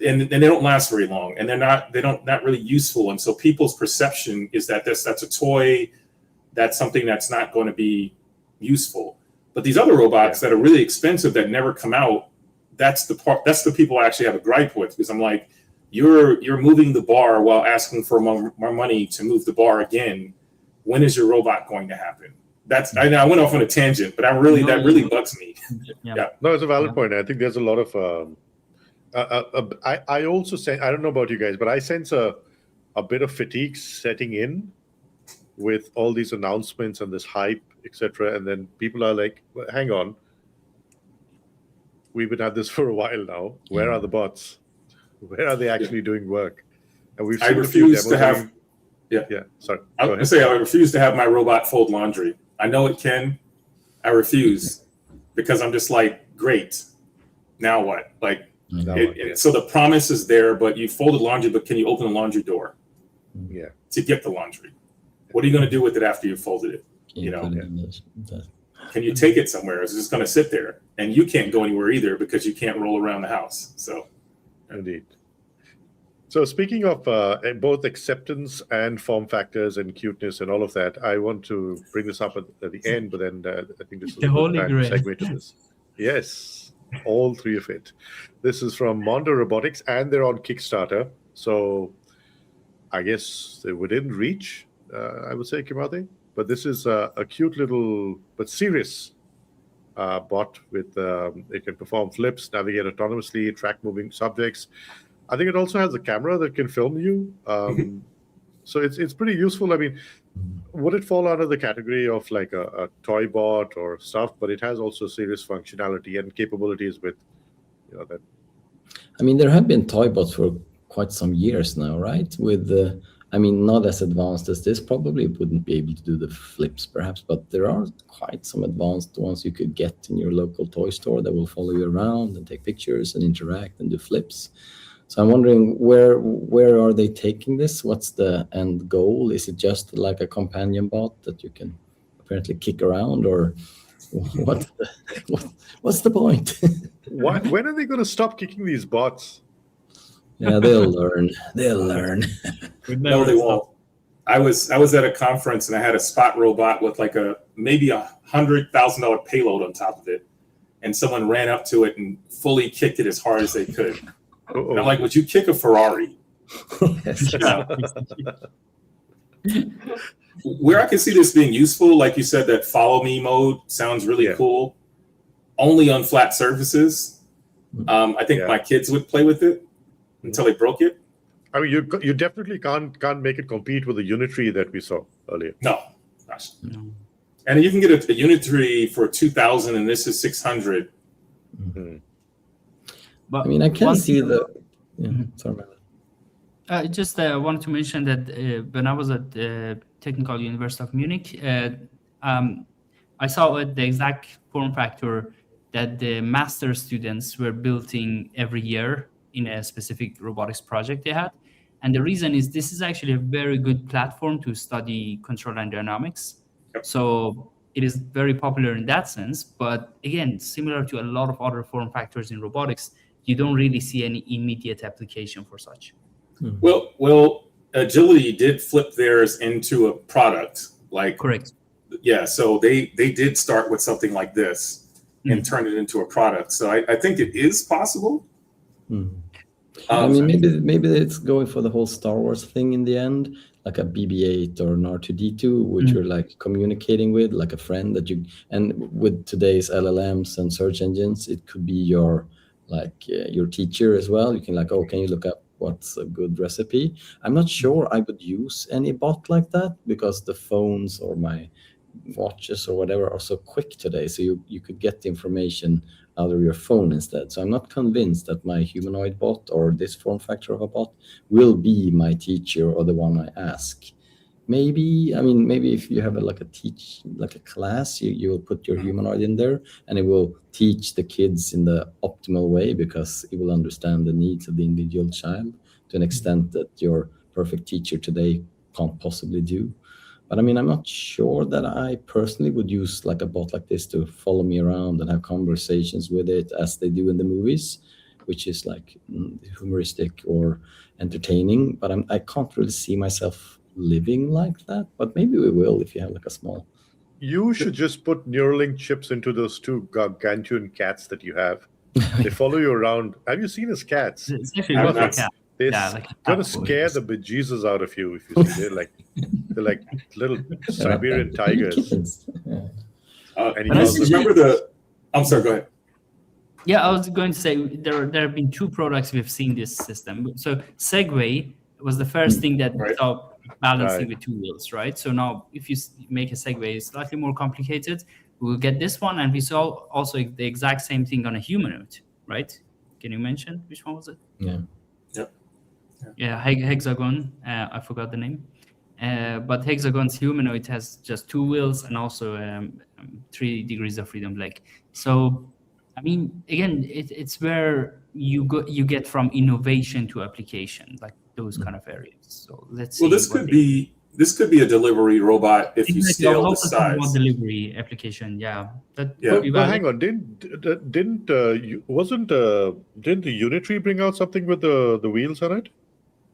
And they don't last very long, and they're not really useful. And so people's perception is that that's a toy, that's something that's not going to be useful. But these other robots that are really expensive that never come out, that's the people I actually have a gripe with, because I'm like, you're moving the bar while asking for more money to move the bar again. When is your robot going to happen? I went off on a tangent, but that really bugs me. Yeah. No, it's a valid point. I think there's a lot of I also say, I don't know about you guys, but I sense a bit of fatigue setting in with all these announcements and this hype, etc. And then people are like, well, hang on, we've been at this for a while now. Where are the bots? Where are they actually doing work? And we've seen refuse to have. Sorry. I was going to say, I refuse to have my robot fold laundry. I know it can. I refuse, because I'm just like, great. Now what? Like. So the promise is there, but you folded laundry, but can you open the laundry door? Yeah. To get the laundry? What are you going to do with it after you folded it? Can you take it somewhere? Is it just going to sit there? And you can't go anywhere either, because you can't roll around the house. So, indeed. So speaking of both acceptance and form factors and cuteness and all of that, I want to bring this up at the end, but then I think this is the holy grail. Segue to this. Yes. All three of it. This is from Mondo Robotics, and they're on Kickstarter. So I guess they're within reach, I would say, Kimate. But this is a cute little but serious bot with it can perform flips, navigate autonomously, track moving subjects. I think it also has a camera that can film you. So it's pretty useful. I mean, would it fall under the category of like a toy bot or stuff? But it has also serious functionality and capabilities with, that. I mean, there have been toy bots for quite some years now, right? With not as advanced as this. Probably wouldn't be able to do the flips, perhaps, but there are quite some advanced ones you could get in your local toy store that will follow you around and take pictures and interact and do flips. So I'm wondering, where are they taking this? What's the end goal? Is it just like a companion bot that you can apparently kick around, or what's the point? When are they going to stop kicking these bots? Yeah, they'll learn. No, they won't. I was at a conference and I had a spot robot with like maybe $100,000 payload on top of it, and someone ran up to it and fully kicked it as hard as they could. And I'm like, would you kick a Ferrari? Where I can see this being useful, like you said, that follow me mode sounds really cool. Only on flat surfaces. I think Yeah. my kids would play with it until they broke it. I mean, you definitely can't make it compete with the Unitary that we saw earlier. No, gosh. No. And you can get a Unitary for 2,000, and this is 600. But I mean, I can one see thing- the. Yeah, sorry. I just wanted to mention that when I was at the Technical University of Munich, I saw the exact form factor that the master students were building every year in a specific robotics project they had. And the reason is this is actually a very good platform to study control and dynamics. Yep. So it is very popular in that sense. But again, similar to a lot of other form factors in robotics, you don't really see any immediate application for such. Well, Agility did flip theirs into a product. Like, Correct. yeah, so they did start with something like this and turn it into a product. So I think it is possible. I mean, maybe it's going for the whole Star Wars thing in the end, like a BB-8 or an R2-D2, which you're like communicating with, like a friend that you. And with today's LLMs and search engines, it could be your your teacher as well. You can can you look up what's a good recipe? I'm not sure I would use any bot like that because the phones or my watches or whatever are so quick today. So you could get the information out of your phone instead. So I'm not convinced that my humanoid bot or this form factor of a bot will be my teacher or the one I ask. Maybe if you have a class, you will put your humanoid in there and it will teach the kids in the optimal way because it will understand the needs of the individual child to an extent that your perfect teacher today can't possibly do. But I mean, I'm not sure that I personally would use like a bot like this to follow me around and have conversations with it as they do in the movies, which is like humoristic or entertaining. But I can't really see myself living like that. But maybe we will if you have like a small. You should just put Neuralink chips into those two gargantuan cats that you have. They follow you around. Have you seen his cats? It's actually I not don't like know. that. They're Like a gonna cat scare the bejesus out of you if you see. They're like little Siberian tigers. Kittens. Yeah. And But I calls think- them- remember I'm sorry, go ahead. Yeah, I was going to say there have been two products we've seen this system. So Segway was the first thing that Right. saw balancing Right. with two wheels, right? So now if you make a Segway, it's slightly more complicated. We'll get this one, and we saw also the exact same thing on a humanoid, right? Can you mention which one was it? Yeah. Yeah, Hexagon. I forgot the name. But Hexagon's humanoid has just two wheels and also 3 degrees of freedom leg. So, I mean, again, it's where you get from innovation to application, like those kind of areas. So let's see. Well, this could be a delivery robot if you Exactly, scale the also talking about size. delivery application. Yeah, that Yeah. could be But valid. hang on, didn't the Unitary bring out something with the wheels on it?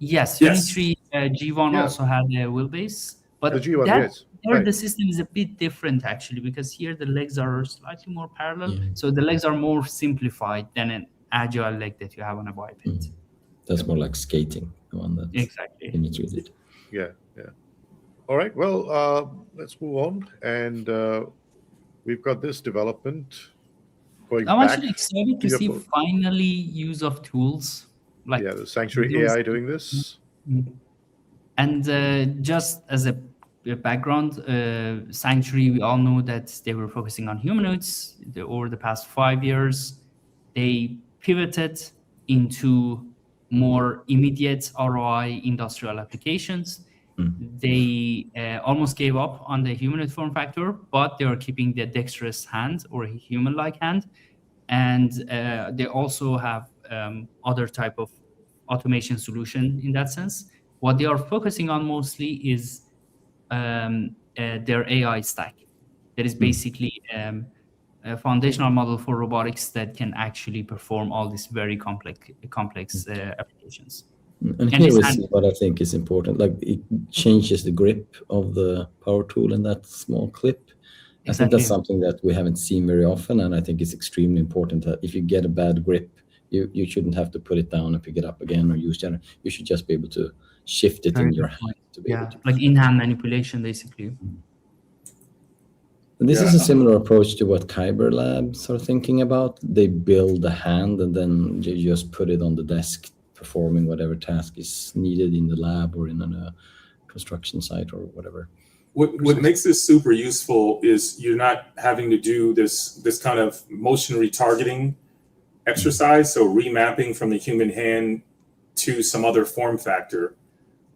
Yes, Yes. Unitary G1 Yeah. also had a wheelbase, but The G1, that, yes. there Right. the system is a bit different actually, because here the legs are slightly more parallel, Yeah. so the legs are more simplified than an agile leg that you have on a biped. That's more like skating, the one that Exactly. Dimitri did. Yeah. All right. Well, let's move on, and we've got this development going I'm back. actually excited to your see po- finally use of tools like the Sanctuary those- AI doing this. And just as a background, Sanctuary, we all know that they were focusing on humanoids. Over the past 5 years, they pivoted into more immediate ROI industrial applications. They almost gave up on the humanoid form factor, but they are keeping the dexterous hand or human-like hand. And they also have other type of automation solution in that sense. What they are focusing on mostly is their AI stack. That is basically a foundational model for robotics that can actually perform all these very complex applications. And here we see what I think is important. Like it changes the grip of the power tool in that small clip. I think that's something that we haven't seen very often, and I think it's extremely important that if you get a bad grip, you shouldn't have to put it down and pick it up again or use general. You should just be able to shift it in your hand to be able to. Like in-hand manipulation, basically. And this Yeah. is a similar approach to what Kyber Labs are thinking about. They build a hand and then you just put it on the desk, performing whatever task is needed in the lab or in a construction site or whatever. What makes this super useful is you're not having to do this kind of motion retargeting exercise, so remapping from the human hand to some other form factor.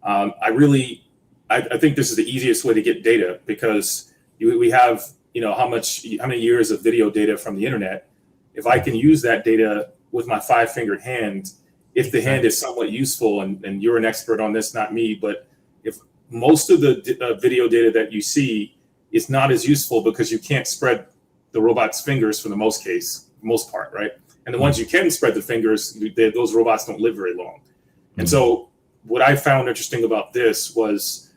I think this is the easiest way to get data, because we have, how many years of video data from the internet. If I can use that data with my 5-fingered hand, if the hand is somewhat useful, and you're an expert on this, not me, but if most of the video data that you see is not as useful because you can't spread the robot's fingers for the most part, right? And the ones you can spread the fingers, those robots don't live very long. And so what I found interesting about this was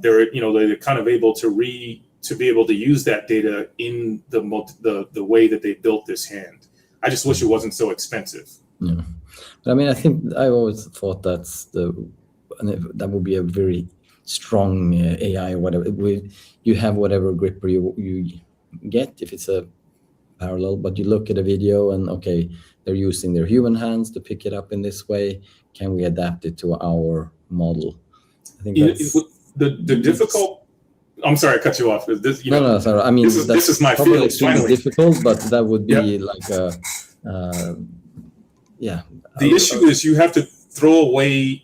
they're kind of able to be able to use that data in the way that they built this hand. I just wish it wasn't so expensive. Yeah, but I mean, I think I always thought that would be a very strong AI or whatever. You have whatever gripper you get if it's a parallel, but you look at a video and okay, they're using their human hands to pick it up in this way. Can we adapt it to our model? I think that's the difficult. I'm sorry, I cut you off. This, no, sorry. I mean, this is my probably field. extremely Finally, difficult, but that would be like a The issue is you have to throw away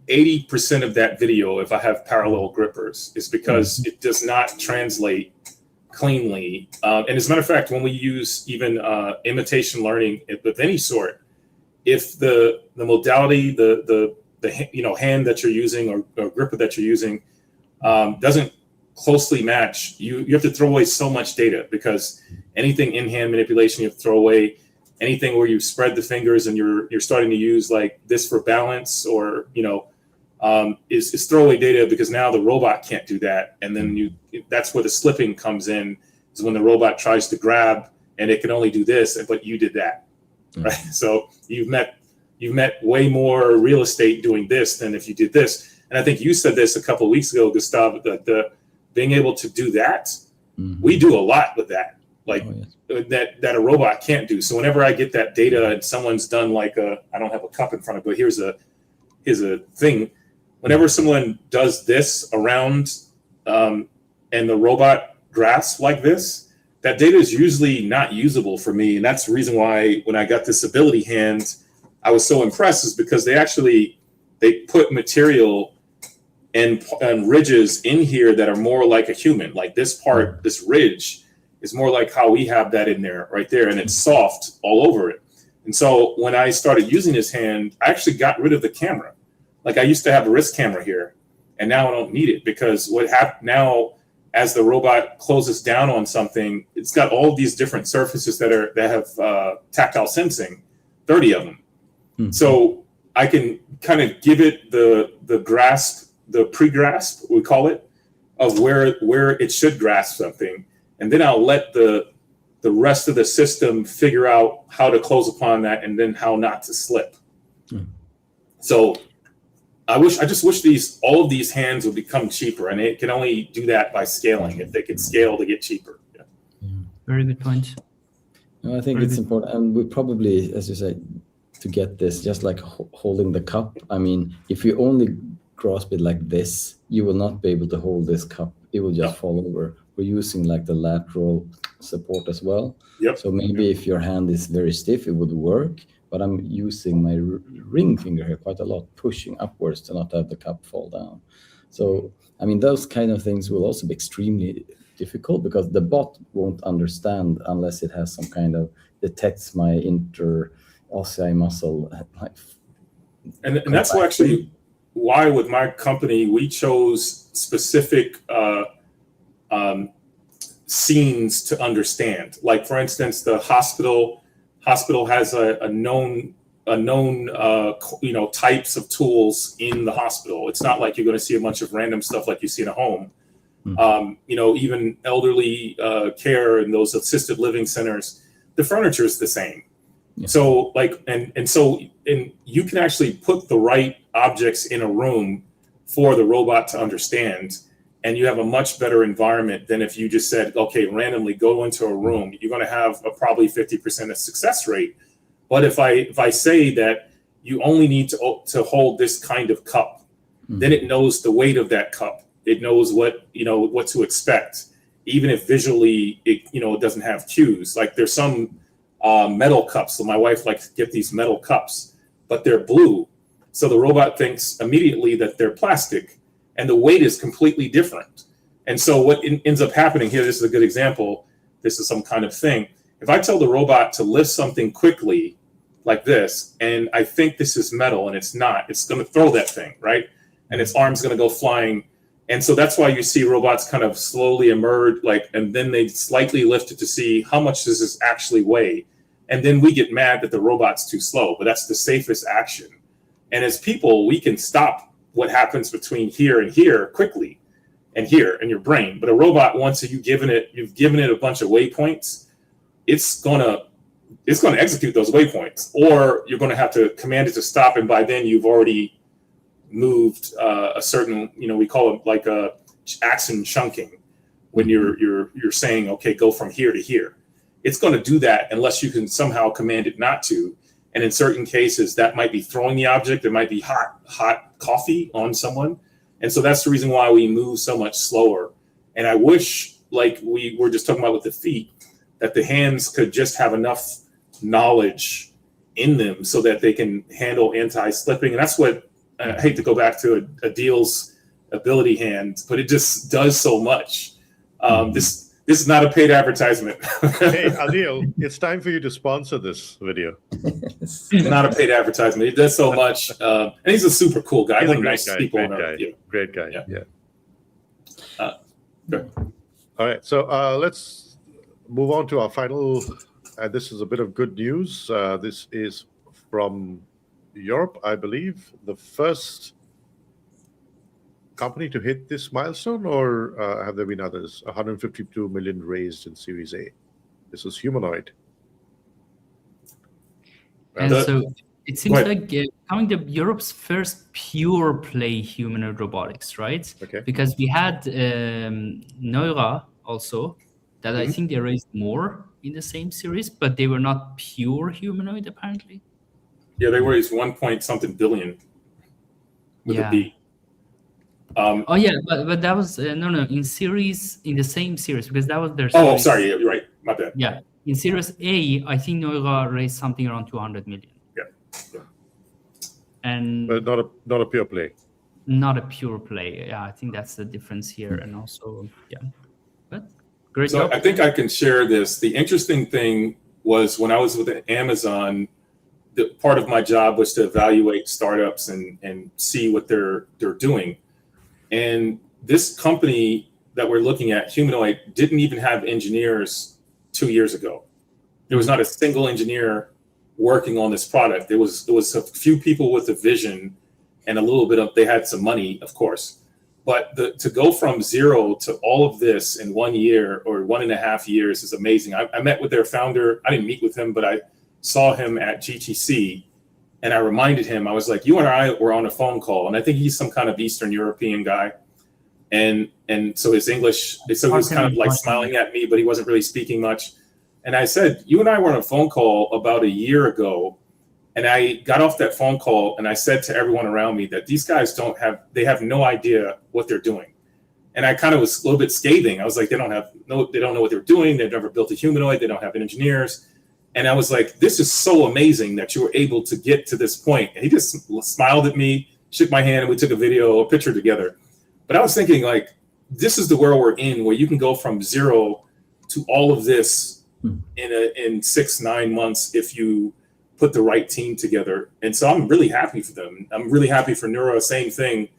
80% of that video if I have parallel grippers. It's because it does not translate cleanly. And as a matter of fact, when we use even imitation learning of any sort, if the modality, the hand that you're using or gripper that you're using doesn't closely match, you have to throw away so much data, because anything in hand manipulation you have to throw away. Anything where you spread the fingers and you're starting to use like this for balance, or is throwaway data, because now the robot can't do that, and then that's where the slipping comes in, is when the robot tries to grab and it can only do this, but you did that, right? So you've met way more real estate doing this than if you did this. And I think you said this a couple of weeks ago, Gustav, that being able to do that, we do a lot with that, like that a robot can't do. So whenever I get that data and someone's done like I don't have a cup in front of me, but here's a thing. Whenever someone does this around and the robot grasps like this, that data is usually not usable for me. And that's the reason why when I got this ability hand, I was so impressed, is because they put material and ridges in here that are more like a human. Like this part, this ridge is more like how we have that in there, right there. And it's soft all over it. And so when I started using this hand, I actually got rid of the camera. Like I used to have a wrist camera here, and now I don't need it, because what happened now, as the robot closes down on something, it's got all of these different surfaces that have tactile sensing, 30 of them. So I can kind of give it the grasp, the pre-grasp, we call it, of where it should grasp something. And then I'll let the rest of the system figure out how to close upon that, and then how not to slip. So I just wish all of these hands would become cheaper, and it can only do that by scaling. If they could scale to get cheaper. Very good point. No, I think it's important, and we probably, as you say, to get this, just like holding the cup. I mean, if you only grasp it like this, you will not be able to hold this cup. It will just fall over. We're using like the lateral support as well. So maybe if your hand is very stiff, it would work. But I'm using my ring finger here quite a lot, pushing upwards to not have the cup fall down. So, I mean, those kind of things will also be extremely difficult, because the bot won't understand unless it has some kind of detects my interossei muscle. And that's why with my company, we chose specific scenes to understand. Like, for instance, the hospital has a known types of tools in the hospital. It's not like you're going to see a bunch of random stuff like you see in a home. Even elderly care and those assisted living centers, the furniture is the same. So so you can actually put the right objects in a room for the robot to understand. and you have a much better environment than if you just said, okay, randomly go into a room. You're going to have a probably 50% of success rate. But if I say that you only need to hold this kind of cup, then it knows the weight of that cup. It knows what to expect, even if visually it doesn't have cues. Like there's some metal cups. So my wife likes to get these metal cups, but they're blue. So the robot thinks immediately that they're plastic, and the weight is completely different. And so what ends up happening here, this is a good example. This is some kind of thing. If I tell the robot to lift something quickly like this, and I think this is metal and it's not, it's going to throw that thing, right? And its arm's going to go flying. And so that's why you see robots kind of slowly emerge, and then they slightly lift it to see how much does this actually weigh. And then we get mad that the robot's too slow, but that's the safest action. And as people, we can stop what happens between here and here quickly, and here in your brain. But a robot, once you've given it a bunch of waypoints, it's gonna execute those waypoints, or you're gonna have to command it to stop. And by then you've already moved a certain, we call it like a action chunking, when you're saying, okay, go from here to here. It's going to do that unless you can somehow command it not to. And in certain cases, that might be throwing the object. It might be hot coffee on someone. And so that's the reason why we move so much slower. And I wish, like we were just talking about with the feet, that the hands could just have enough knowledge in them so that they can handle anti-slipping. And that's what, I hate to go back to Adil's ability hand, but it just does so much. This is not a paid advertisement. Hey, Adil, it's time for you to sponsor this video. Not a paid advertisement. He does so much. And he's a super cool guy. He's One a of the nicest people on great earth. guy. Yeah. Great guy. Yeah. Good. All right, so let's move on to our final, and this is a bit of good news. This is from Europe, I believe, the first company to hit this milestone, or have there been others? 152 million raised in Series A. This is Humanoid. And so it seems like coming to Europe's first pure play humanoid robotics, right? Okay. Because we had Neura also, that I think they raised more in the same series, but they were not pure humanoid apparently. Yeah, they raised 1 billion with a B. Oh yeah, but that was no in the same series, because that was their. Oh, sorry, you're right. My bad. Yeah, in Series A, I think Neura raised something around 200 million. Yeah. And But not a pure play. Not a pure play. Yeah, I think that's the difference here, and also but great. So job. I think I can share this. The interesting thing was when I was with Amazon, the part of my job was to evaluate startups and see what they're doing. And this company that we're looking at, Humanoid, didn't even have engineers 2 years ago. There was not a single engineer working on this product. There was a few people with a vision and a little bit of, they had some money, of course. But to go from zero to all of this in 1 year or 1.5 years is amazing. I met with their founder. I didn't meet with him, but I saw him at GTC. And I reminded him, I was like, you and I were on a phone call. And I think he's some kind of Eastern European guy. And so his English, so he was kind of like smiling at me, but he wasn't really speaking much. And I said, you and I were on a phone call about a year ago. And I got off that phone call and I said to everyone around me that these guys they have no idea what they're doing. And I kind of was a little bit scathing. I was like, they don't know what they're doing. They've never built a humanoid. They don't have engineers. And I was like, this is so amazing that you were able to get to this point. And he just smiled at me, shook my hand, and we took a picture together. But I was thinking, like, this is the world we're in, where you can go from zero to all of this in 6-9 months if you put the right team together. And so I'm really happy for them. I'm really happy for Neura. Same thing.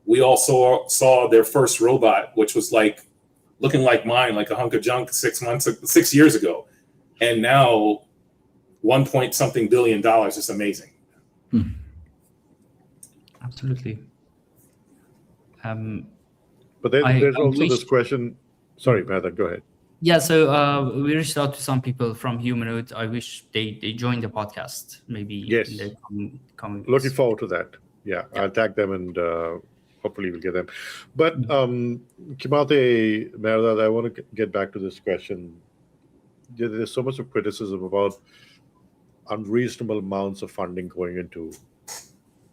We all saw their first robot, which was like looking like mine, like a hunk of junk 6 years ago. And now $1 billion is amazing. Absolutely. But there's also this question. Sorry, Mehrdad, go ahead. Yeah, so we reached out to some people from Humanoid. I wish they joined the podcast, maybe. Yes. In the coming Looking forward to that. Yeah, I'll tag them and hopefully we'll get them. But Kimate, Mehrdad, I want to get back to this question. There's so much of criticism about unreasonable amounts of funding going into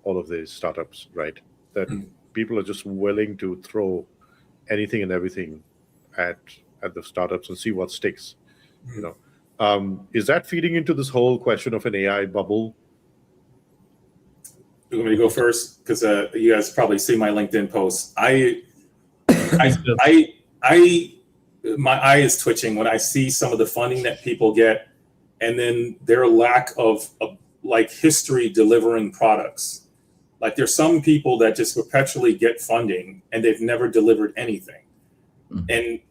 all of these startups, right? That people are just willing to throw anything and everything at the startups and see what sticks. Is that feeding into this whole question of an AI bubble? You want me to go first? Because you guys probably see my LinkedIn post. My eye is twitching when I see some of the funding that people get, and then their lack of like history delivering products. Like there's some people that just perpetually get funding and they've never delivered anything. And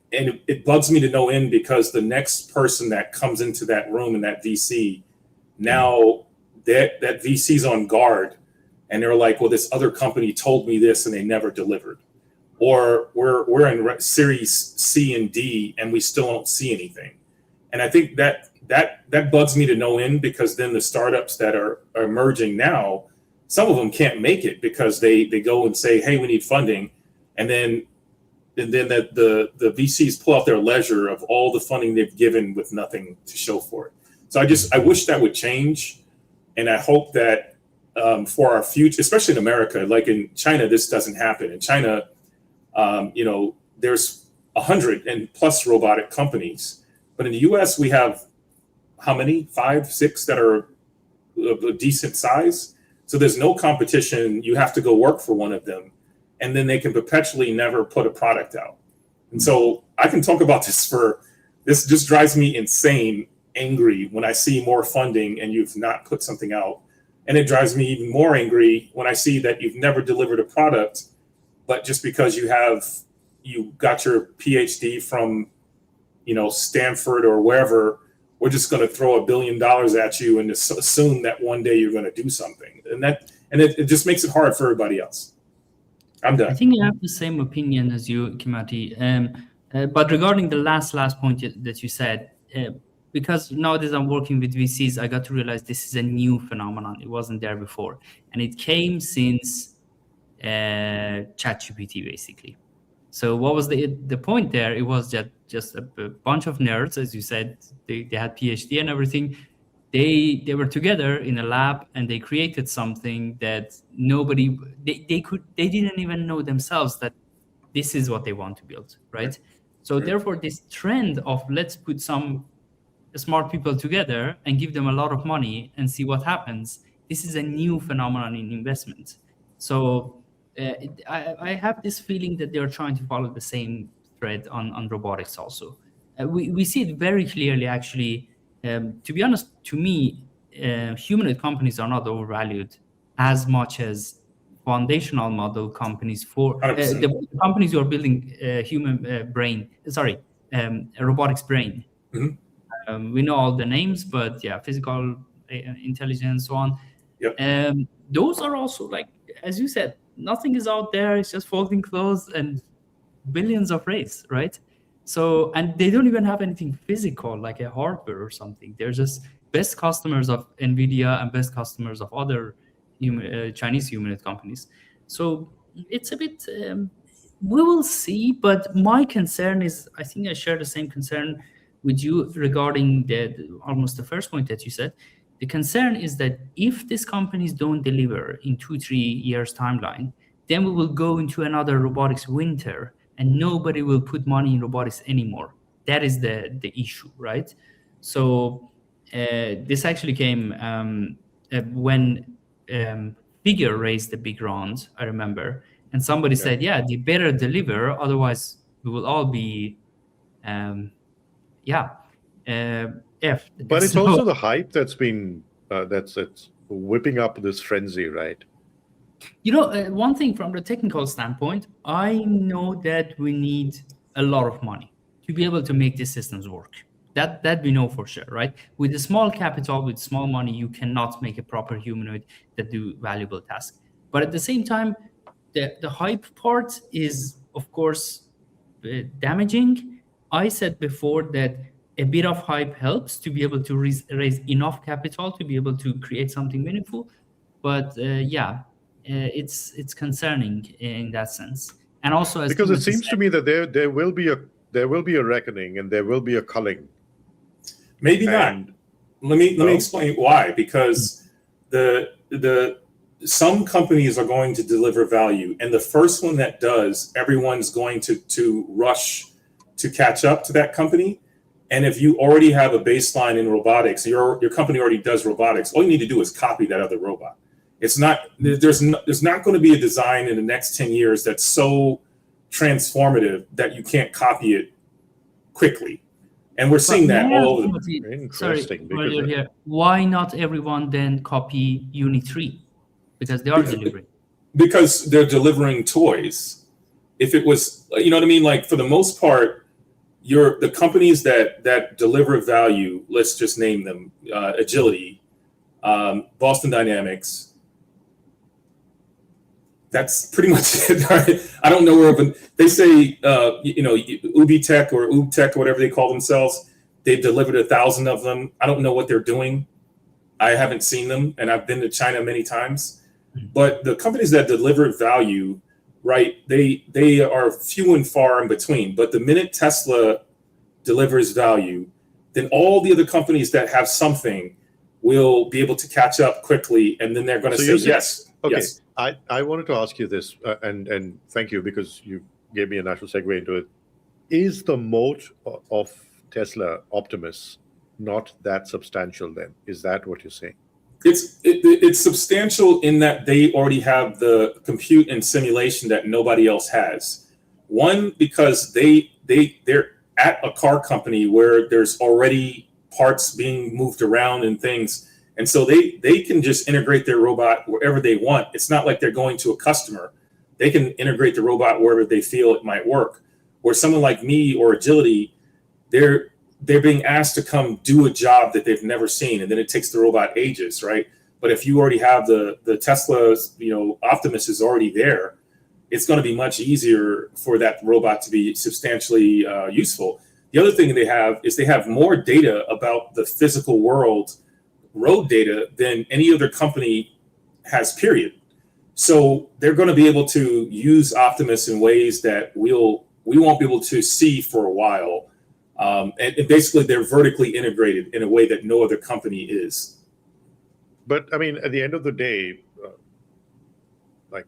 it bugs me to no end, because the next person that comes into that room in that VC, now that VC's on guard, and they're like, well, this other company told me this and they never delivered. Or we're in series C and D and we still don't see anything. And I think that bugs me to no end, because then the startups that are emerging now, some of them can't make it because they go and say, hey, we need funding. And then the VCs pull out their ledger of all the funding they've given with nothing to show for it. So I wish that would change. And I hope that for our future, especially in America, like in China, this doesn't happen. In China, there's 100+ robotic companies, but in the US we have how many? 5, 6 that are of a decent size. So there's no competition. You have to go work for one of them, and then they can perpetually never put a product out. And so I can talk about this just drives me insane, angry when I see more funding and you've not put something out. And it drives me even more angry when I see that you've never delivered a product, but just because you got your PhD from, Stanford or wherever, we're just going to throw $1 billion at you and assume that one day you're going to do something. And it just makes it hard for everybody else. I'm done. I think I have the same opinion as you, Kimate. But regarding the last point that you said, because nowadays I'm working with VCs, I got to realize this is a new phenomenon. It wasn't there before. And it came since ChatGPT, basically. So what was the point there? It was just a bunch of nerds, as you said. They had PhD and everything. They were together in a lab and they created something that they didn't even know themselves that this is what they want to build, right? So therefore, this trend of let's put some smart people together and give them a lot of money and see what happens. This is a new phenomenon in investment. So I have this feeling that they're trying to follow the same thread on robotics also. We see it very clearly, actually. To be honest, to me, humanoid companies are not overvalued as much as foundational model companies for the companies who are building robotics brain. Mm-hmm. We know all the names, but physical intelligence, so on. Yep. Those are also, like, as you said, nothing is out there. It's just folding clothes and billions of rays, right? So, and they don't even have anything physical, like a hardware or something. They're just best customers of NVIDIA and best customers of other Chinese humanoid companies. So it's a bit, we will see, but my concern is, I think I share the same concern with you regarding almost the first point that you said. The concern is that if these companies don't deliver in 2-3 years timeline, then we will go into another robotics winter and nobody will put money in robotics anymore. That is the issue, right? So this actually came when Figure raised the big round, I remember. And somebody said, they better deliver, otherwise we will all be, But it's also the hype that's been, that's whipping up this frenzy, right? One thing from the technical standpoint, I know that we need a lot of money to be able to make these systems work. That we know for sure, right? With a small capital, with small money, you cannot make a proper humanoid that do valuable tasks. But at the same time, the hype part is, of course, damaging. I said before that a bit of hype helps to be able to raise enough capital to be able to create something meaningful. But it's concerning in that sense. And also, as Because it Timothy seems said, to me that there will be a reckoning and there will be a culling. Maybe not. And Let me No? explain why. Because the some companies are going to deliver value, and the first one that does, everyone's going to rush to catch up to that company. And if you already have a baseline in robotics, your company already does robotics, all you need to do is copy that other robot. It's not there's not going to be a design in the next 10 years that's so transformative that you can't copy it quickly. And we're seeing that all over the Sorry, Interesting, while because you're here, why not everyone then copy Uni 3? Because they are delivering. because they're delivering toys. If it was, you know what I mean? Like, for the most part, the companies that deliver value, let's just name them, Agility, Boston Dynamics. That's pretty much it. I don't know where, they say, Ubitech or Ubtech or whatever they call themselves. They've delivered 1,000 of them. I don't know what they're doing. I haven't seen them, and I've been to China many times. But the companies that deliver value, right, they are few and far in between. But the minute Tesla delivers value, then all the other companies that have something will be able to catch up quickly, and then they're going to say yes. Okay, yes. I wanted to ask you this, and thank you, because you gave me a natural segue into it. Is the moat of Tesla Optimus not that substantial then? Is that what you're saying? It's substantial in that they already have the compute and simulation that nobody else has. One, because they're at a car company where there's already parts being moved around and things. And so they can just integrate their robot wherever they want. It's not like they're going to a customer. They can integrate the robot wherever they feel it might work. Where someone like me or Agility, they're being asked to come do a job that they've never seen, and then it takes the robot ages, right? But if you already have the Tesla, Optimus is already there, it's going to be much easier for that robot to be substantially useful. The other thing they have more data about the physical world, road data, than any other company has, period. So they're going to be able to use Optimus in ways that we won't be able to see for a while. And basically, they're vertically integrated in a way that no other company is. But I mean, at the end of the day, if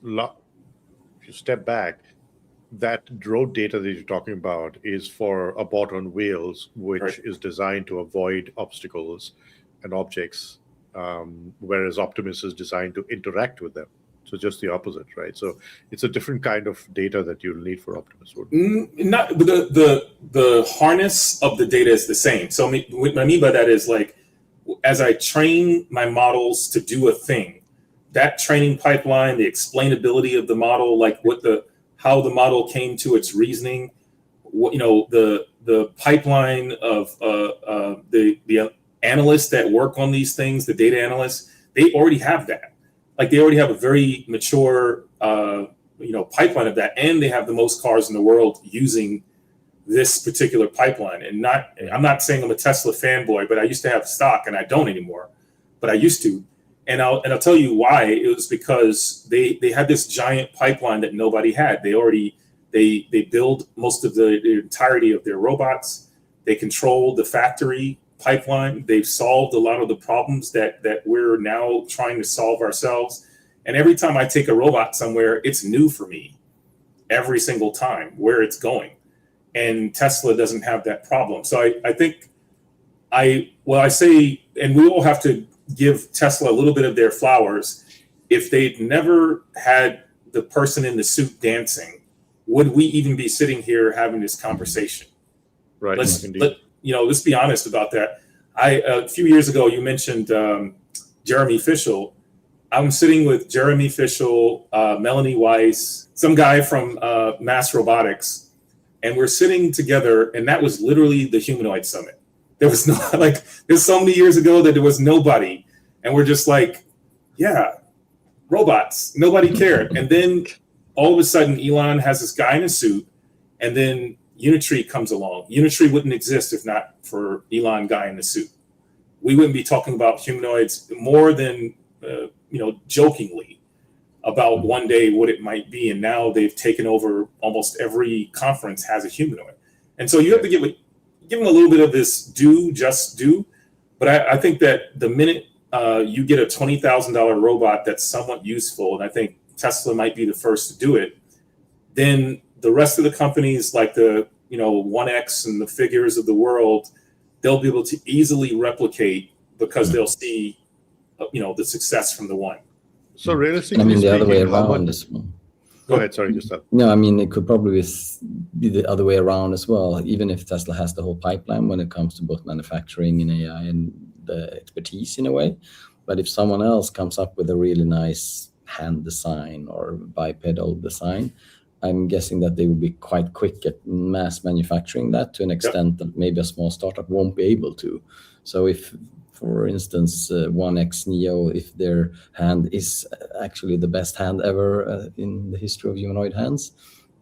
you step back, that road data that you're talking about is for a bot on wheels, which is designed to avoid obstacles and objects, whereas Optimus is designed to interact with them. So just the opposite, right? So it's a different kind of data that you'll need for Optimus. Not the harness of the data is the same. So what I mean by that is, like, as I train my models to do a thing, that training pipeline, the explainability of the model, like how the model came to its reasoning, the pipeline of the analysts that work on these things, the data analysts, they already have that. Like, they already have a very mature, pipeline of that, and they have the most cars in the world using this particular pipeline. And I'm not saying I'm a Tesla fanboy, but I used to have stock, and I don't anymore, but I used to. And I'll tell you why. It was because they had this giant pipeline that nobody had. They build most of the entirety of their robots. They control the factory pipeline. They've solved a lot of the problems that we're now trying to solve ourselves. And every time I take a robot somewhere, it's new for me every single time where it's going. And Tesla doesn't have that problem. So I think I say, and we all have to give Tesla a little bit of their flowers. If they'd never had the person in the suit dancing, would we even be sitting here having this conversation? Right. Let's be honest about that. A few years ago, you mentioned Jeremy Fischel. I'm sitting with Jeremy Fischel, Melanie Weiss, some guy from Mass Robotics, and we're sitting together, and that was literally the Humanoid Summit. There was there's so many years ago that there was nobody, and we're just like, yeah, robots. Nobody cared. And then all of a sudden, Elon has this guy in a suit, and then Unitree comes along. Unitree wouldn't exist if not for Elon guy in the suit. We wouldn't be talking about humanoids more than jokingly. about one day what it might be, and now they've taken over almost every conference has a humanoid, and so you have to give them a little bit of this just due. But I think that the minute you get a $20,000 robot that's somewhat useful, and I think Tesla might be the first to do it, then the rest of the companies like the 1X and the Figures of the world, they'll be able to easily replicate because they'll see the success from the one. So realistically, I mean, the other way speaking, how around much- as well. Go ahead, sorry, Gustav. No, I mean, it could probably be the other way around as well, even if Tesla has the whole pipeline when it comes to both manufacturing and AI and the expertise in a way. But if someone else comes up with a really nice hand design or bipedal design, I'm guessing that they will be quite quick at mass manufacturing that to an extent that maybe a small startup won't be able to. So if, for instance, 1X Neo, if their hand is actually the best hand ever in the history of humanoid hands,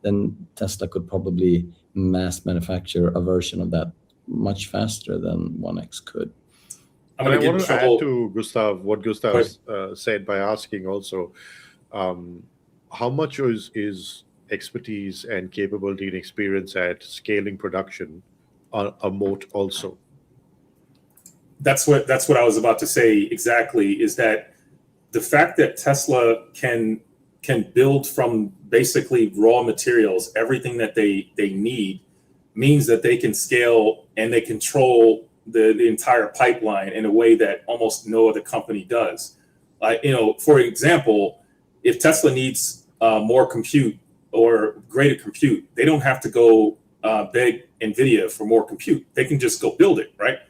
then Tesla could probably mass manufacture a version of that much faster than 1X could. I'm But going I to want get to in add trouble. to Gustav what Gustav said by asking also, how much is expertise and capability and experience at scaling production a moat also? That's what I was about to say exactly, is that the fact that Tesla can build from basically raw materials everything that they need means that they can scale and they control the entire pipeline in a way that almost no other company does. For example, if Tesla needs more compute or greater compute, they don't have to go beg NVIDIA for more compute. They can just go build it, right?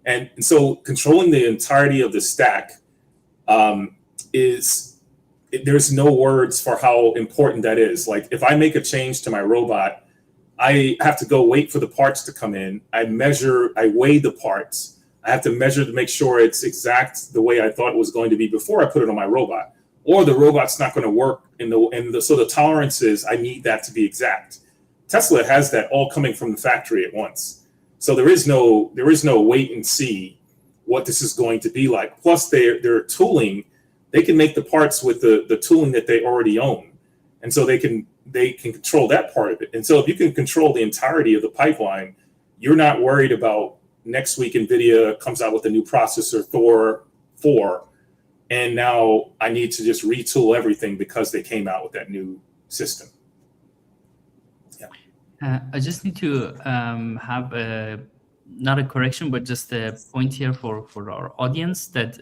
And so controlling the entirety of the stack there's no words for how important that is. Like if I make a change to my robot, I have to go wait for the parts to come in. I weigh the parts. I have to measure to make sure it's exact the way I thought it was going to be before I put it on my robot. Or the robot's not going to work so the tolerances, I need that to be exact. Tesla has that all coming from the factory at once. So there is no wait and see what this is going to be like. Plus their tooling, they can make the parts with the tooling that they already own. And so they can control that part of it. And so if you can control the entirety of the pipeline, you're not worried about next week NVIDIA comes out with a new processor, Thor 4, and now I need to just retool everything because they came out with that new system. I just need to have not a correction, but just a point here for our audience that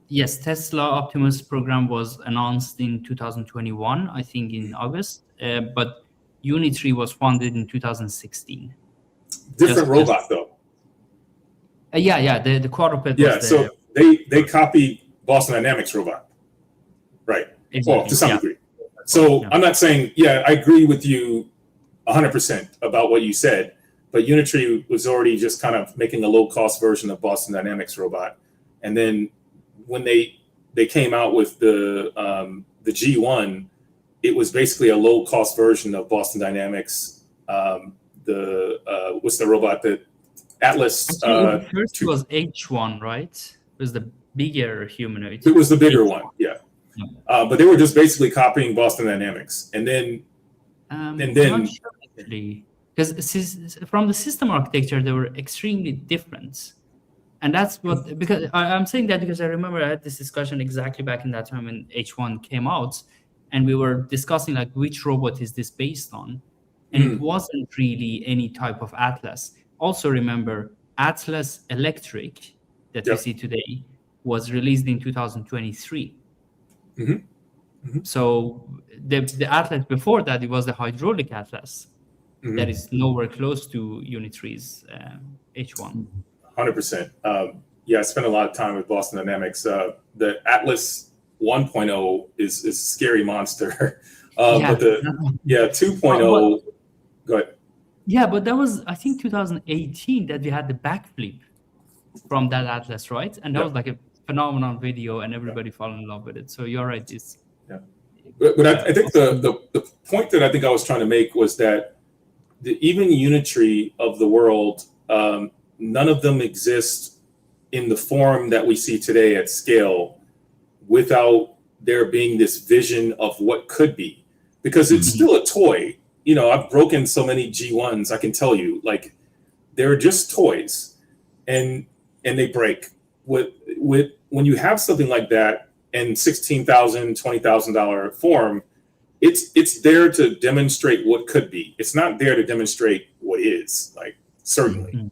yes, Tesla Optimus program was announced in 2021, I think in August, but Unitree was founded in 2016. Different robot though. The quadruped. Yeah, was so they copied Boston Dynamics robot, right? Exactly, Well, to some degree. So I'm not saying, I agree with you 100% about what you said, but Unitree was already just kind of making a low-cost version of Boston Dynamics robot, and then when they came out with the G1, it was basically a low-cost version of Boston Dynamics. What's the robot that Atlas? First was H1, right? It was the bigger humanoid. It was the bigger one, yeah. But they were just basically copying Boston Dynamics, and then because from the system architecture they were extremely different, and that's what, because I'm saying that because I remember I had this discussion exactly back in that time when H1 came out, and we were discussing like which robot is this based on, and it wasn't really any type of Atlas. Also remember Atlas Electric that we see today was released in 2023. So the Atlas before that, it was the hydraulic Atlas that is nowhere close to Unitree's H1. 100%. I spent a lot of time with Boston Dynamics. The Atlas 1.0 is a scary monster. But the 2.0, go ahead. Yeah, but that was, I think, 2018 that we had the backflip from that Atlas, right? And that was like a phenomenal video, and everybody fell in love with it. So you're right. But I think the point that I think I was trying to make was that even Unitree of the world, none of them exist in the form that we see today at scale without there being this vision of what could be, because it's still a toy. You know, I've broken so many G1s, I can tell you, like, they're just toys, and they break. With when you have something like that in $16,000, $20,000 form, it's there to demonstrate what could be. It's not there to demonstrate what is, like, certainly.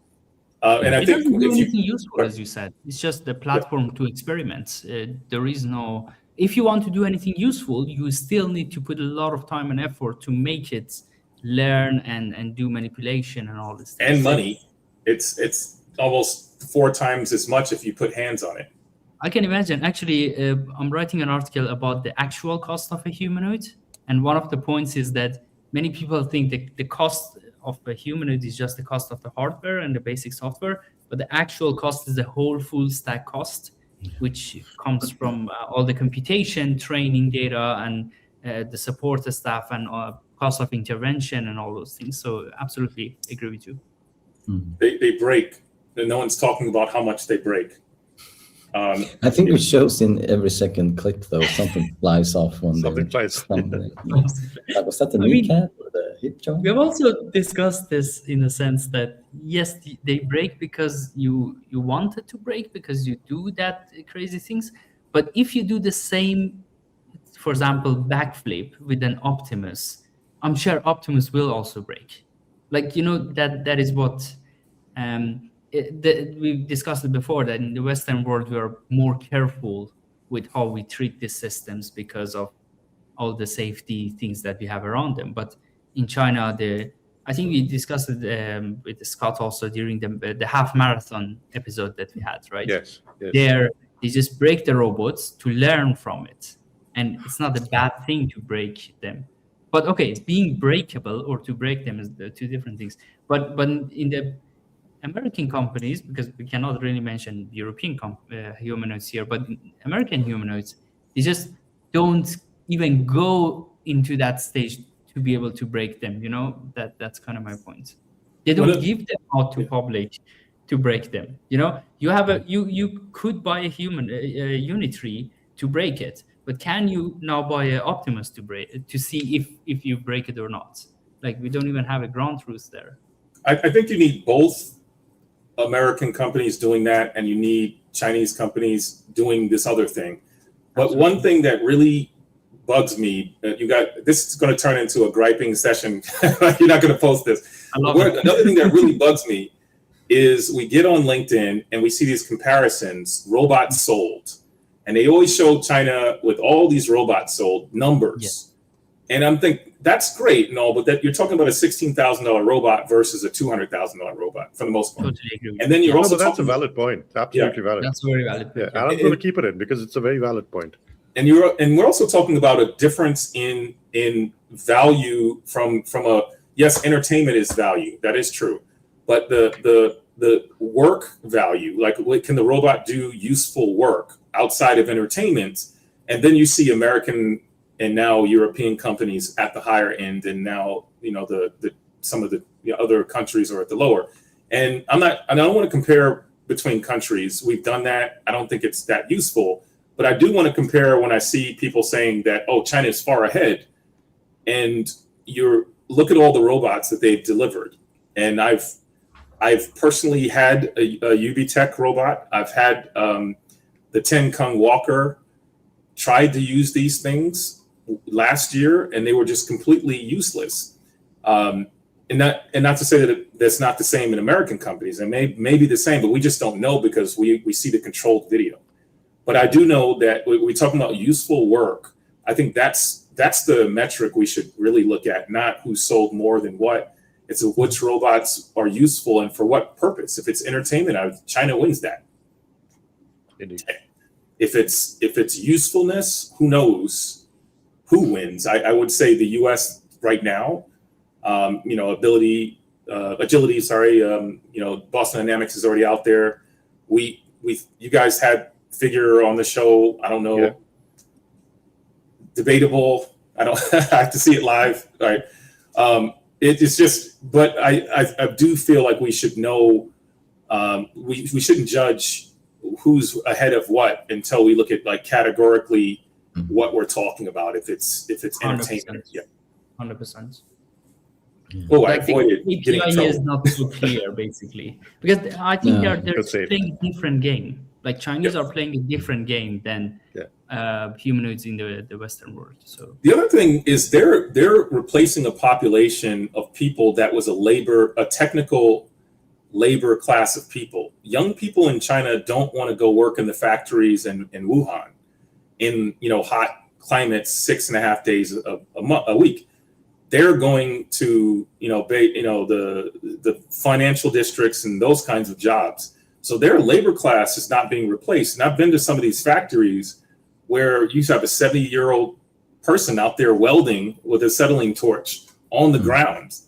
And I it think doesn't do if you, anything useful, as you said. It's just the platform to experiment. There is no. If you want to do anything useful, you still need to put a lot of time and effort to make it learn and do manipulation and all this stuff. and money, it's almost 4 times as much if you put hands on it. I can imagine. Actually, I'm writing an article about the actual cost of a humanoid. And one of the points is that many people think that the cost of a humanoid is just the cost of the hardware and the basic software, but the actual cost is the whole full stack cost, which comes from all the computation, training data, and the support staff, and cost of intervention and all those things. So absolutely agree with you. They break, and no one's talking about how much they break. I think it shows in every second clip, though. Something flies off when Something flies. Was that the kneecap or the hip joint? We have also discussed this in the sense that, yes, they break because you wanted to break, because you do that crazy things. But if you do the same, for example, backflip with an Optimus, I'm sure Optimus will also break. Like, you know, that is what we've discussed it before, that in the Western world, we are more careful with how we treat these systems because of all the safety things that we have around them. But in China, I think we discussed it with Scott also during the half marathon episode that we had, right? Yes. There, they just break the robots to learn from it. And it's not a bad thing to break them. But okay, being breakable or to break them is the 2 different things. But in the American companies, because we cannot really mention European humanoids here, but American humanoids, they just don't even go into that stage to be able to break them. You know, that's kind of my point. They don't give them out to public to break them. You know, you have you could buy a Unitree to break it, but can you now buy an Optimus to see if you break it or not? Like, we don't even have a ground truth there. I think you need both American companies doing that, and you need Chinese companies doing this other thing. But Absolutely. one thing that really bugs me, this is going to turn into a griping session. You're not going to post this. Another thing that really bugs me is we get on LinkedIn and we see these comparisons, robots sold. And they always show China with all these robots sold numbers. Yeah. And I'm thinking, that's great and all, but that you're talking about a $16,000 robot versus a $200,000 robot for the most part. Totally agree. And then you're also that's a valid point. Absolutely valid. That's a very valid point. Yeah, and I'm going to keep it in because it's a very valid point. And we're also talking about a difference in value from a, yes, entertainment is value. That is true. But the work value, like, what can the robot do useful work outside of entertainment? And then you see American and now European companies at the higher end, and now, you know, some of the other countries are at the lower. And I don't want to compare between countries. We've done that. I don't think it's that useful. But I do want to compare when I see people saying that, oh, China is far ahead. And look at all the robots that they've delivered. And I've personally had a UBTech robot. I've had the Ten Kung Walker tried to use these things last year, and they were just completely useless. And not to say that that's not the same in American companies. It may be the same, but we just don't know because we see the controlled video. But I do know that we're talking about useful work. I think that's the metric we should really look at, not who sold more than what. It's which robots are useful and for what purpose. If it's entertainment, China wins that. Indeed. If it's usefulness, who knows who wins? I would say the U.S. right now. Agility. Boston Dynamics is already out there. You guys had figure on the show. I don't know. Yeah. Debatable. I have to see it live. All right. It's just, but I do feel like we should know. We shouldn't judge who's ahead of what until we look at, like, categorically what we're talking about. If it's entertainment, 100%. yeah. 100%. Oh, I Like the avoided getting in API trouble. is not so clear, basically, because I think No. they're Good save. playing a different game. Like Chinese Yep. are playing a different game than humanoids in the Western world. So The other thing is they're replacing a population of people that was a technical labor class of people. Young people in China don't want to go work in the factories in Wuhan in hot climates 6.5 days a week. They're going to the financial districts and those kinds of jobs. So their labor class is not being replaced. And I've been to some of these factories where you have a 70-year-old person out there welding with a acetylene torch on the ground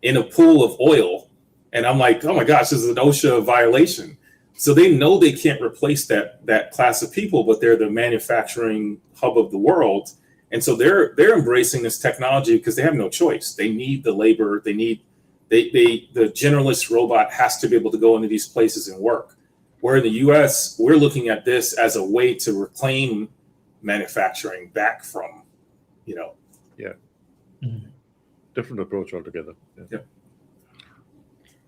in a pool of oil. And I'm like, oh my gosh, this is an OSHA violation. So they know they can't replace that class of people, but they're the manufacturing hub of the world. And so they're embracing this technology because they have no choice. They need the labor. The generalist robot has to be able to go into these places and work. Where in the US, we're looking at this as a way to reclaim manufacturing back from, Different approach altogether. Yeah.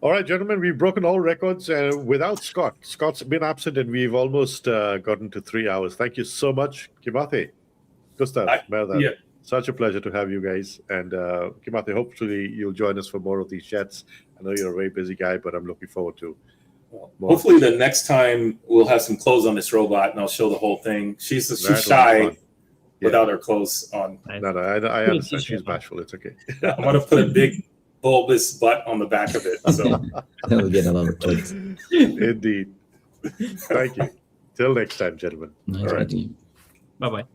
All right, gentlemen, we've broken all records without Scott. Scott's been absent, and we've almost gotten to 3 hours. Thank you so much, Kimate, Gustav, Mehrdad. Yeah. Such a pleasure to have you guys. And Kimate, hopefully you'll join us for more of these chats. I know you're a very busy guy, but I'm looking forward to more. Hopefully the next time we'll have some clothes on this robot and I'll show the whole thing. She's shy without her clothes on. No, I understand. She's bashful. It's okay. I'm going to put a big bulbous butt on the back of it. So We'll get a lot of clicks. Indeed. Thank you. Till next time, gentlemen. Nice All right. meeting you. bye-bye.